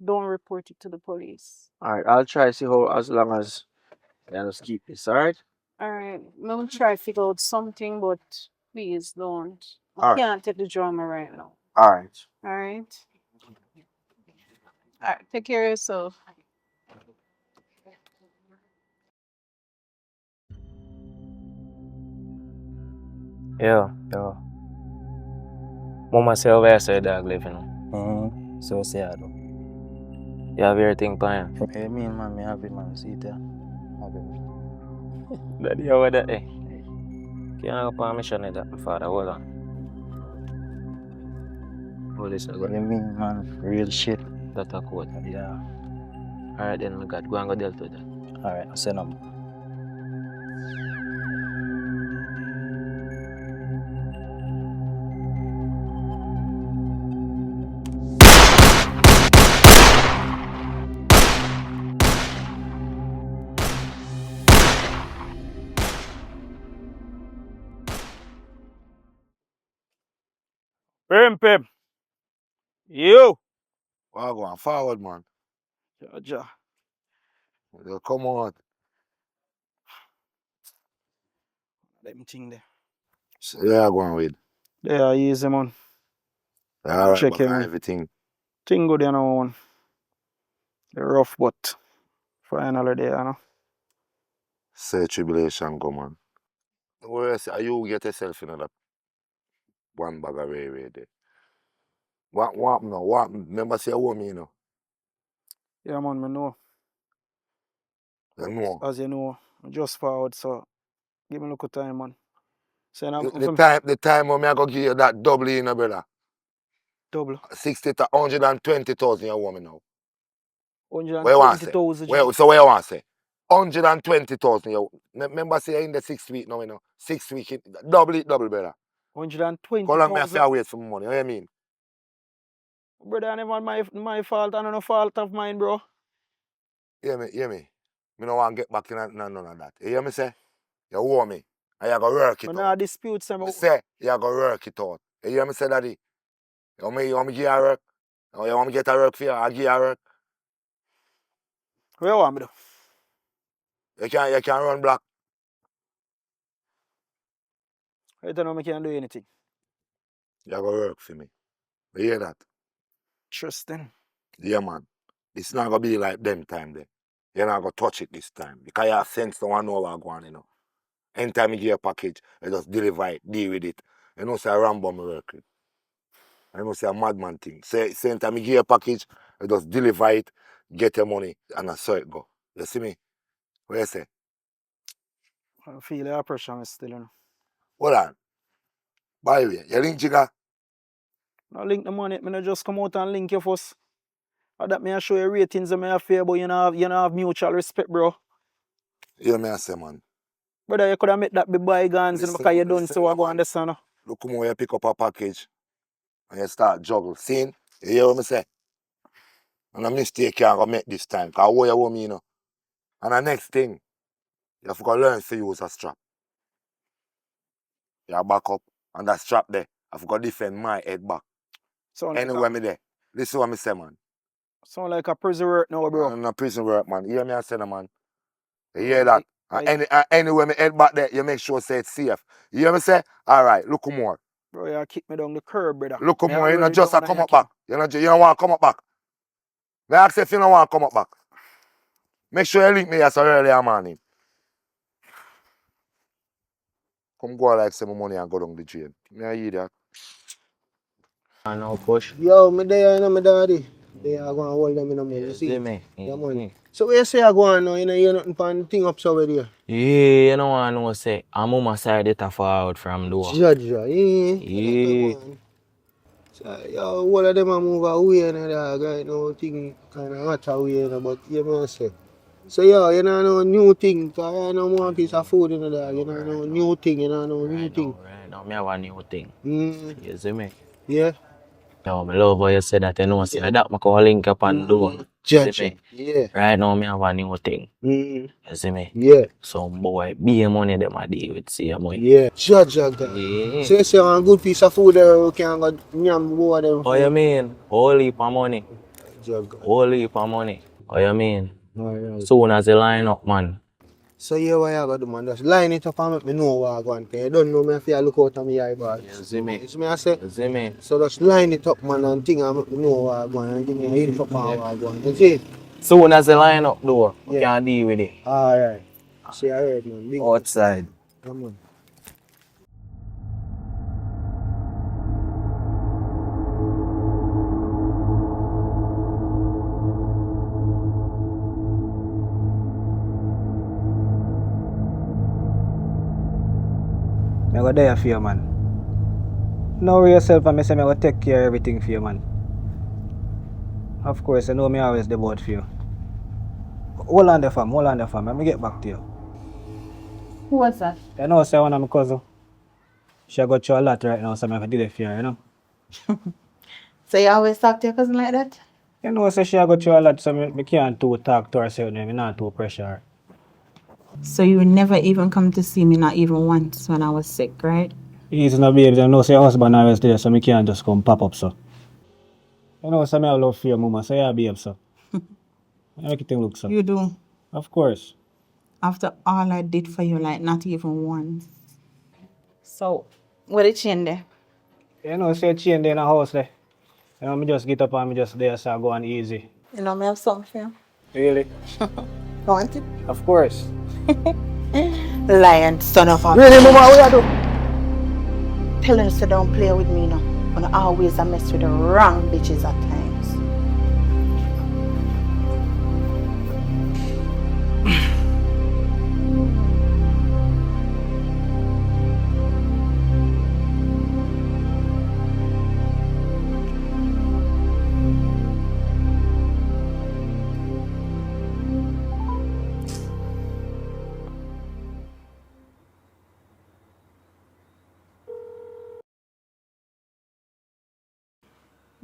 don't report it to the police. All right, I'll try see how as long as I just keep this, all right? Alright, me will try to figure out something, but please don't. I All right, can't take the drama right now. all right. Alright? Alright, take care of yourself. Yo. Mama say where say dog live, you know. So sad. You have everything planned. Hey, me and man, me happy man. See it, happy. Daddy, how that, eh? Can't go on mission with that, my father. Hold on. Hold this, What do you mean, man? Real shit. That's a code. Yeah. Alright then, my God, go and go deal with that. Alright, I'll send them. Pim. You. Well, go on forward, man. Ja. Come on. Them thing there. So, yeah, go on with. Yeah, easy, man. All right, Check back on him. everything. Thing good, you know, man. They're rough, but finally there, you know. Say tribulation, come on. Where you get yourself in that one bag of way there? What now? What? Remember say what me, you know? Yeah, man, I know. You know. As you know, I'm just forward, so give me a look of time, man. So, The time when I go give you that double, you know, brother. Double. 60 to 120,000 you want me now. What you want to say? 120,000. So what you want to say? 120,000 you. Remember say in the 6 week now, you know. 6 week, double, brother. 120,000. How long me have to wait for money? What you mean? Brother, I never my fault, and no fault of mine, bro. Hear me. Me no want to get back in none of that. You hear me say? You owe me. And you go work it out. Nah, dispute some. Say, you go work it out. You hear me say, daddy? You want me give you a work? Or you want me get a work for you? I give you a work. Where you want me do? You can run black. I don't know I can't do anything. You go work for me. You hear that? Trusting. Yeah, man. It's not gonna be like them time there. You're not gonna touch it this time. Because you have sense to want to know what going on, you know. Anytime you get a package, you just deliver it, deal with it. You know, say a Rambo me work with. I know say a madman thing. Say anytime you get a package, you just deliver it, get your money, and I saw it go. You see me? What you say? I feel the pressure is still on. Hold on. By the way, you link Jigga? No link the money, me no just come out and link you first. Or that me I show you ratings and me have fear, but you know have mutual respect, bro. You me I say, man. Brother, you could have made that be bygones and because you done so I go understand. No? Look how you pick up a package and you start juggle. See? You hear what I say? And a mistake you go make this time. Because what you want me, you know. And the next thing, you have to learn to use a strap. You back up and that strap there. I have to defend my head back. Anywhere me there. Listen what me say, man. Sound like a prison work now, bro. I'm a prison work, man. You hear me I say, man? You hear that? Anywhere me head back there, you make sure say it's safe. You hear me say? Alright, look more. Bro, you kick me down the curb, brother. Look more, you not just come up back. You don't want to come up back. Me ask if you don't want to come up back. Make sure you link me as early as morning. Come go like say my money and go down the drain. Me I hear that. I know, push. Yo, me there, you know, my daddy. They are going to hold them in the money. See me. Yeah, man. So where you say I go on now? You know, you're nothing for the thing up so there. Yeah, you know what I know say. I'm on my side it a forward from door. Judge, yeah. So, yo, all of them are move away and that right now thing kind of hot away, you know, but you know what I say. So yeah, you know no new thing, cause you know one piece of food in there, you know no new thing, you know no new thing. Right now, me have a new thing. You see me? Yeah. Yo, me love how you say that, you know, say that me call link up and do. Judge, See me? yeah. Right now, me have a new thing. You see me? Yeah. Some boy, be money them a deal with, see me? Yeah. Judge, yeah. So you say one good piece of food there, we can go nyam go them. Oh, you mean? Whole heap of money. Judge. Whole heap of money. Oh, you mean? Alright. Soon as you line up, man. So yeah, what you got to do, man? Just line it up and make me know what I want. You don't know me if you look out of my eyeballs. You see me? You see me I say? You see me? So just line it up, man, and think and make me know what I want. And think and hit up on what I want. You see? Soon as you line up, door, you can deal with it. Alright. See, I heard, man. Big outside. Come on. I go there for you, man. Know yourself and me say I go take care of everything for you, man. Of course, you know me always the boat for you. Hold on there, fam. Let me get back to you. Who was that? You know, say one of my cousin. She got you a lot right now, so I have to do it for you, you know? So you always talk to your cousin like that? You know, say she got you a lot, so I can't too talk to her, so I'm not too pressure her. So you never even come to see me, not even once when I was sick, right? He's not baby, you know, say your husband always there, so I can't just come pop up, so. You know, so I love for your mama, so yeah, babe, so. Everything looks so. You do? Of course. After all I did for you, like not even once. So, what did change there? You know, say chain there in the house there. You know, me just get up and me just there, so I go on easy. You know, me have something for you. Really? Want it? Of course. Lion, son of a... Really, mama, what you do? Tell her to don't play with me now. When I always mess with the wrong bitches at times.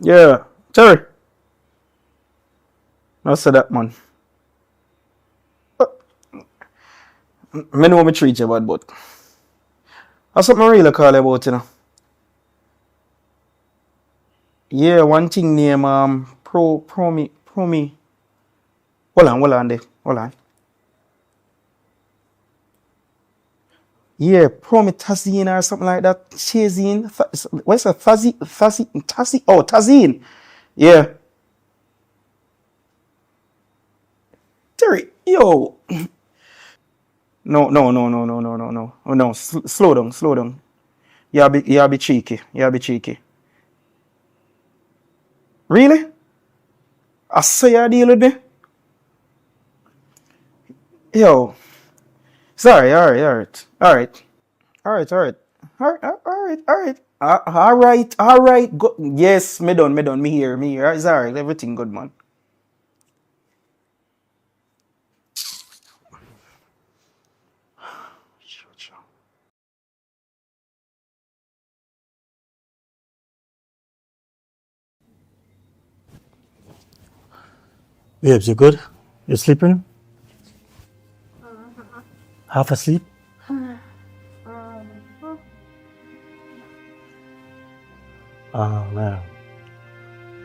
Yeah, Terry. I said that, man. I know me treat you bad, but that's something I really call you about, you know. Yeah, one thing name pro me. Hold on there. Hold on. Yeah, promethazine or something like that. Chazine. What's that? Tazine. Yeah. Terry, yo. No. Oh, no, slow down. You be cheeky. Really? I say you deal with me? Yo. Sorry, alright. Alright. Go. Yes, me done. Me here. It's alright. Everything good, man. Babes, you good? You sleeping? Half asleep? Oh man.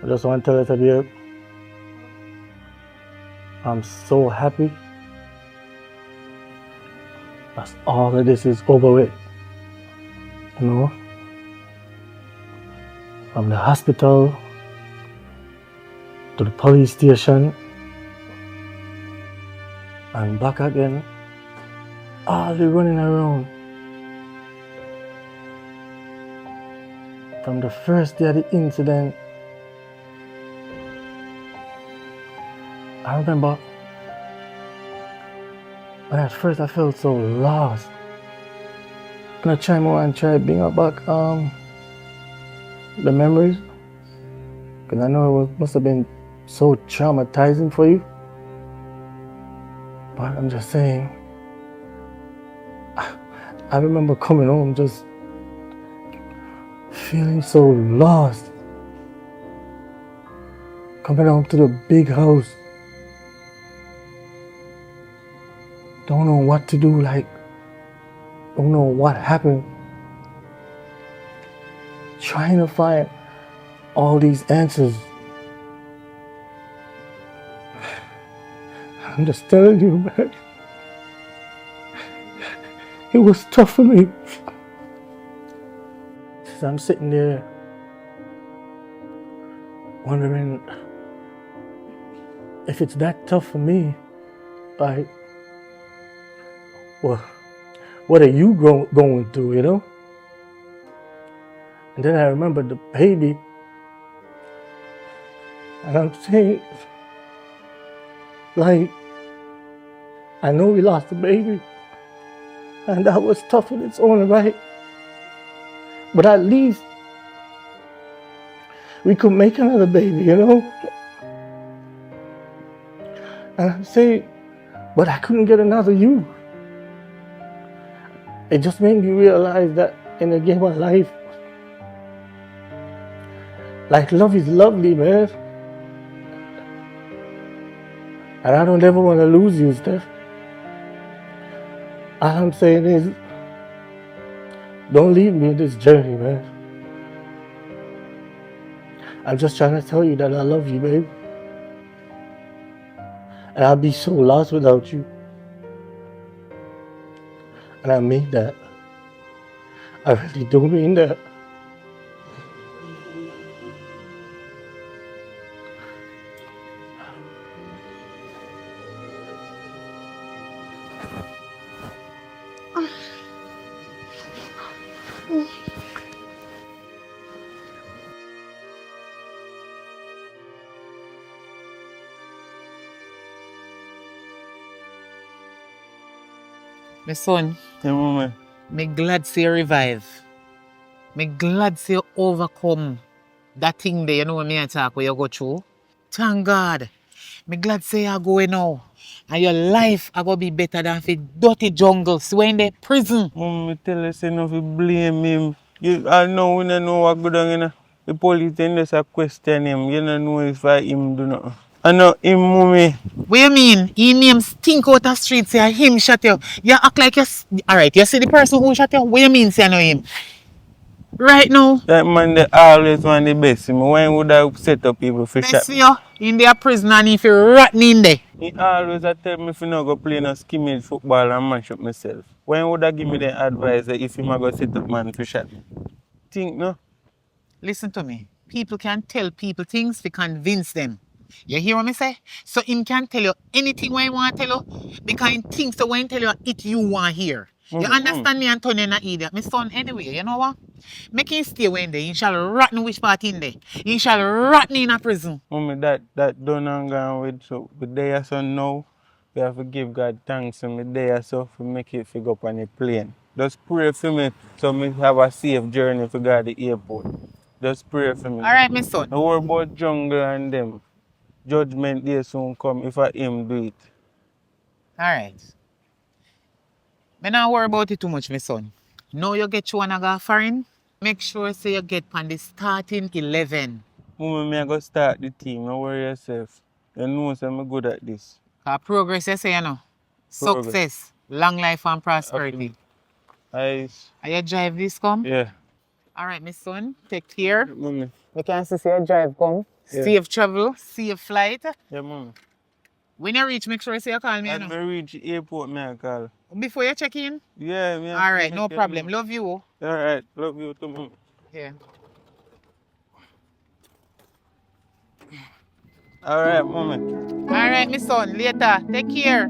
I just want to tell you today, I'm so happy. That's all of this is over with. You know? From the hospital to the police station and back again. All the running around. From the first day of the incident, I remember when at first I felt so lost. And I try more and try to bring up back the memories. Because I know it must have been so traumatizing for you. But I'm just saying, I remember coming home just feeling so lost. Coming home to the big house. Don't know what to do, don't know what happened. Trying to find all these answers. I'm just telling you, man. It was tough for me. So I'm sitting there wondering if it's that tough for me, well, what are you going through, you know? And then I remembered the baby. And I'm saying, I know we lost the baby. And that was tough in its own right. But at least we could make another baby, you know? And I'm saying, but I couldn't get another you. It just made me realize that in the game of life, love is lovely, man. And I don't ever want to lose you, Steph. All I'm saying is, don't leave me in this journey, man. I'm just trying to tell you that I love you, babe. And I'll be so lost without you. And I mean that. I really do mean that. My son, Yeah, mama. me glad say you revive. Me glad say you overcome that thing there, you know what me I talk where you go through. Thank God. Me glad say you going now. And your life are gonna be better than for dirty jungles when they prison. Mom, me tell you, say no fi blame him. I know we don't know what good on, you know. The police then just a question him. You don't know if I him do nothing. I know him, mommy. What you mean? He name stink out the street say him shot you. You act like you... Alright, you see the person who shot you? What you mean say I know him? Right now, That man they always want the best. Me when would I set up people for shot best for me? you in their prison and if you're rotten in there. He always a tell me if you not go play no skimming football and mash up myself. When would I give me the advice that if you go set up man for shot me? Think no? Listen to me. People can tell people things to convince them. You hear what me say? So him can tell you anything what he want to tell you because he thinks the way he tell you it you want hear. You understand me, Antonio, not idiot. My son, anyway, you know what? Make him stay when there. He shall rotten which part in there. He shall rotten in a prison. Mommy, that done and gone with, so the day so now, we have to give God thanks and the day so for make it figure up on the plane. Just pray for me so me have a safe journey to go to the airport. Just pray for me. Alright, my son. Don't worry about jungle and them. Judgment day soon come if I him do it. Alright. Me not worry about it too much, my son. Now you get you wanna go foreign, make sure so you get on the starting 11. Mommy, me I go start the team. Don't worry yourself. You know so I'm good at this. Progress, you say, you know. Progress. Success, long life and prosperity. I... Are you drive this come? Yeah. Alright, my son, take care. Mommy. You can see your drive come. Yeah. Safe travel, safe flight. Yeah, mommy. When you reach, make sure you say you call me, you know. When I reach the airport, me I call. Before you check in? Yeah, me. Alright, no problem. Love you. Alright, love you too, mommy. Yeah. Alright, mommy. Alright, my son, later. Take care.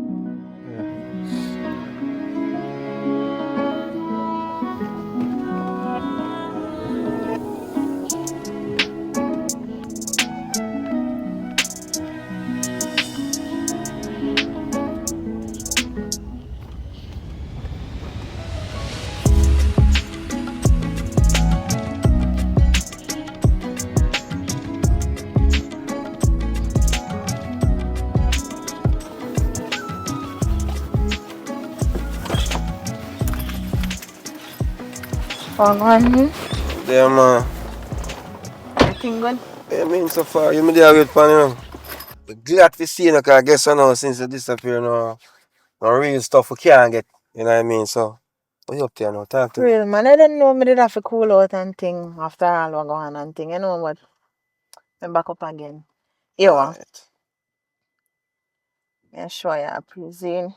Yeah, man. Everything good? I mean, so far, you me there wait for you know. But glad to see you, because I guess I know since you disappear, no real stuff we can't get. You know what I mean? So, what you up to now? Talk to me. Real man, I didn't know me did have to cool out and thing after all what go on and thing. You know what? I'm back up again. You what? Right. Yeah, sure, yeah, prison.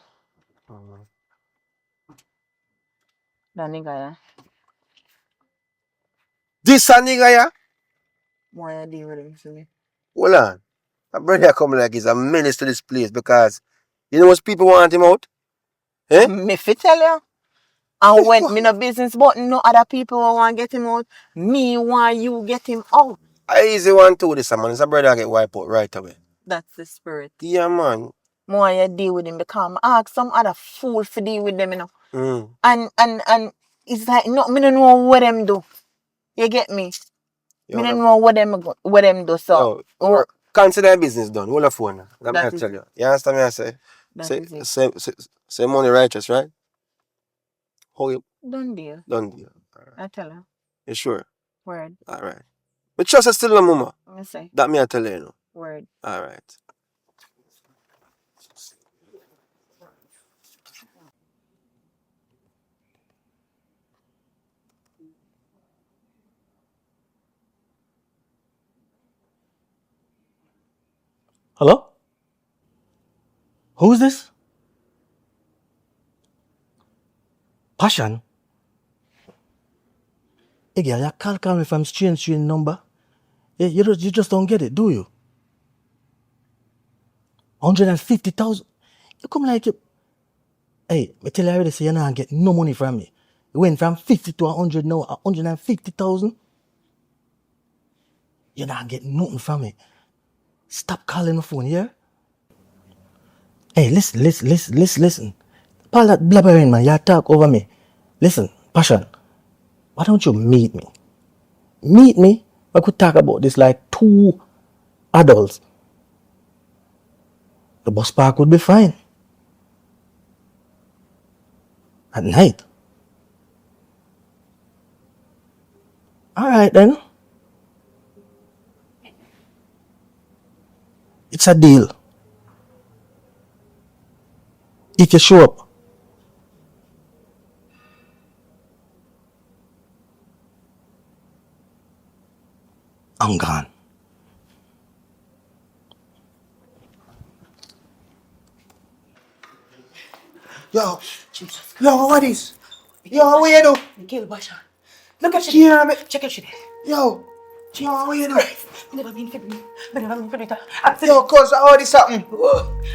The nigga, yeah. This a nigga, yeah? Why you deal with him for me? Hold on. My brother come like he's a menace to this place because you know what people want him out? Eh? Me fi tell you. And when me no business but no other people want get him out, me want you get him out. I easy one to this, man. It's a brother get wiped out right away. That's the spirit. Yeah, man. More you deal with him because I ask some other fool to deal with them, you know. Mm. And it's like no, me don't know what them do. You get me? Yo, Me don't know what them do. So consider business done. Hold the phone. Let me That is tell you. You understand me? I say. That Say, is it. say money righteous, right? How you? Done deal. Done deal. I tell her. You sure? Word. All right. But trust is still no mama. Let me say. That me I tell you, you know. Word. All right. Hello? Who's this? Passion? Hey, girl, you can't call me from strange number. You just don't get it, do you? 150,000? You come like you... Hey, I tell you already, say you're not get no money from me. You went from 50 to 100 now, 150,000. You're not getting nothing from me. Stop calling the phone, yeah? Hey, listen. Paul that blabbering, man, you talk over me. Listen, Passion, why don't you meet me? Meet me, we could talk about this like two adults. The bus park would be fine. At night. Alright then. It's a deal. If you show up. I'm gone. Yo, yo, what is? Yo, what you do? Kill Basha. Look at Cheer shit. me. Check your shit. Yo, yo, what you do? Never been for me. Never been for me. Yo, cuz, how this happen?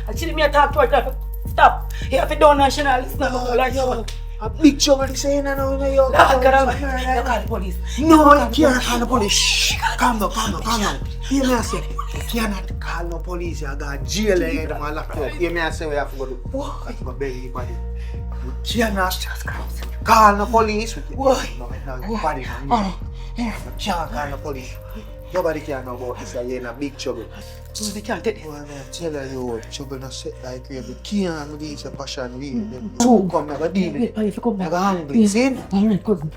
I see me talk to her. Stop. You have to do national. It's not like Yo, a big trouble this ain't no, yo. Look, call the police. No, you can't call the police. Shh. Calm down. Hear me, I say. You cannot call no police. You got jail and them all locked up. Hear me, I say, we have to go do. I have to go bury your body. You cannot call no police. Why? No, your body not here. You can't call no police. Nobody can know about this. You're in a big trouble. They can't take it. Well, I'm telling you, trouble not set like you. You can't release your passion. Them two come, I got deal with it. I got angry. See?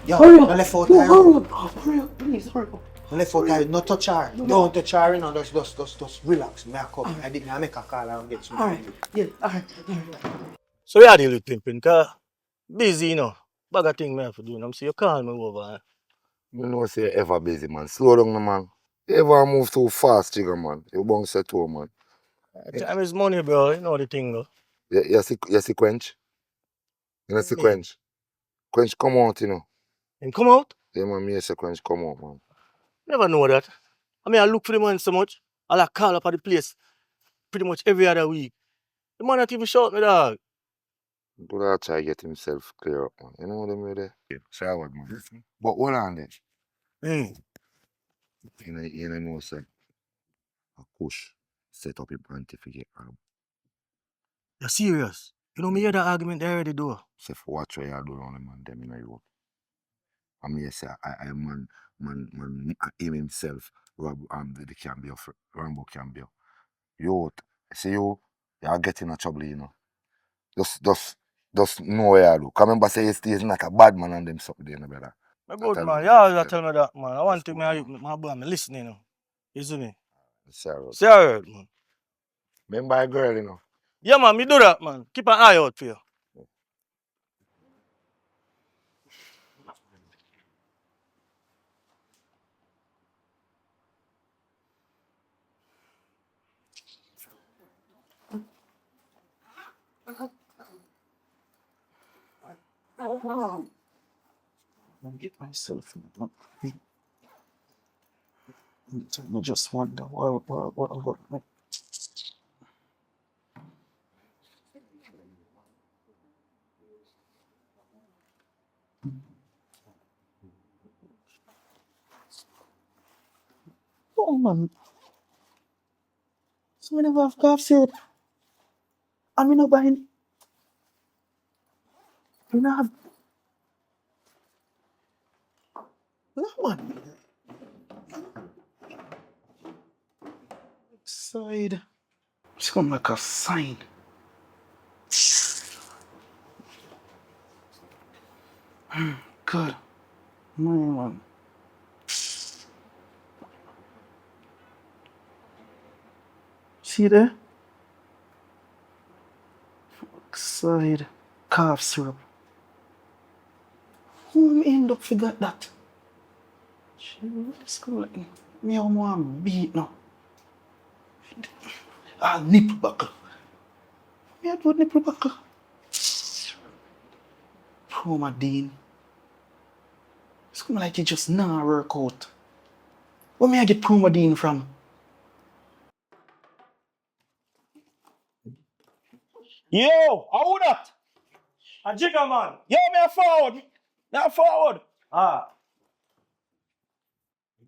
Yo, no left out there. Hurry up, please, hurry up. No left out there. No touch her. Don't touch her, you know. Just relax. May I come? I didn't make a call and get some. Alright, yeah, alright. So yeah, deal with pimping, cause busy, you know. Bag of thing me have to do. I'm see you call me over. You know say you ever busy, man. Slow down, no, man. You ever move too fast, Jigga, man. You bounce set too, man. Time is money, bro. You know the thing, though. You see Quench? You know see Quench? Quench come out, you know. Him come out? Yeah, man, me say Quench come out, man. Never know that. I mean, I look for the man so much. I like call up at the place pretty much every other week. The man not even shout me, dog. Do that try get himself clear up, man. You know what I mean there? Yeah, say what, man. But hold on then. You know say a push set up a pontificate. You're serious? You know me hear that argument they already do. Say for what you do on the man them in Europe. I mean say I man him himself rob the Cambio Rambo Cambio. You see you are getting in trouble, you know. Just know what you do. Come remember say he's like a bad man and them something, you know, brother. My good man, you always tell me that, man. I want to my boy, me listening, you know. You see me? Say man. Remember a girl, you know. Yeah, man, me do that, man. Keep an eye out for you. I get myself in I just wonder what. Oh man, so many have cough syrup. I mean, not buying. You know, have no man. Side. It's come like a sign. God, man. See there? Side cough syrup. Who end up forgot that? This girl like me, I want beat now. Nipple buckle. Me I do nipple buckle. Proma Dean. It's come like it just nah work out. Where me I get Proma Dean from? Yo, how that? A jigger man. Yo, me a forward. Me a forward.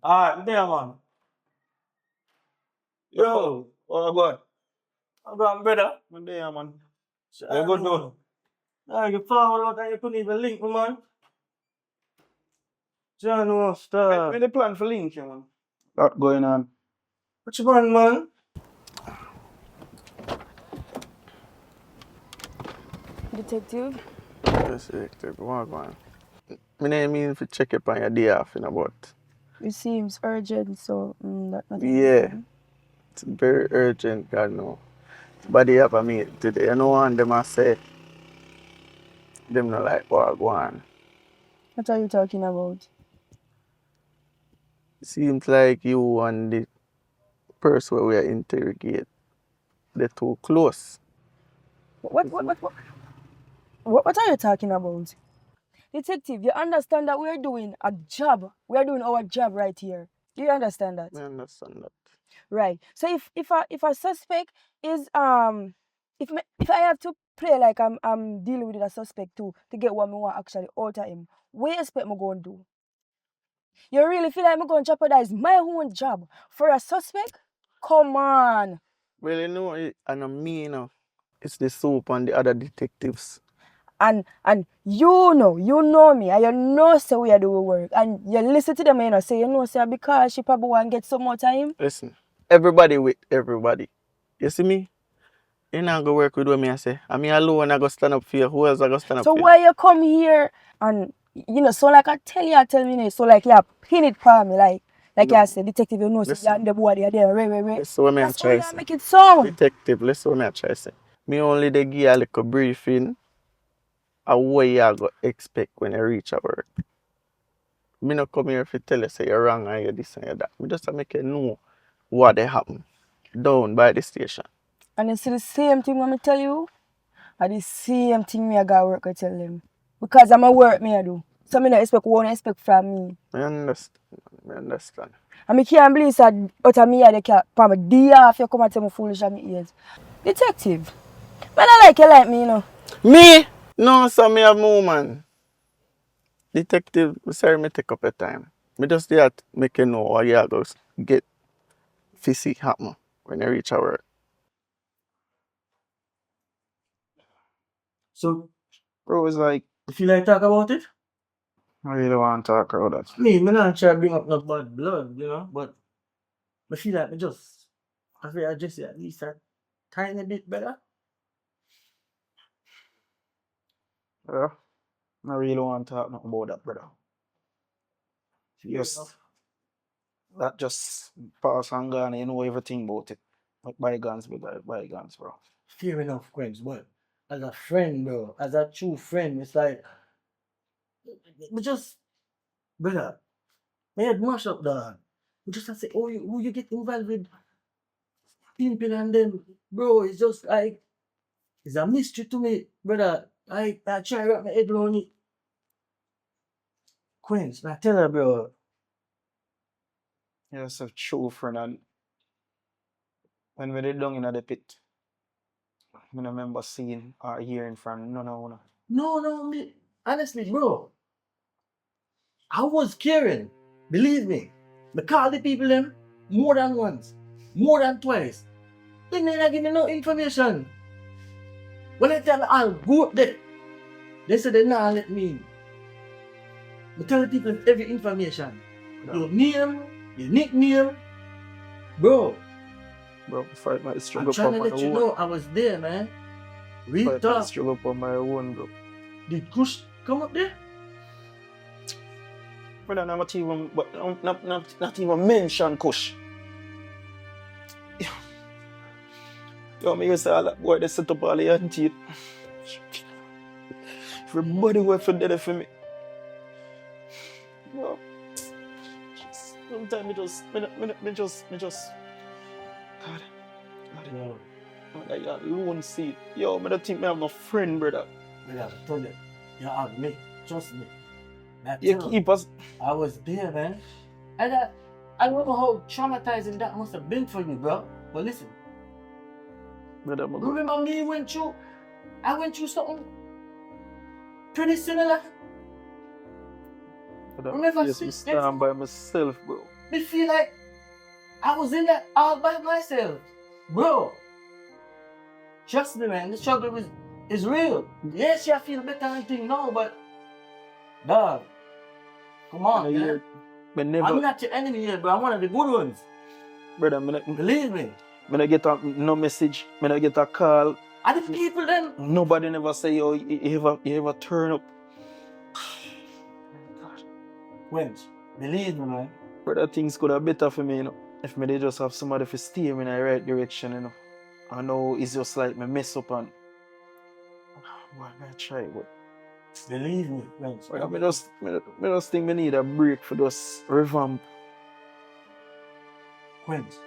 Alright, there, man. Yo, oh God. I'm going, brother. I'm there, man. You good, though? You forward out and you couldn't even link me, man. John was start. Where the plan for link, you man? Lot going on. What you want, man? Detective? Yes, detective. What going on? My name means to check up on your day off, you know, but... It seems urgent, so that nothing Yeah. It's very urgent, God know. Body have a meet today. You know, and them I say, them not like what go on. What are you talking about? Seems like you and the person where we are interrogate, they're too close. What are you talking about? Detective, you understand that we're doing a job. We're doing our job right here. Do you understand that? I understand that. Right. So if a suspect is if I have to play like I'm dealing with a suspect too to get what me want actually out of him, what you expect me going to do? You really feel like I'm going to jeopardize my own job for a suspect? Come on. Well, you know, and me, you know, it's the soap and the other detectives. And you know me, and you know say we are doing work, and you listen to them, you know, say you know say because she probably want to get some more time. Listen, everybody with everybody. You see me? You not go work with me, I say. I mean alone I go stand up for you. Who else I go stand up So for you? why you come here and you know, so like I tell me, so like yeah, pin it for me, like No. I said, detective, you know, so Listen. you the body are there, right. Listen what me I That's how try you say. make it sound. Detective, listen what me I try say. Me only they give you a little briefing of what you go expect when you reach a work. Me not come here to tell you say you're wrong and you're this and you're that. Me just to make you know what they happen down by the station. And you see the same thing when me tell you, and the same thing me I got work to tell them. Because I'm a work me I do. So me not expect what you expect from me. I understand. I understand. And me can't believe that out of me they can't palm a day off you come and tell me foolish at me ears. Detective, man I like you like me, you know. Me? No, so me have no man. Detective, sorry me take up your time. Me just there to make you know what you go get fishy happen when you reach our work. So, Bro, it's like, you feel like talk about it? I really want to talk about that. Me not try to bring up no bad blood, you know, but I feel like I feel like just at least a tiny bit better. Yeah, I really want to talk nothing about that, brother. Yes, that just pass and gone, you know everything about it. Like bygones be bygones, bro. Fair enough, Quench, but as a friend, bro, as a true friend, it's like, we just, brother, my head mash up, dog. We just have to say, oh, who you get involved with pimping and then, bro, it's just like, it's a mystery to me, brother. I try to wrap my head around it. Quench, I tell her, bro, You're a true friend, and when we did down in the pit, I don't remember seeing or hearing from none of them. no, me, honestly, bro, I was caring. Believe me. I call the people them more than once, more than twice. They never give me no information. When I tell them I'll go up there, they say they not let me in. I tell the people every information. Your name, your nickname. Bro, Bro, fight my I'm struggle trying for to my let you own. know I was there, man. Real Fight my talk. struggle for my own, bro. Did Kush come up there? Brother, not even, but not even mention Kush. Yo, me used to all that boy, they set up all the anti. Everybody wait for dead for me. Yo, sometimes me just, God, Yo, like that lone seat. Yo, me don't think me have no friend, brother. brother, I told you. You have me. Trust me. You keep us. I was there, man. And I don't know how traumatizing that must have been for you, bro. But listen, Brother, remember me I went through something pretty similar. Remember, yes, me stand by myself, bro. me feel like I was in that all by myself, bro. Trust me, man. The struggle is real. Yes, I feel better and thing now, but dog, come on, man. I'm not your enemy here, but I'm one of the good ones. Brother, believe me. Me not get no message. Me not get a call. And the people then. Nobody never say, yo, you ever turn up. Wench, believe me, man. Brother, things could have better for me, you know. If me they just have somebody to steer me in the right direction, you know. I know it's just like me mess up and why I try, but believe me, Wench. I just think me need a break for just revamp. Quince,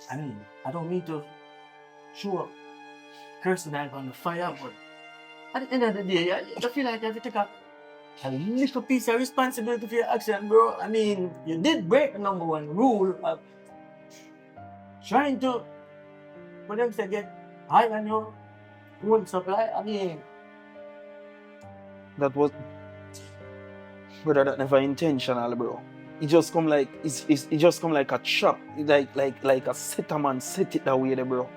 I mean, I don't mean to show up cursing out on the fire, but at the end of the day, I feel like you have to take a little piece of responsibility for your action, bro. I mean, you did break the number one rule of trying to, for them to get high on your own supply. I mean, that was, brother, that never intentional, bro. It just come like it just come like a trap, like a set a man set it that way, there, bro.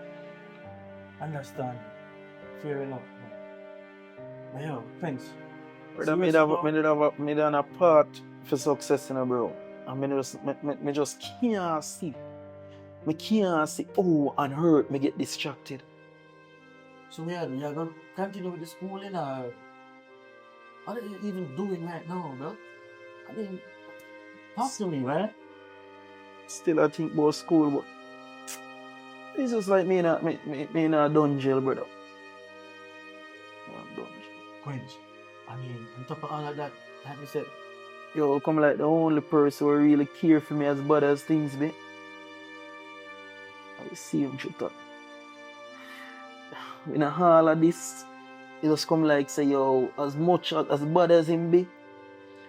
Understand? Fair enough. But yo, thanks. Brother, me done a part for success, bro. And me just can't see. Me can't see how and hurt me get distracted. So you're gonna continue with the schooling, or what are you even doing right now, bro? I mean, talk to me, man. Still I think about school, but it's just like me in a dungeon, brother. Quench, I mean, on top of all of that, like I said, you come like the only person who really care for me as bad as things be. I see him shut up. In all of this, it just come like say, yo, as much as bad as him be,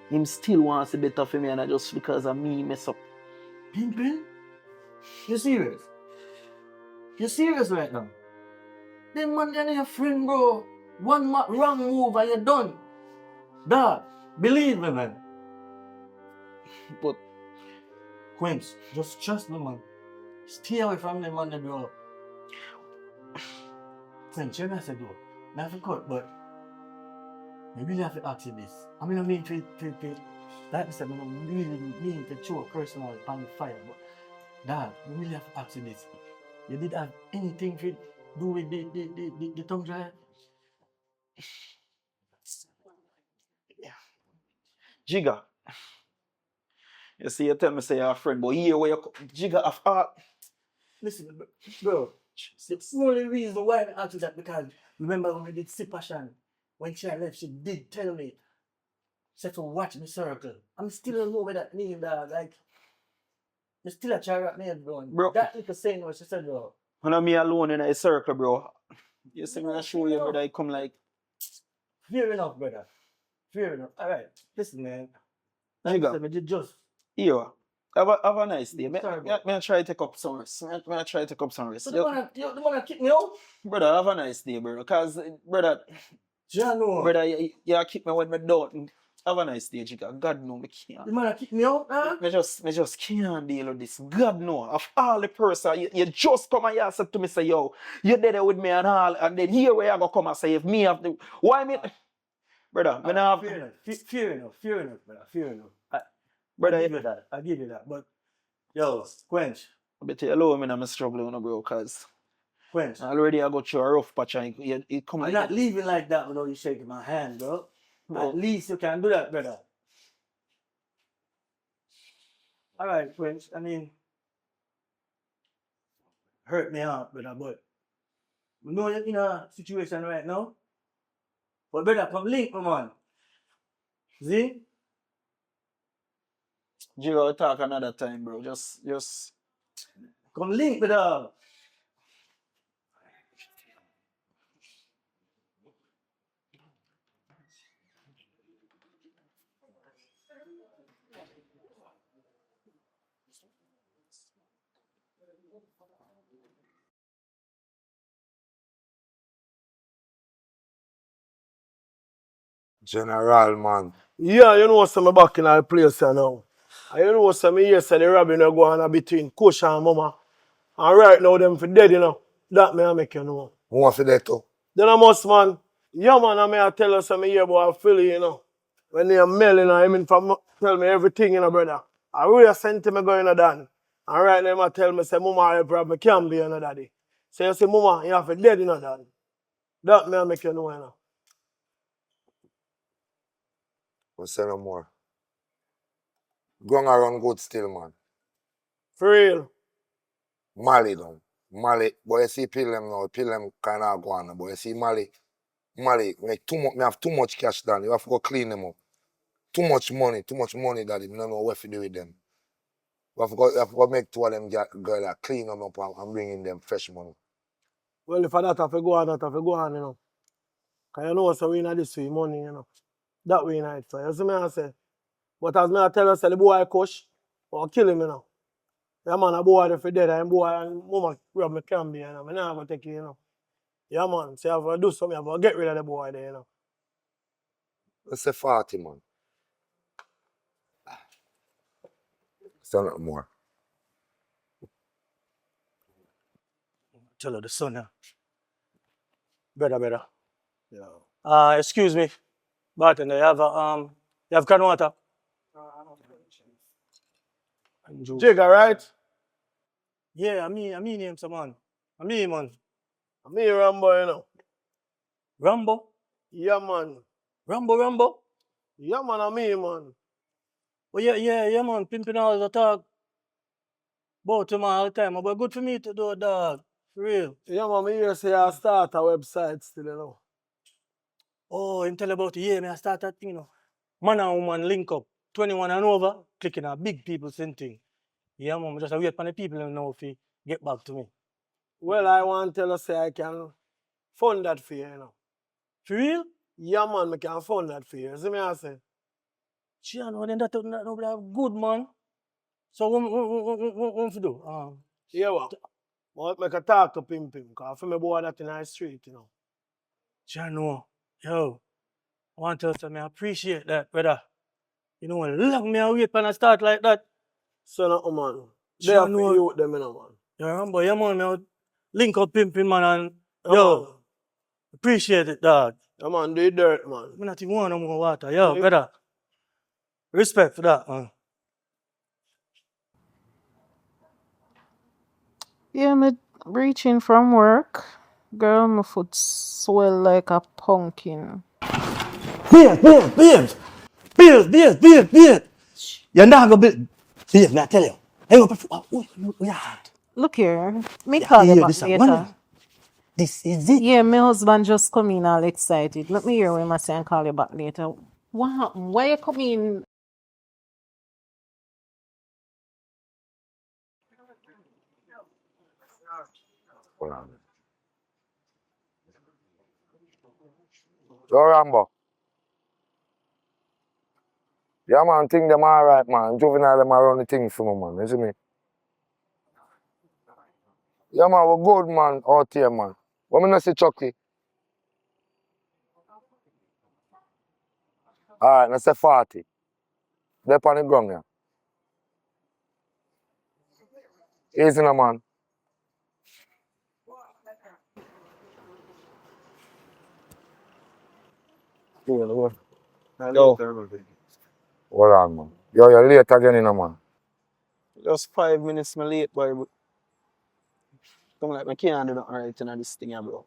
him still wants to better for me, and just because of me mess up. Pimpin? You serious? You serious right now? Them man, they're your friend, bro. One wrong move and you're done. Dad, believe me, man. But, Quince, just trust me, man. Stay away from them, man, bro. Quince, you're not to do. Not to cut, but I really have to ask you this. I mean, I mean, like I said, I don't really mean to throw a personal on the fire, but Dad, I really have to ask you this. You did have anything to do with the tongue drive? Jigga. You see, you tell me say you're a friend, but here where you Jigga of art. Listen, bro, the only reason why I asked you that because remember when we did See Passion, when she left, she did tell me, said to watch me circle. I'm still in love with that name, dog. Like, you still a try at me, bro. That little saying what she said, bro. When I'm me alone in a circle, bro. You see me, I show you, brother, I come like. Fair enough, brother. Fair enough. Alright, listen, man. Jigga. Just. Yo, have a nice day. May I try to take up some rest. May I try to take up some rest. So the man kick me out? Brother, have a nice day, bro. Because, brother, brother, you kick me when me done. Have a nice day, Jigga. God know me can't. The man kick me out, huh? Me just can't deal with this. God know. Of all the person, you just come and you said to me, say, yo, you're there with me and all, and then here where I go come and say, if me have to, why me? Brother, me not have. Fair enough, brother. Fair enough. Brother, I give you that. But, yo, Quench. I bet you alone me I'm struggling, bro, because Quench. Already I got through a rough patch and it come like. I'm not leaving like that without you shaking my hand, bro. At least you can do that, brother. Alright, Quench. I mean, hurt me out, brother, but we know you're in a situation right now. But, brother, come link me, man. See? Jigga will talk another time, bro. Just come link with her. General, man. Yeah, you know some back in our place here now. And you know some years the robbing are going on between Kush and Mama. And right now them for dead, you know. That may I make you know. Who want for that too? Then I must, man. Yeah, man, I may I tell you some here about Philly, you know. When they are mailing, I mean, tell me everything, you know, brother. I really sent him going to Dan. And right now, I tell me, say, Mama, I probably can't be, you know, daddy. So you say, Mama, you have to dead, you know, Dan. That may I make you know, you know. We'll say no more. Going around good still, man. For real. Mali down. Mali, but you see pill them now, pill them kind of go on. But you see Mali make too much, me have too much cash down. You have to go clean them up. Too much money, daddy. I don't know what to do with them. We have to make two of them girl clean them up and bring in them fresh money. Well, if that have to go on, that have to go on, you know. Because you know, so we in this way money, you know. That way night. So you see me I say. But as me I tell you, say the boy Kush, or kill him, you know. Yeah, man, a boy if he dead, and boy and mama rob me can be, you know. I'm not going to take you, you know. Yeah, man. So I have to do something, I have to get rid of the boy there, you know. Let's say 40, man. Say nothing more. Tell her the son, yeah. Brother. Excuse me. Bartender, you have can water? Jigga, right? Yeah, I mean him, some man. I mean, man. I mean Rambo, you know. Rambo? Yeah, man. Rambo? Yeah, man, I mean, man. Oh, yeah, man. Pimping all the talk about him all the time. But good for me to do, dog. For real. Yeah, man, me hear say I start a website still, you know. Oh, him tell about it. Yeah, me I start that thing, you know. Man and woman link up. 21 and over, clicking a big people thing. Yeah, man, just wait for the people you know if they get back to me. Well, I want to tell you, say I can fund that for you, you know. For real? Yeah, man, I can fund that for you. See me I say? Sure, no, then that good, man. So what to do? Yeah, what? But make a talk to Pim, because for me boy that in the street, you know. Sure, no. Yo, I want to tell you, I appreciate that, brother. You know, long me wait when I start like that. So no, man. They have to you with them, you know, man. Yeah, Rambo, yeah, man, me link up pimping, man, and yo, appreciate it, dog. Yeah, man, do it dirt, man. I not even want no more water. Yo, brother. Respect for that, man. Yeah, me reaching from work. Girl, my foot swell like a pumpkin. Babes. You're not gonna be. Babes, me I tell you. Hey, yeah. Look here, me Yeah, call you here, back this a later. money. This is it. Yeah, my husband just come in all excited. Let me hear him say and call you back later. What happened? Why you come in? Hold on. Yo, Rambo. Yeah, man, think them alright, man. Juvenile them around the things for me, man. You see me? Yeah, man, we're good, man, out here, man. When me not see Chucky. Alright, let's say 40. They're on the ground, yeah. Easy now, man. Yo. Hold on, man. Yo, you're late again, you know, man. Just 5 minutes me late, boy. But come like I can't do nothing right in this thing, bro.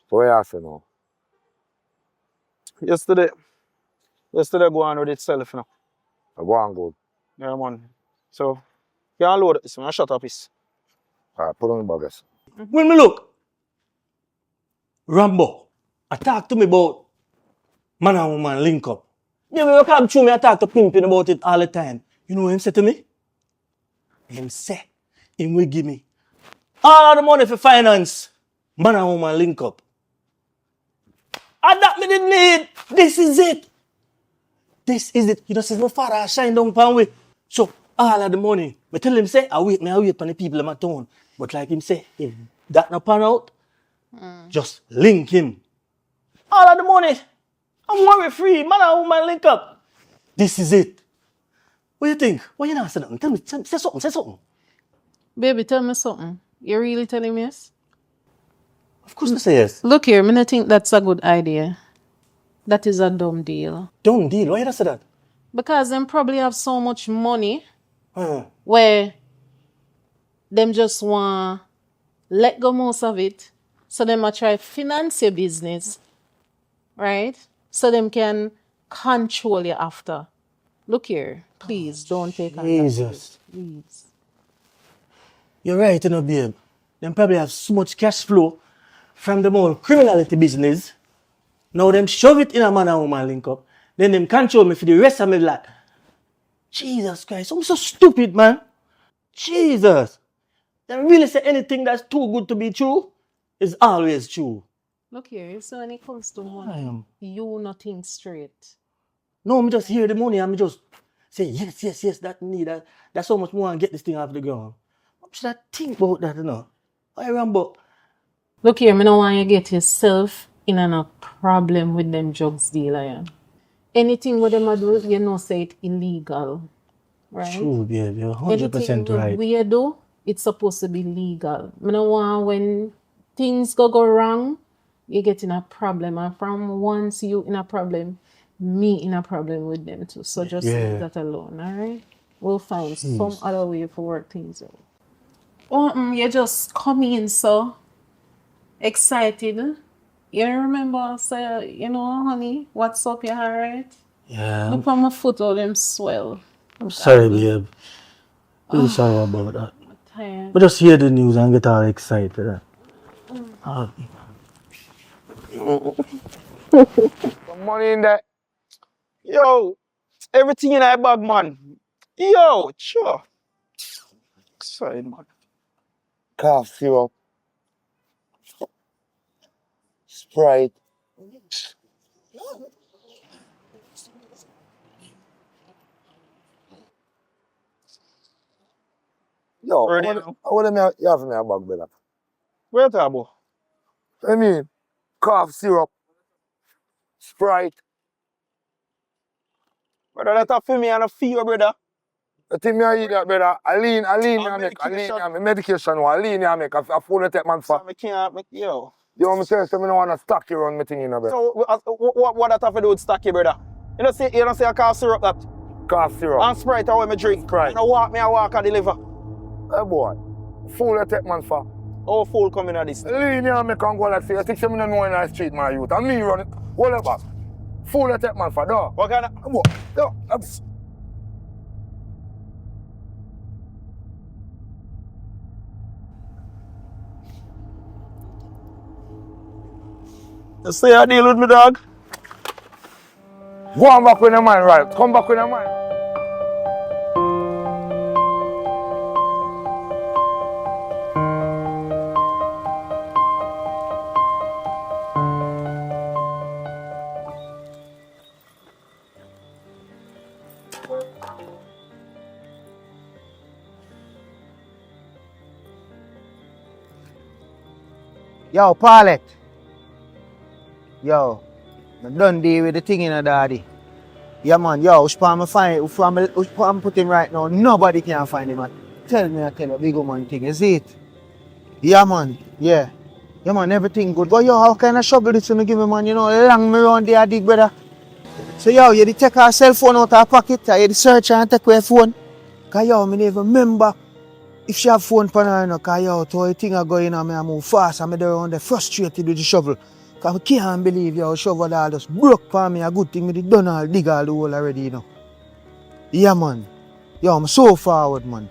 What you say now? Yesterday go on with itself, you know. I go on good. Yeah, man. So, can't load this, man. Shut up, this. Alright, put on the buggers. When me look, Rambo, I talk to me about man and woman link up. Yeah, me come through me, I talk to Pimpin about it all the time. You know what him say to me? Him say, him will give me all the money for finance. Man and woman link up. And that me didn't need. This is it. You know, since my father shine down pan way. So all of the money, I tell him say, I wait for the people in my town. But like him say, if that not pan out, just link him. All of the money. I'm worry free. Man and woman link up. This is it. What do you think? Why you not say nothing? Tell me, say something. Baby, tell me something. You really telling me yes? Of course I say yes. Look here, I think that's a good idea. That is a dumb deal. Dumb deal? Why you not say that? Because them probably have so much money where them just want let go most of it, so them might try finance your business, right? So them can control you after. Look here, please don't take on that. Jesus. Please. You're right, you know, babe. Them probably have so much cash flow from them whole criminality business. Now them shove it in a man and woman link up. Then them control me for the rest of my life. Jesus Christ, I'm so stupid, man. Jesus! They really say anything that's too good to be true is always true. Look here, so when it comes to I money, am. you nothing straight. No, me just hear the money and me just say, yes, that need that. That's how much more I get this thing off the ground. What should I think about that, you know? I remember. Look here, me no want you get yourself in a problem with them drugs dealer. Yeah. Anything what them a do, you know say it illegal. Right? True, babe, you're 100% Anything right. we do, it's supposed to be legal. I don't want when things go wrong, you get in a problem. And from once you in a problem, me in a problem with them too. So just leave that alone, alright? We'll find some Jeez. other way to work things out. Oh, you just come in so excited. You remember say, you know, honey, what's up, you alright? Yeah. Look on my foot, all them swell. I'm sorry, babe. Really sorry about that. Tired. But just hear the news and get all excited. Some money in there. Yo, everything in that bag, man. Yo, sure. Excited, man. Cough syrup, Sprite. Yo, Ready I now? want to you have in a bag, brother. Where you about? I mean, cough syrup, Sprite. Brother, that a for me and a for you, brother. I think me I eat that, brother. I lean, I make medication, I lean, I make. I phone take man for. So I can't make, yo. You want me to tell you, so I don't want to stack you around me thing, you know, brother. So, what that have to do with stocky, brother? You don't say a cough syrup that? Cough syrup. And Sprite, how me drink. Sprite. And I walk, I deliver. Hey, boy. Fool you take man for. Oh, fool coming at this. Lean, I make and go like say, I think some don't know in the street, my youth. And me run it. Hold up back. Fool you take man for, dog. What kind of? Hey, boy. Yo, You say I deal with me, dog? go on back with your mind, right? Come back with your mind. Yo, Paulette. Yo, I done deal with the thing in a daddy. Yeah, man, yo, which part I find, which part I put him right now, nobody can find him, man. Tell me, I tell you, big man thing, is it? Yeah, man, yeah. Yeah, man, everything good. But yo, how kind of shovel this me give me, man? You know, long me round there, dig, brother. So, yo, you take our cell phone out of her pocket, or you search and take away phone? Because, yo, me never remember if she have phone for her, you know, because, yo, to a thing I go in and I move fast, and I there around there frustrated with the shovel. Because I can't believe, yo, shovel all just broke for me. A good thing me done all, dig all the hole already, you know. Yeah, man. Yo, I'm so forward, man.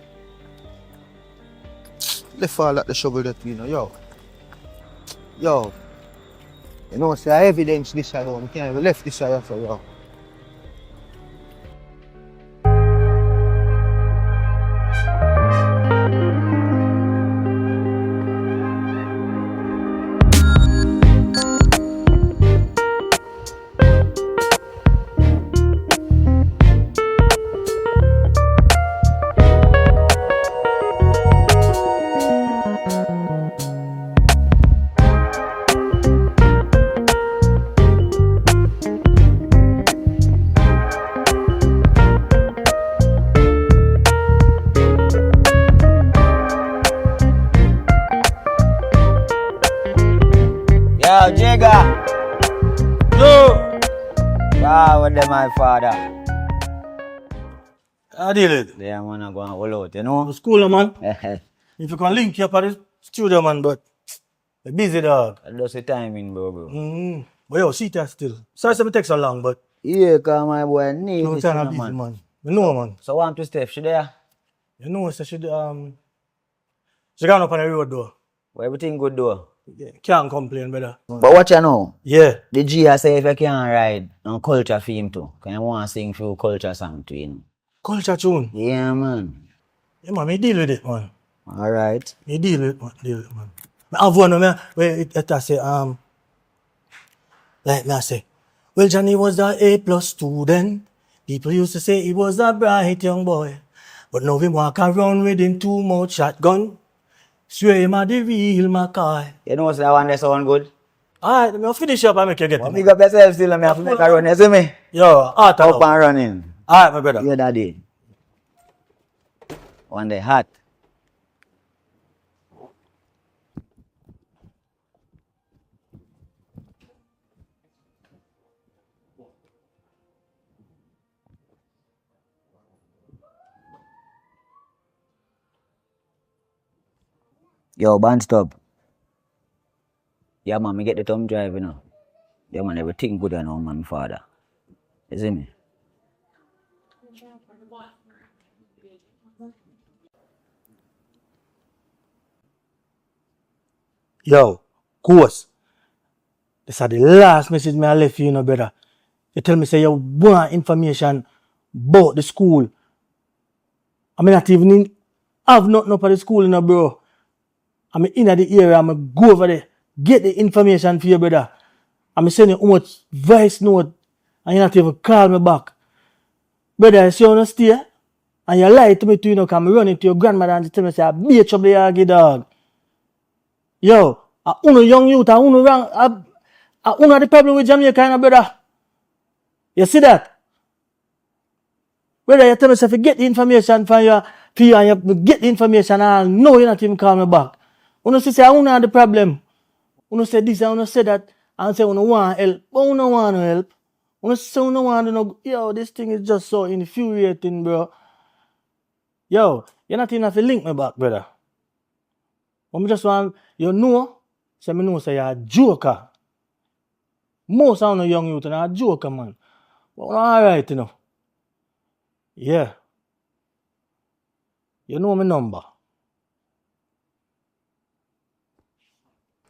Let's fall at the shovel that, you know, yo. Yo. You know, say I evidence this side, I can't even left this side, so, yo. Yo, Jigga. Yo! Ah, what them my father? I deal it. Yeah, man, I go and hold out, you know? School, man. If you can link you up at the studio, man, but they're busy, dog. That's the timing, bro. But yo, see that still. Sorry to take so long, but Yeah, cause my boy need no this, time you to know, busy, man. man. You know, man. So want to Steph, she there? You know, so she gone up on the road, though. Well, everything good, though. Yeah, can't complain, brother. But what you know? Yeah. The G I say if you can't ride on culture theme too, can you want to sing few culture song to him? Culture tune? Yeah, man. Yeah, man, me deal with it, man. Alright. Me deal with it, man. I have one where it I say, like me I say, well, Johnny was a A+ student. People used to say he was a bright young boy. But now he walk around with him 2 mouth shotgun. Swear him a the real McCoy. You know that one that sound good? Alright, I'll finish up and make you get him. Big up yourself still, I have to make a run, you see me? Yo, Up and running. Alright, my brother. Yeah, daddy. One day hot. Yo, band stop. Yeah, man, me get the thumb drive, you know. Yeah, man, everything good and all, man, father. You see me? Yo, course. This is the last message me I left you, brother. You tell me say you want information about the school. I mean, not even have nothing up at the school, bro. I'm in the area, I'm go over there, get the information for you, brother. I'm sending you much voice note, and you not even call me back. Brother, you see you stay, and you lie to me too, come run into your grandmother and tell me say I beat up the yagi dog. Yo, I uno young youth, I uno wrong, I uno the problem with Jamaican, brother. You see that? Brother, you tell me say if you get the information for you and you get the information, I know you not even call me back. Uno say I uno the problem. Uno say this and uno say that, and say uno want help, but uno want no help. Uno say uno want no, yo, this thing is just so infuriating, bro. Yo, you not even have to link me back, brother. But me just want, you know, say me know say you're a joker. Most of the young youth are a joker, man. But uno alright, you know. Yeah. You know my number.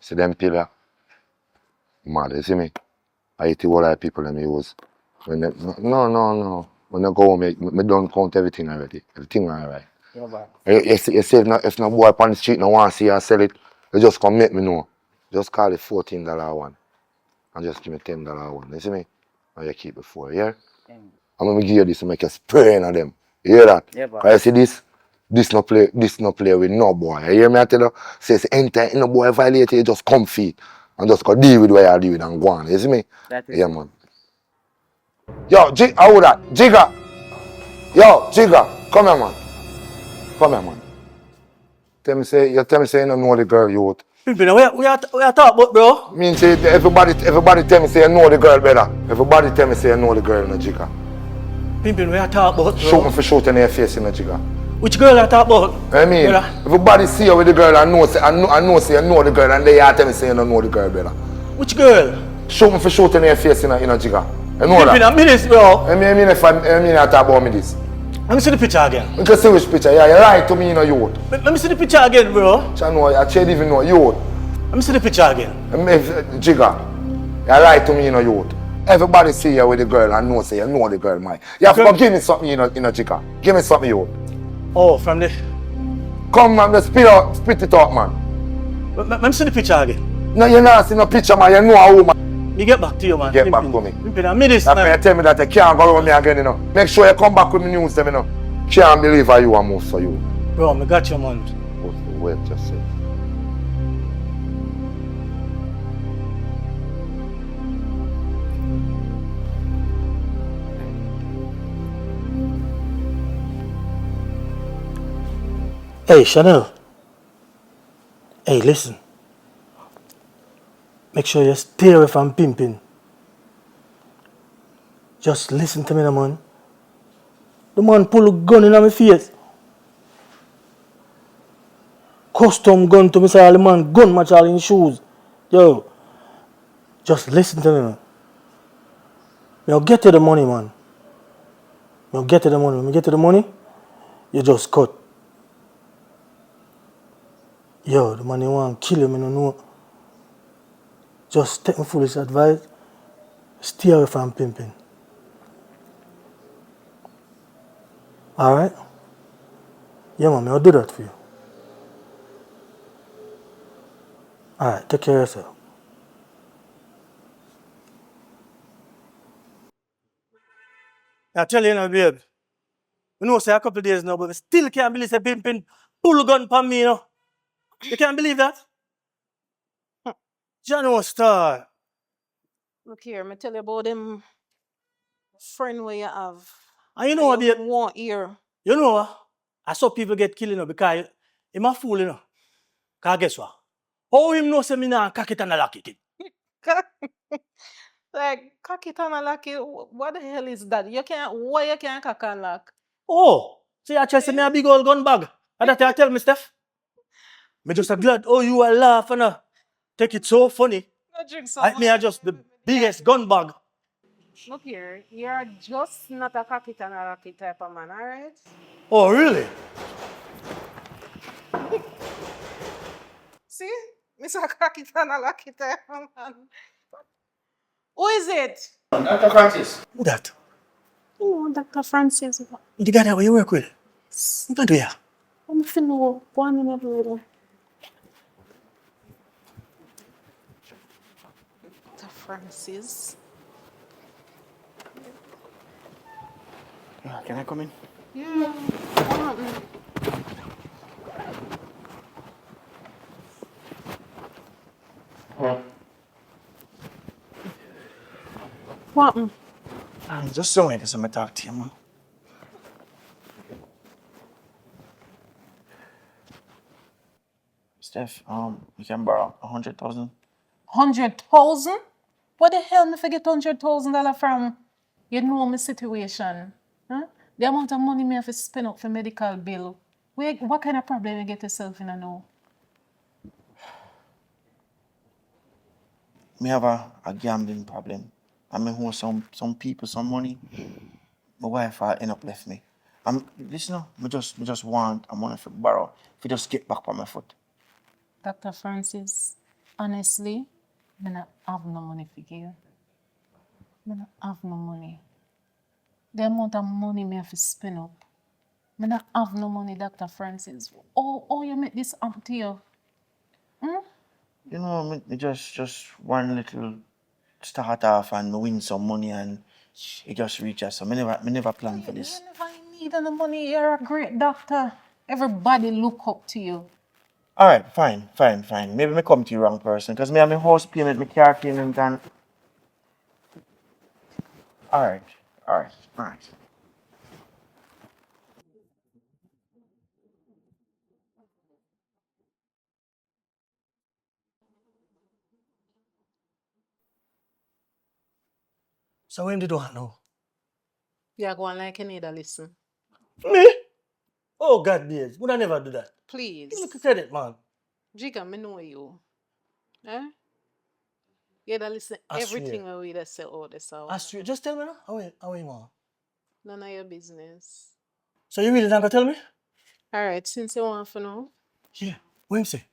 See them pillar. Mad, you see me? I hate all the people them use. When they, no. When I go home, me don't count everything already. Everything alright. You see if no boy on the street no want to see you sell it, you just come make me know. Just call it $14 one. And just give me $10 one. You see me? And you keep it for, yeah? I'm gonna give you this to make you spray on them. You hear that? Yeah, Cause you see this? This no play with no boy. You hear me I tell you? Says anytime no boy violate you just come feet and just go deal with what you deal with and go on. You see me? That is Yeah, man. Yo, how that? Jigga! Yo, Jigga! Come here, man. Come here, man. Tell me say you don't know the girl you out. Pimpin, we are talk about, bro. Mean say everybody tell me say you know the girl better. Everybody tell me say you know the girl in the Jigga. Pimpin, we are talk about, bro. Shoot me for shooting in your face in the Jigga. Which girl you talk about? I mean, everybody see you with the girl and know say you know the girl and they tell me say you don't know the girl better. Which girl? Shoot me for shooting in your face in a Jigga. You know Pimpin, that? I mean this, bro. I mean I talk about me this. Let me see the picture again. You can see which picture. Yeah, you lie to me, you know, youth. Let me see the picture again, bro. I can't even know youth. Let me see the picture again. Jigga, you lie to me, you know, youth. Everybody see you with the girl and know say you know the girl, man. You have to go give me something, you know, Jigga. Give me something, youth. Oh, from the... Come, man, just spit it out, man. Let me see the picture again. No, you're not seeing no picture, man. You know a woman. Me get back to you, man. Get back to me. Pimpin, I mean this, man. You tell me that you can't go around me again, you know. Make sure you come back with me news, you know. Can't believe how you are most for you. Bro, I got you, man. Wait, just say. Hey, Chanel. Hey, listen. Make sure you stay away from Pimpin. Just listen to me, man. The man pull a gun in my face. Custom gun to me, say all the man gun match all in shoes. Yo, just listen to me, man. You'll get to the money, man. You'll get to the money. When you get to the money, you just cut. Yo, the man you want to kill him, I don't know. Just take my foolish advice. Stay away from Pimpin. Alright? Yeah, man, I'll do that for you. Alright, take care of yourself. I tell you now, babe. You know, say a couple of days now, but we still can't believe say Pimpin pull gun on me, you know. You can't believe that? John Star. Look here, me tell you about them friend where you have. And you know what, babe? Want ear. You know what? I saw people get killed, you know, because him a fool, you know. Because guess what? How him know say me nah cock it and a lock it? Like, cock it and a lock it. What the hell is that? Why you can't cock and lock? Oh, see, I try to say me a big old gun bag. And that I tell me, Steph. Me just a glad, oh, you are laughing, take it so funny. Go drink some I me are just the biggest gun bag. Look here, you're just not a cock it and a lock it type of man, alright? Oh, really? See? Mr. Cock it and a lock it type of man. Who is it? Dr. Francis. Who that? Oh, Dr. Francis. The guy that you work with. You don't do ya. I'm finna go on in a little. Dr. Francis. Can I come in? Yeah. What happened? I'm just so waiting to talk to you, man. Steph, you can borrow 100,000. 100,000? What the hell me forget $100,000 from? You know my situation. Huh? The amount of money me have to spend up for medical bill. What kind of problem you get yourself in now? Me have a gambling problem. I mean, who some people some money. My wife end up left me. Listen, me just want a money for borrow. If you just get back on my foot. Dr. Francis, honestly, I don't have no money for you. I don't have no money. The amount of money me have to spend up. I don't have no money, Dr. Francis. Oh, you make this up to you? Hmm? You know, me just one little start off and me win some money and it just reaches. So me never plan for this. You never need any money. You're a great doctor. Everybody look up to you. All right, fine. Maybe me come to the wrong person because me have my house payment, my car payment, and all right. So when did you want now? You're going like you need to listen. Me? Oh, God, days. Would I never do that? Please. Give me credit, man. Jigga, me know you. Eh? You gotta listen everything we that say all this out. Just tell me now. How you want? None of your business. So you really not gonna tell me? Alright, since you want to know. Yeah. What him say?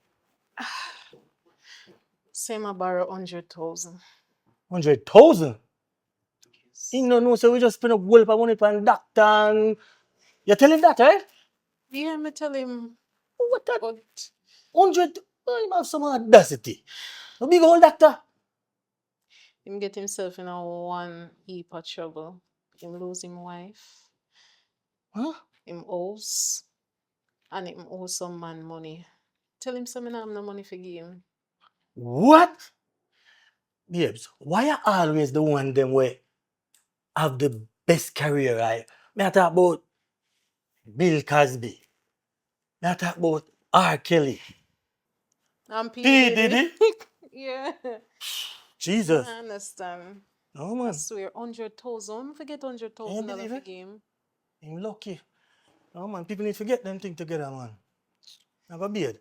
Say my borrow 100,000. 100,000? He no know, so we just spend a whole lot of money for doctor and you tell him that, right? Yeah, me tell him. What that? But 100? Oh, him have some audacity. A big old doctor. Him get himself in a one heap of trouble. Him lose him wife. Huh? Him owes. And him owe some man money. Tell him some have no money for give him. What? Babes, why are always the one them way have the best career, right? Me I talk about Bill Cosby. Me I talk about R. Kelly. And P. Diddy? Yeah. Jesus. I understand. No, man. I swear, 100,000. Forget $100,000 for game. I'm lucky. No, man. People need to get them things together, man. Have a beard.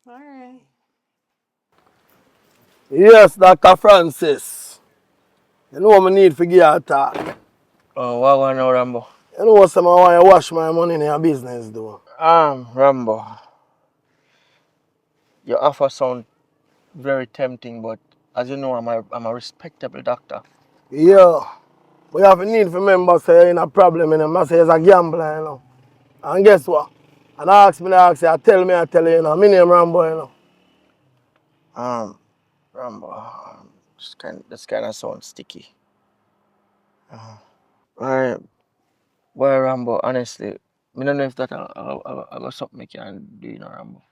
Alright. Yes, Dr. Francis. You know what I need for give you a talk. Oh, what going on, Rambo? You know what I want to wash my money in your business, though. Rambo. Your offer sound very tempting, but as you know, I'm a respectable doctor. Yeah. But you have to need to remember, say, you're in a problem, and I say it's a gambler, you know. And guess what? And ask me, I tell you, you know. My name Rambo, you know. Rambo, this kind of sounds sticky. Alright, well, Rambo, honestly, I don't know if that I got something I can do, you know, Rambo.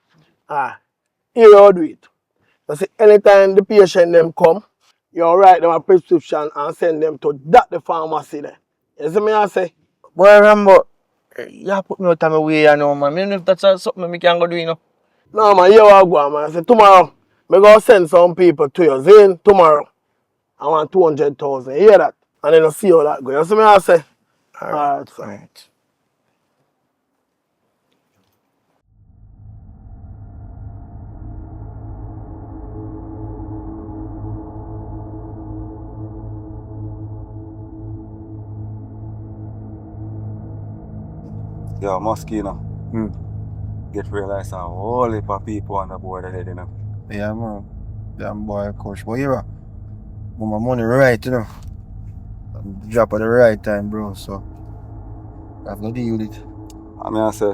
Here you do it. You see, anytime the patient them come, you write them a prescription and send them to the pharmacy there. You see me I say? Boy, Rambo, you put me out of my way, you know, man. I don't know if that's something I can go do, you know. No man, you are going, man. I say tomorrow, me go send some people to you. Zin, tomorrow. I want 200,000. You hear that? And then you see how that go. You see me I say? Alright, sir. Alright. Yo, Mosquito. Get realized a whole heap of people on the board ahead, you know. Yeah, man. Damn boy, coach. But you know, my money right, you know. Drop at the right time, bro. So I have to deal with it. I mean, I say,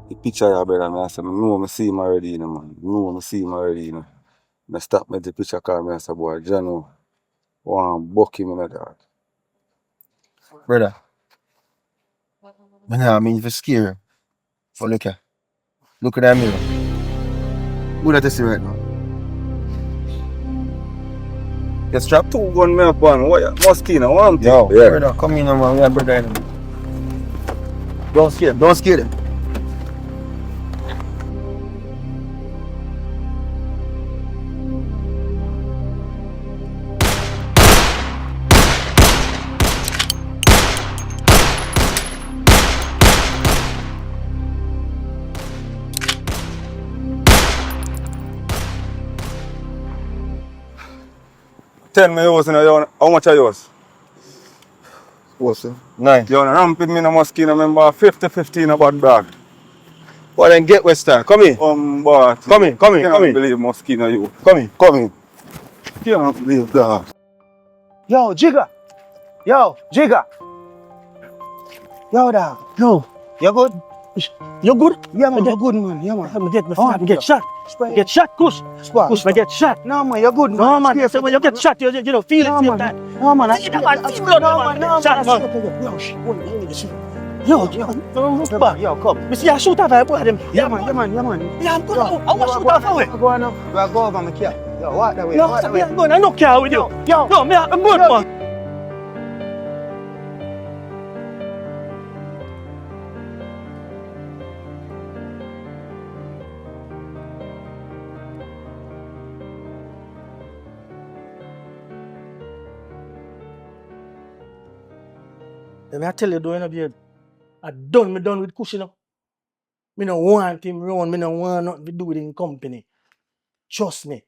the picture you brother, I say, I know I see him already, you know, man. I know I see him already, you know. I stop me the picture call me, I say, boy, John, want buck him in the dog. Brother, I mean for scare. For look at. Look at that mirror. Who that you see right now? You strap 2 gun me up on, what you, Mosquito, want it? Yo, Yeah. brother, come in, man. We are brother. Don't scare them. Don't scare them. Tell me yours, you know, how much are yours? What's it? 9. You want to ramp with me in a Mosquito, remember 50-50 in a bad bag. Well, then get Western. Come in. But Come in. can't believe Mosquito, you. Come in. Can't believe that. Yo, Jigga. Yo, dog. Yo, You good? you good? Yeah, man. You good, man. Yeah, man. Get shot. Get shot, Kush. Kush, get shot. No, man. You good, man. No, man. So when you get shot, you know, feel it same time. No, man. See that man, see blood, man. Get shot, man. Yo, look back. Yo, come. Me see a shooter for boy them. Yeah, man. Yeah, I'm good. I want to shoot off away. Go on now. We go over my car. Yo, walk that way. No, me I'm going. I no care with you. Yo. No, me I'm good, man. Let me tell you, don't you know, me done with Kush, you know. Me no want him round, me no want nothing to do with him company. Trust me.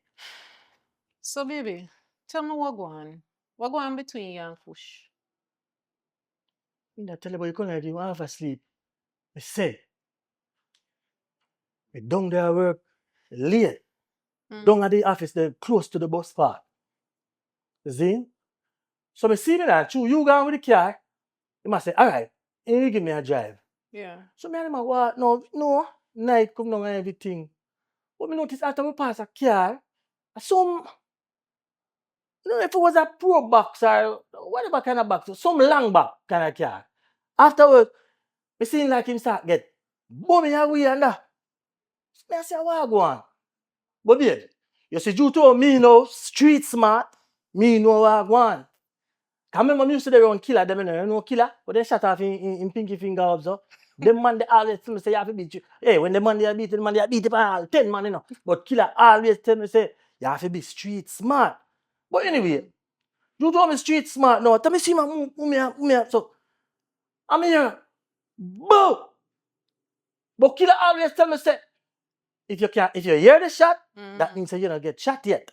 So, baby, tell me what go on. What go on between you and Kush? Me not tell you, but you couldn't you half asleep. Me say, me down there work late. Down at the office, there close to the bus park. You see? So me see me that you gone with the car. You must say, all right, you give me a drive. Yeah. So me and him what? No, night come down and everything. But me notice after we pass a car, some, you know, if it was a pro box or whatever kind of box, some long back kind of car. Afterwards, me see like him start get bumming away and that. Me I say, what go on? But babe, you see, you told me, you know, street smart, me know what go on. I remember me used to around killer them, you know killer, but they shot off in pinky finger up, so. Them man they always tell me say you have to beat you. Hey, when the man they beat it all 10 man, you know. But killer always tell me say you have to be street smart. But anyway, you told me street smart now. Tell me see my move so I'm here. Boo! But killer always tell me say if you hear the shot, that means that you don't get shot yet.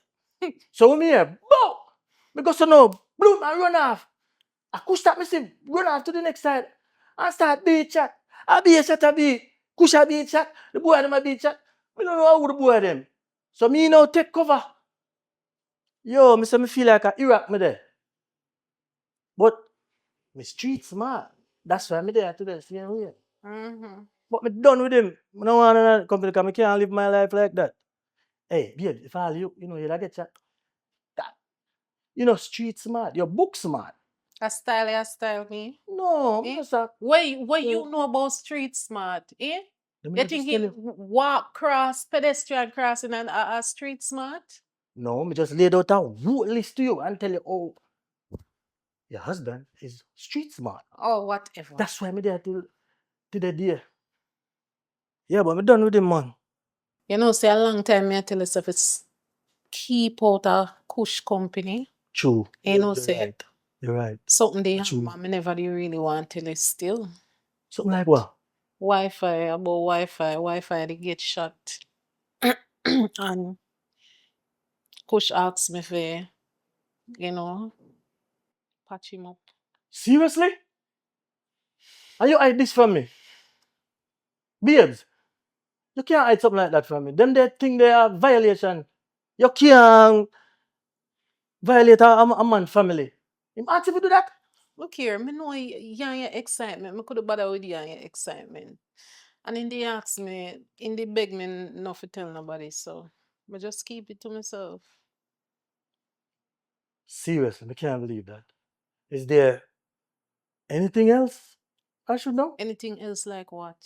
So when me here, boo! Because you know, bloom and run off. I could stop me say run off to the next side and start beat shot. I be a shot, I be. Kush a beat shot. The boy them a beat shot. We don't know how the boy them. So me now take cover. Yo, me say me feel like a Iraq me there. But me street smart. That's why me there today. See you here. But me done with him. I don't want to company because I can't live my life like that. Hey, babe, if I you, you'll get chat. You know, street smart. You're book smart. A style me. No, Eh? just a, What you know about street smart? Eh? let me You not think just tell he you. walk cross pedestrian crossing and a street smart? No, me just laid out a whole list to you and tell you, oh, your husband is street smart. Oh, whatever. That's why me there till the day. Yeah, but me done with him, man. You know, say a long time me I tell yourself it's keep out a kush company. True. You know, You're say right. You're right. something they have, True. man, me never do really want to tell you still. Something like what? Wi-Fi, they get shot. And Kush asked me for, you know, patch him up. Seriously? Are you hide this from me? Babes, you can't hide something like that from me. Them they think they are violation. You can't violate a man family. Him ask if you do that? Look here, me know you and your excitement. Me could have bothered with you and your excitement. And then they asked me, in they beg me not to tell nobody, so I just keep it to myself. Seriously, I can't believe that. Is there anything else I should know? Anything else like what?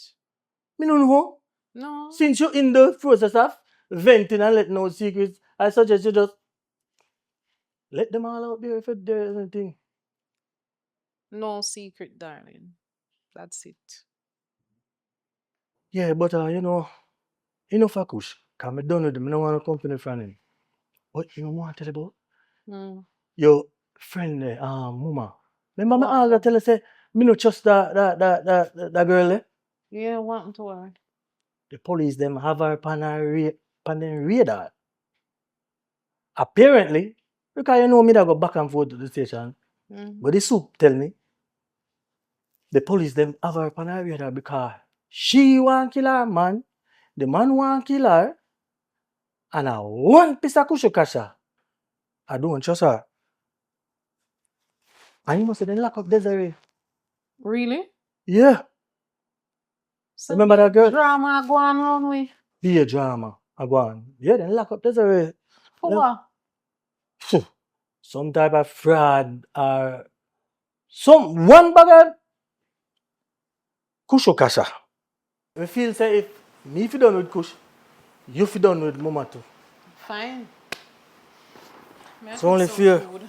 Me don't know. No. Since you're in the process of venting and letting out secrets, I suggest you just let them all out there if there is anything. No secret, darling. That's it. Yeah, but enough of Kush. Because I'm done with him. I don't want to company from him. But you know what I tell you about? Mm. Your friend there, Mama. Remember me What? always tell you say, me no trust that girl there? Yeah, what happened to her? The police them have her on their radar. Apparently, because you know me that go back and forth to the station. Mm. But the soup tell me, the police them have her on her radar because she want kill her man, the man want kill her, and a one piece of kushu kasha. I don't trust her. And you must have lock up Desiree. Really? Yeah. So Remember that girl? drama go on around with. Be a drama. I go on. Yeah, then lock up Desiree. For what? Some type of fraud or some one bag of kusho kasha. We feel say if me fi done with kush, you fi done with mama too. Fine. May I It's cook only some fear. food?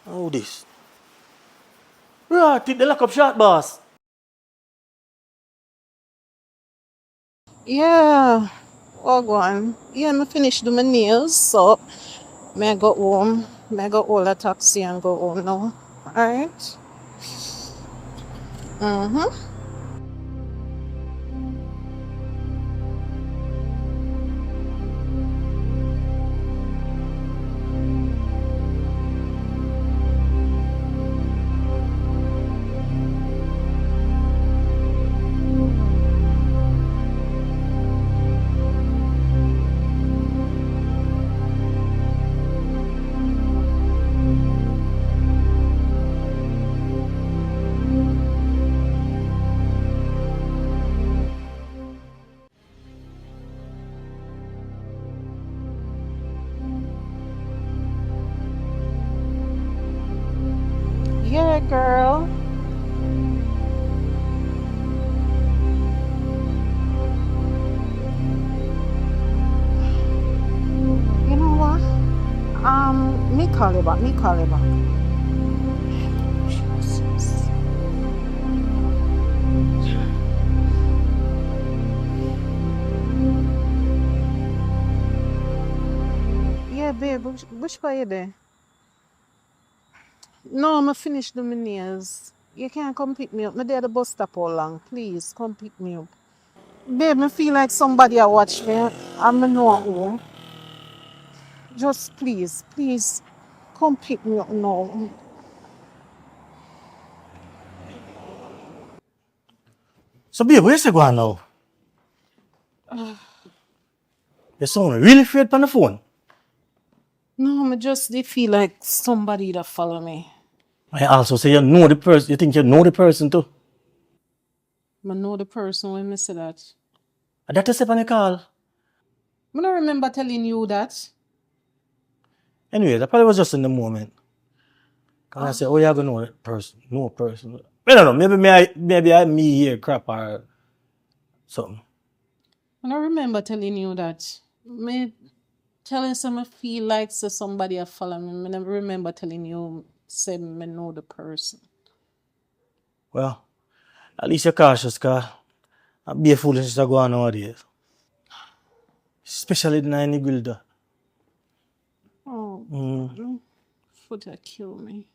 How this? Right, take the lock up shot, boss. Yeah. Oh, go on. Yeah, me finish do my nails, so may I go home. May I go all a taxi and go home now. Alright? Mm-hmm. Yeah, girl. You know what? Me call you back. Me call you back. Jesus. Yeah, babe. Which way you there? No, I'm finished doing my nails. You can't come pick me up. Me there at the bus stop all long. Please, come pick me up. Babe, I feel like somebody a watch me. I'm not home. Just please, come pick me up now. So babe, where's you going now? You sound really afraid on the phone. No, I just did feel like somebody that follow me. I also say you know the person. You think you know the person too. I know the person when I say that. That is on the call. I don't remember telling you that. Anyway, that probably was just in the moment. Cause I said, oh, you're gonna know that person. No person. I don't know. Maybe me here crap or something. I don't remember telling you that. Me telling some I feel like so somebody a follow me. I never remember telling you say me know the person. Well, at least you're cautious, cause I'd be a foolishness to go on nowadays. Especially in the guild. Oh, foot a kill me.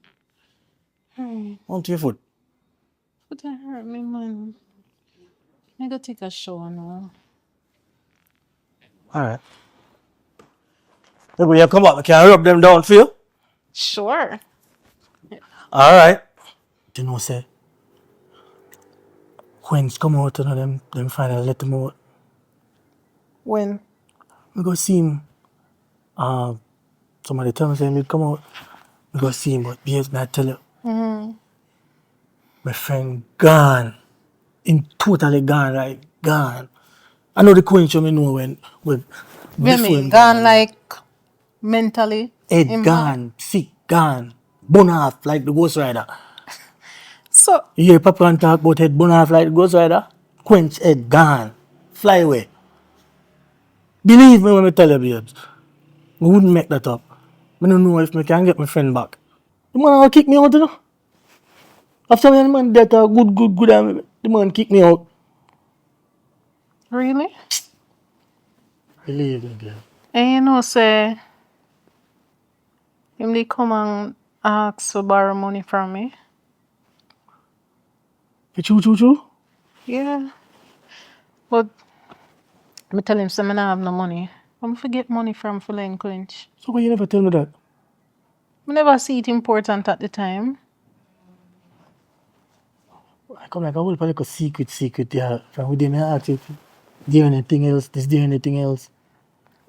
Hey, Onto your foot. foot a hurt me, man. I go take a shower now. Alright. Maybe you come up, can I rub them down for you? Sure. Alright. You know, say, when's come out and them finally let them out. When? We go see him. Somebody tell me say he'll come out. We go see him, but yes, I tell you, my friend gone. Him totally gone, right? Gone. I know the queen show me know when What before mean? him Gone gone. like mentally? Head gone, sick, gone. Bun off like the Ghost Rider. So You hear Papa talk about head bun off like the Ghost Rider? Quench head gone. Fly away. Believe me when I tell you, babes. I wouldn't make that up. I don't know if I can get my friend back. The man will kick me out, you know. After when the man dead, good, and the man kick me out. really? Believe me, girl. And you know say him they come and ask to borrow money from me. True. Yeah. But I tell him say I don't have no money. I'm forget money from Fulen Clinch. So why you never tell me that? I never see it important at the time. I come like a whole like a secret, yeah. From within I ask you, is there anything else? Is there anything else?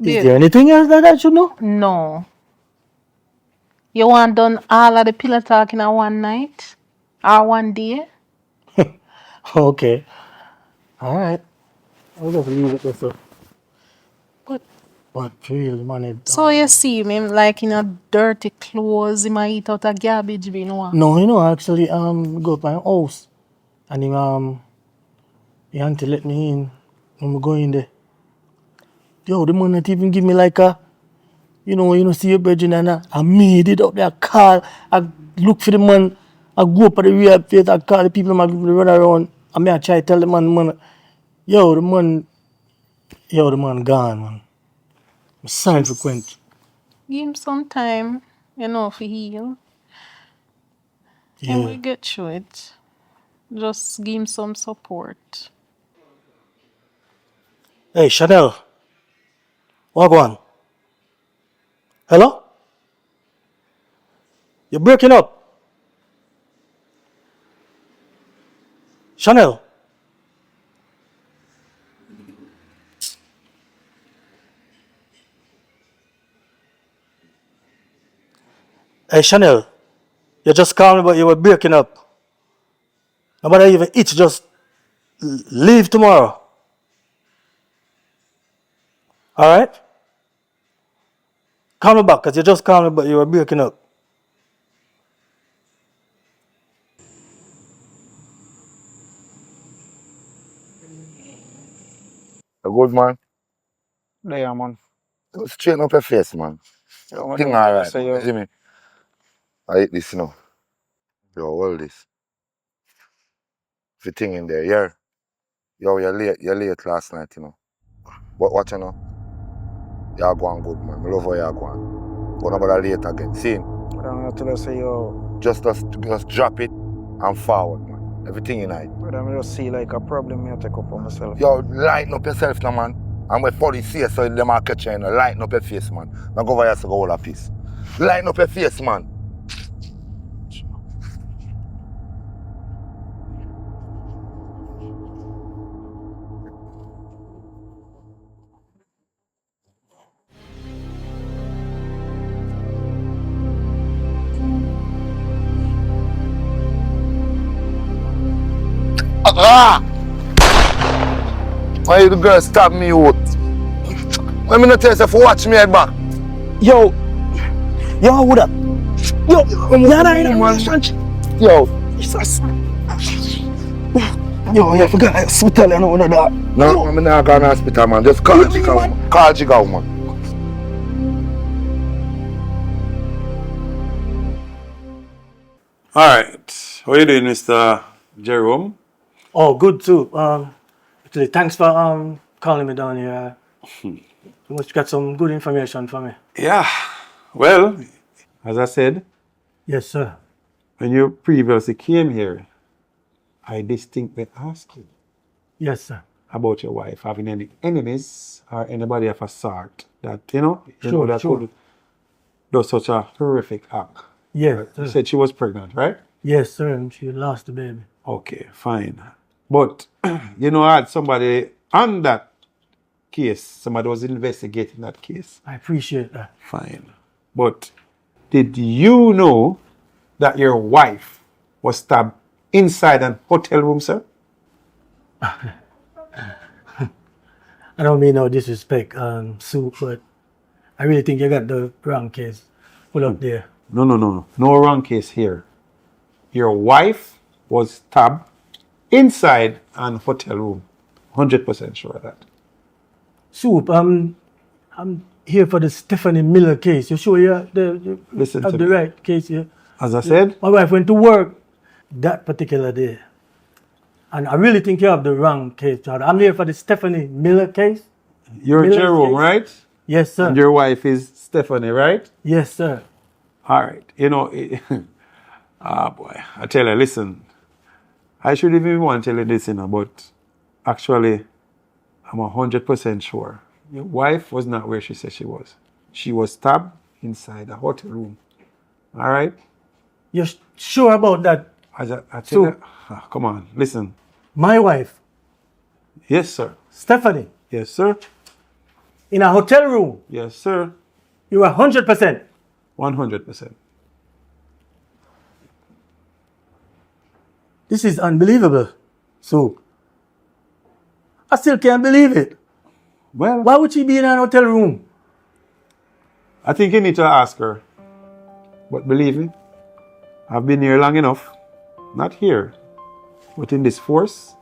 Is there anything else that I should know? No. You want done all of the pillow talk in a one night? Or one day? Okay. Alright. I'll just leave it there, so. But real man, So you see me like in a dirty clothes, he might eat out a garbage bin one. no, you know, actually, go up my house and he auntie let me in when we go in there. Yo, the man not even give me like a, see your brethren and I made it up there, I call, I look for the man, I go up at the real place, I call the people, I run around, and I try to tell the man, the man gone, man. I'm sorry for Quench. Give him some time, for heal. And we Yeah. get through it. Just give him some support. Hey, Chanel, what on? Hello? You're breaking up. Chanel. Hey, Chanel. You just called me, but you were breaking up. Nobody even itch, just leave tomorrow. Alright? Call me back, because you just called me, but you were breaking up. A good man. There, man. Straighten up your face, man. Yo, man, Thing I alright, say man. You yo. see me? I eat this, Yo, hold this. If you thing in there, yeah. Yo, you're late last night, But watch you're going good, man. I love how you're going. But nobody late again. See? But I'm tell you say yo. Just drop it and forward, man. Everything in it. But I'm just see like a problem I take up on myself. Yo, lighten up yourself now, man. And when police see you, so them are catch you, lighten up your face, man. Now go over here to go all a piece. Lighten up your face, man. Ah! Why the girl stab me out? When me not tell you to watch me head back. Yo, what up? Yo, you're not in a relationship. Yo, Jesus. Yo, I forgot hospital and all of that. No, I'm not going to hospital, man. Just call Jigga, man. Call Jigga, man. All right. How you doing, Mr. Jerome? Oh, good too. Actually, thanks for calling me down here. You must got some good information for me. Yeah. Well, as I said, Yes, sir. when you previously came here, I distinctly asked you Yes, sir. about your wife having any enemies or anybody of a sort that, you know that could do such a horrific act. Yes, You sir. said she was pregnant, right? Yes, sir. And she lost the baby. Okay, fine. But, I had somebody on that case, somebody was investigating that case. I appreciate that. Fine. But did you know that your wife was stabbed inside an hotel room, sir? I don't mean no disrespect, Sue, but I really think you got the wrong case put up there. No. No wrong case here. Your wife was stabbed inside an hotel room. 100% sure of that. Soup, I'm here for the Stephanie Miller case. You sure you Listen have to the me. right case here? As I said, My wife went to work that particular day. And I really think you have the wrong case, Charlie. I'm here for the Stephanie Miller case. you're Miller's Jerome, case. right? Yes, sir. And your wife is Stephanie, right? Yes, sir. All right. Boy, I tell you, listen, I shouldn't even want to tell you this, but actually, I'm 100% sure. Your wife was not where she said she was. She was stabbed inside a hotel room. All right? You're sure about that? I tell you, come on, listen. My wife, Yes, sir. Stephanie, Yes, sir. in a hotel room, Yes, sir. you are 100%. 100%. This is unbelievable. So, I still can't believe it. Well, why would she be in a hotel room? I think you need to ask her. But believe me, I've been here long enough. Not here, but in this force.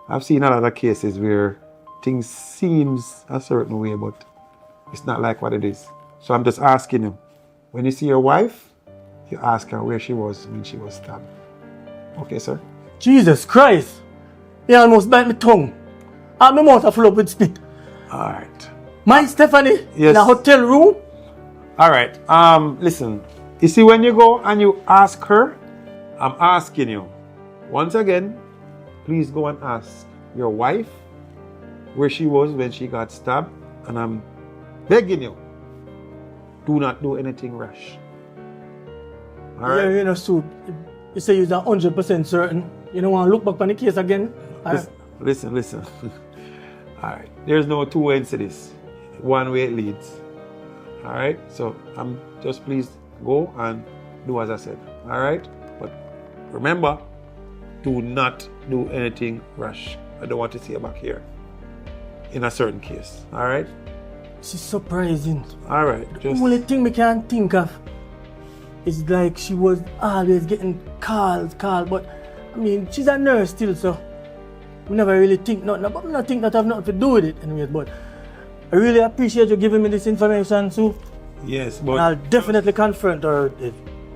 I've seen a lot of cases where things seems a certain way, but it's not like what it is. So I'm just asking you, when you see your wife, you ask her where she was when she was stabbed. Okay, sir? Jesus Christ! You almost bite my tongue. And my mouth full up with spit. All right. My Stephanie Yes. in a hotel room? All right. Listen. You see, when you go and you ask her, I'm asking you, once again, please go and ask your wife where she was when she got stabbed. And I'm begging you, do not do anything rash. All right? Yeah, so you say you're 100% certain. You don't want to look back on the case again? Listen. All right. There's no two ways to this. One way it leads. All right? So just please go and do as I said. All right? But remember, do not do anything rash. I don't want to see you back here in a certain case. All right? This is surprising. All right. The only thing we can think of is like she was always getting calls. But I mean, she's a nurse still, so we never really think nothing. But I don't think that have nothing to do with it anyways. But I really appreciate you giving me this information, Sue. Yes, but And I'll definitely confront her.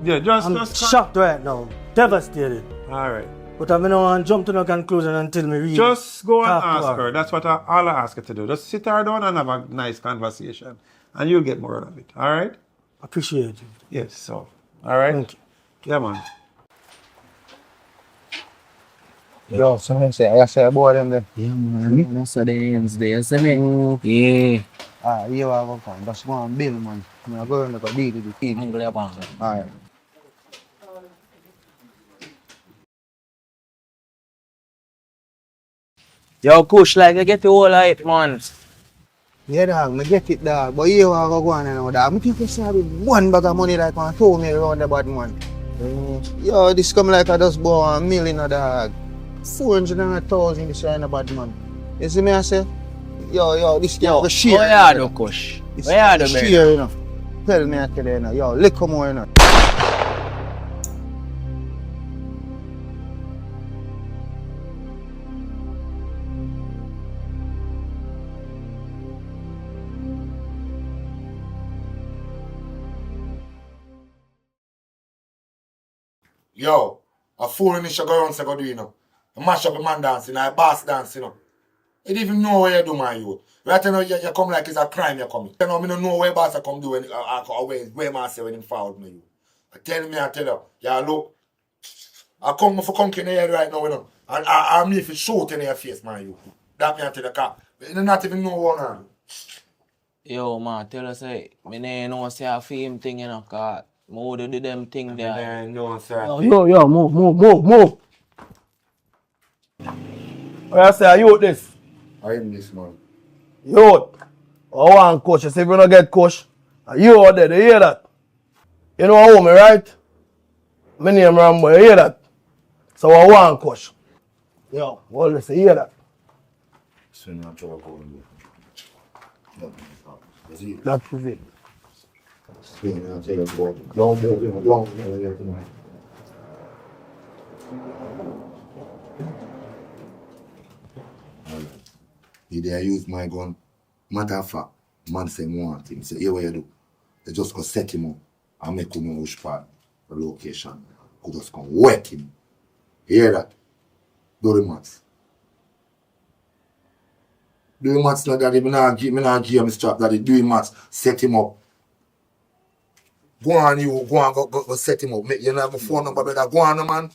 Yeah, I'm shocked right now, devastated. All right. But I'm not jump to no conclusion until me really Just go and talk to ask her. That's what all I ask her to do. Just sit her down and have a nice conversation, and you'll get more out of it. All right? Appreciate you. Yes. So, all right. Thank you. Yeah, man. Yo, someone say, I say about them there. Yeah, man. That's the ends there, you see me? Yeah. You have a fun. That's one bill, man. I'm going to go deal with the kid. I'm glad about it. Alright. Yo, Kush, like, I get the whole of it, man. Yeah, dog, I get it, dog. But you are going to know, dog. I think you have one bag of money like man told me around the bad man. Yo, this come like I just bought $1 million, dog. 400,000 this right in the bad man. You see me I say? Yo, this Yo, can't go share. where you do, Kush? This Where can't you go do, share, brother? you know. Tell me I tell you, you know. Yo, lick more, you know. Yo, a fool in the sugar runs go do, you know. You mash up a man dancing, a boss dancing, you know. You don't even know what you do, man, you. Right now, you come like it's a crime you're coming. You know, I don't know where boss I come do when, or where man say when him foul me, you. I tell you, yeah, look, I come for conking the head right now, you know. And I me if it shoot in your face, man, you. That me I tell you, car. You not even know what on. Yo, man, tell us, hey, me no know say a film thing, you know, cause I would do them thing there. No, sir. Yo, move. What I say, are you this? I am this, man. Youth. I want coach. You see if you don't get coach, you out there, you hear that? You know how me, right? My name Rambo, you hear that? So I want coach. Yo, well, listen, you hear that? So not try to go and do. That is it. Did I use my gun? Matter of fact, man say one thing. Say, here what you do? They just go set him up and make him know which part, the location. Go just come wet him. You hear that? Do the maths. Do the maths like that. Me not give him strap that. Do the maths. Set him up. Go on, you. Go set him up. You know have a phone number, brother. Go on, man.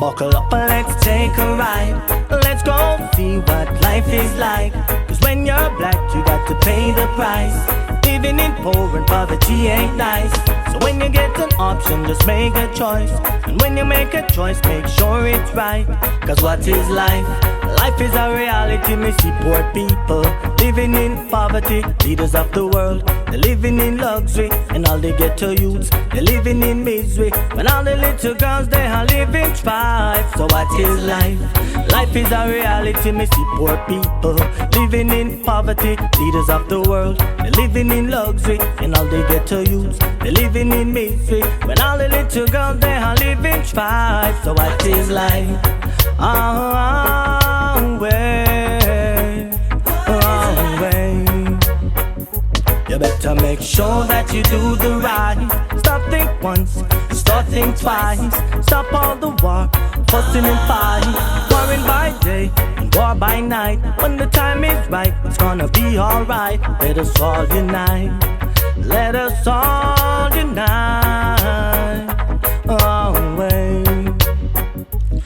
Buckle up and let's take a ride. Let's go see what life is like. Cause when you're black, you got to pay the price. Living in poor and poverty ain't nice. So when you get an option, just make a choice. And when you make a choice, make sure it's right. Cause what is life? Life is a reality, me see poor people living in poverty. Leaders of the world, they're living in luxury. And all the ghetto youths, they're living in misery. When all the little girls, they are living strife. So what is life? Life is a reality, me see poor people living in poverty. Leaders of the world, they're living in luxury. And all the ghetto youths, they're living in misery. When all the little girls, they are living strife. So what is life? Way. You better make sure that you do the right. Stop think once, start think twice. Stop all the war, fussing and fighting. Warring by day and war by night. When the time is right, it's gonna be alright. Let us all unite. Let us all unite. Way.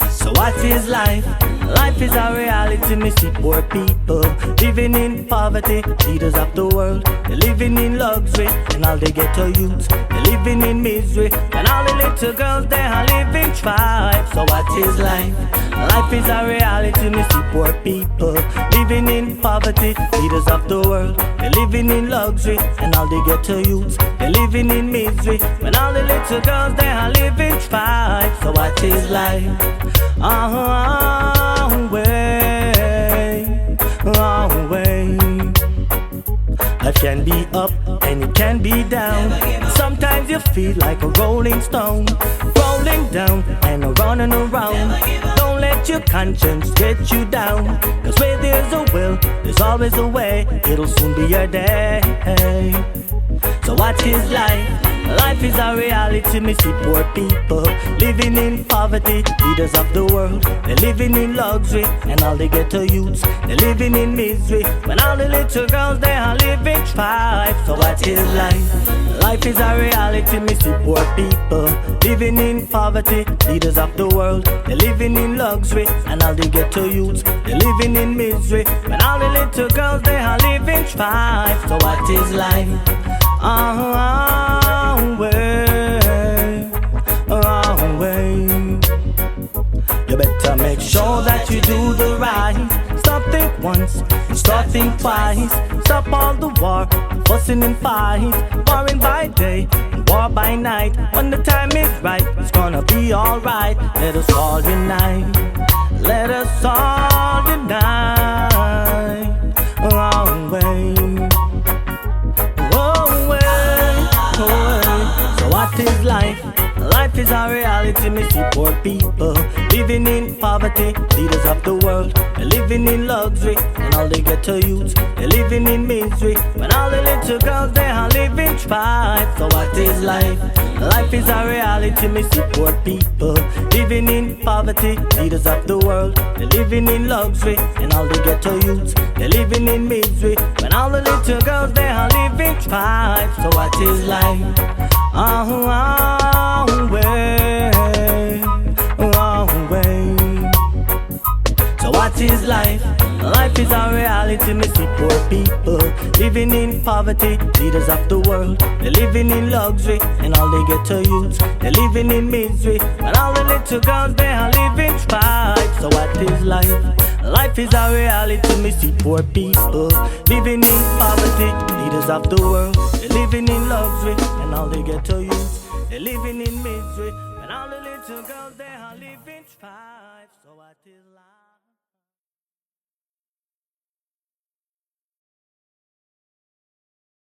So what is life? Life is a reality, me see poor people living in poverty. Leaders of the world, they're living in luxury. And all the ghetto youths, they're living in misery. And all the little girls, they are living strife. So what is life? Life is a reality, me see poor people living in poverty. Leaders of the world, they're living in luxury. And all the ghetto youths, they're living in misery. When all the little girls, they are living strife. So what is life? Way. Life can be up and it can be down. Sometimes you feel like a rolling stone, rolling down and running around. Don't let your conscience get you down, 'cause where there's a will, there's always a way. It'll soon be your day. So what is life? Life is a reality, me see poor people living in poverty. Leaders of the world, they're living in luxury. And all the ghetto youths, they're living in misery. When all the little girls, they are living strife. So what is life? Life is a reality, me see poor people living in poverty. Leaders of the world, they're living in luxury. And all the ghetto youths, they're living in misery. When all the little girls, they are living strife. So what is life? Way. You better make sure that you do the right. Stop think once, start think twice. Stop all the war, fussing and fight. Warring by day, war by night. When the time is right, it's gonna be alright. Let us all unite. Let us all unite. Way. So what is life? Life is a reality, me see poor people living in poverty. Leaders of the world, they're living in luxury. And all the ghetto youths, they're living in misery. When all the little girls, they are living strife. So what is life? Life is a reality, me see poor people living in poverty. Leaders of the world, they're living in luxury. And all the ghetto youths, they're living in misery. When all the little girls, they are living strife. So what is life? Way. So what is life? Life is a reality, me see poor people living in poverty. Leaders of the world, they're living in luxury. And all the ghetto youths, they're living in misery. And all the little girls, they are living strife. So what is life? Life is a reality, me see poor people living in poverty. Leaders of the world, they're living in luxury. And all the ghetto youths, they're living in misery. And all the little girls, they are living strife. So what is life?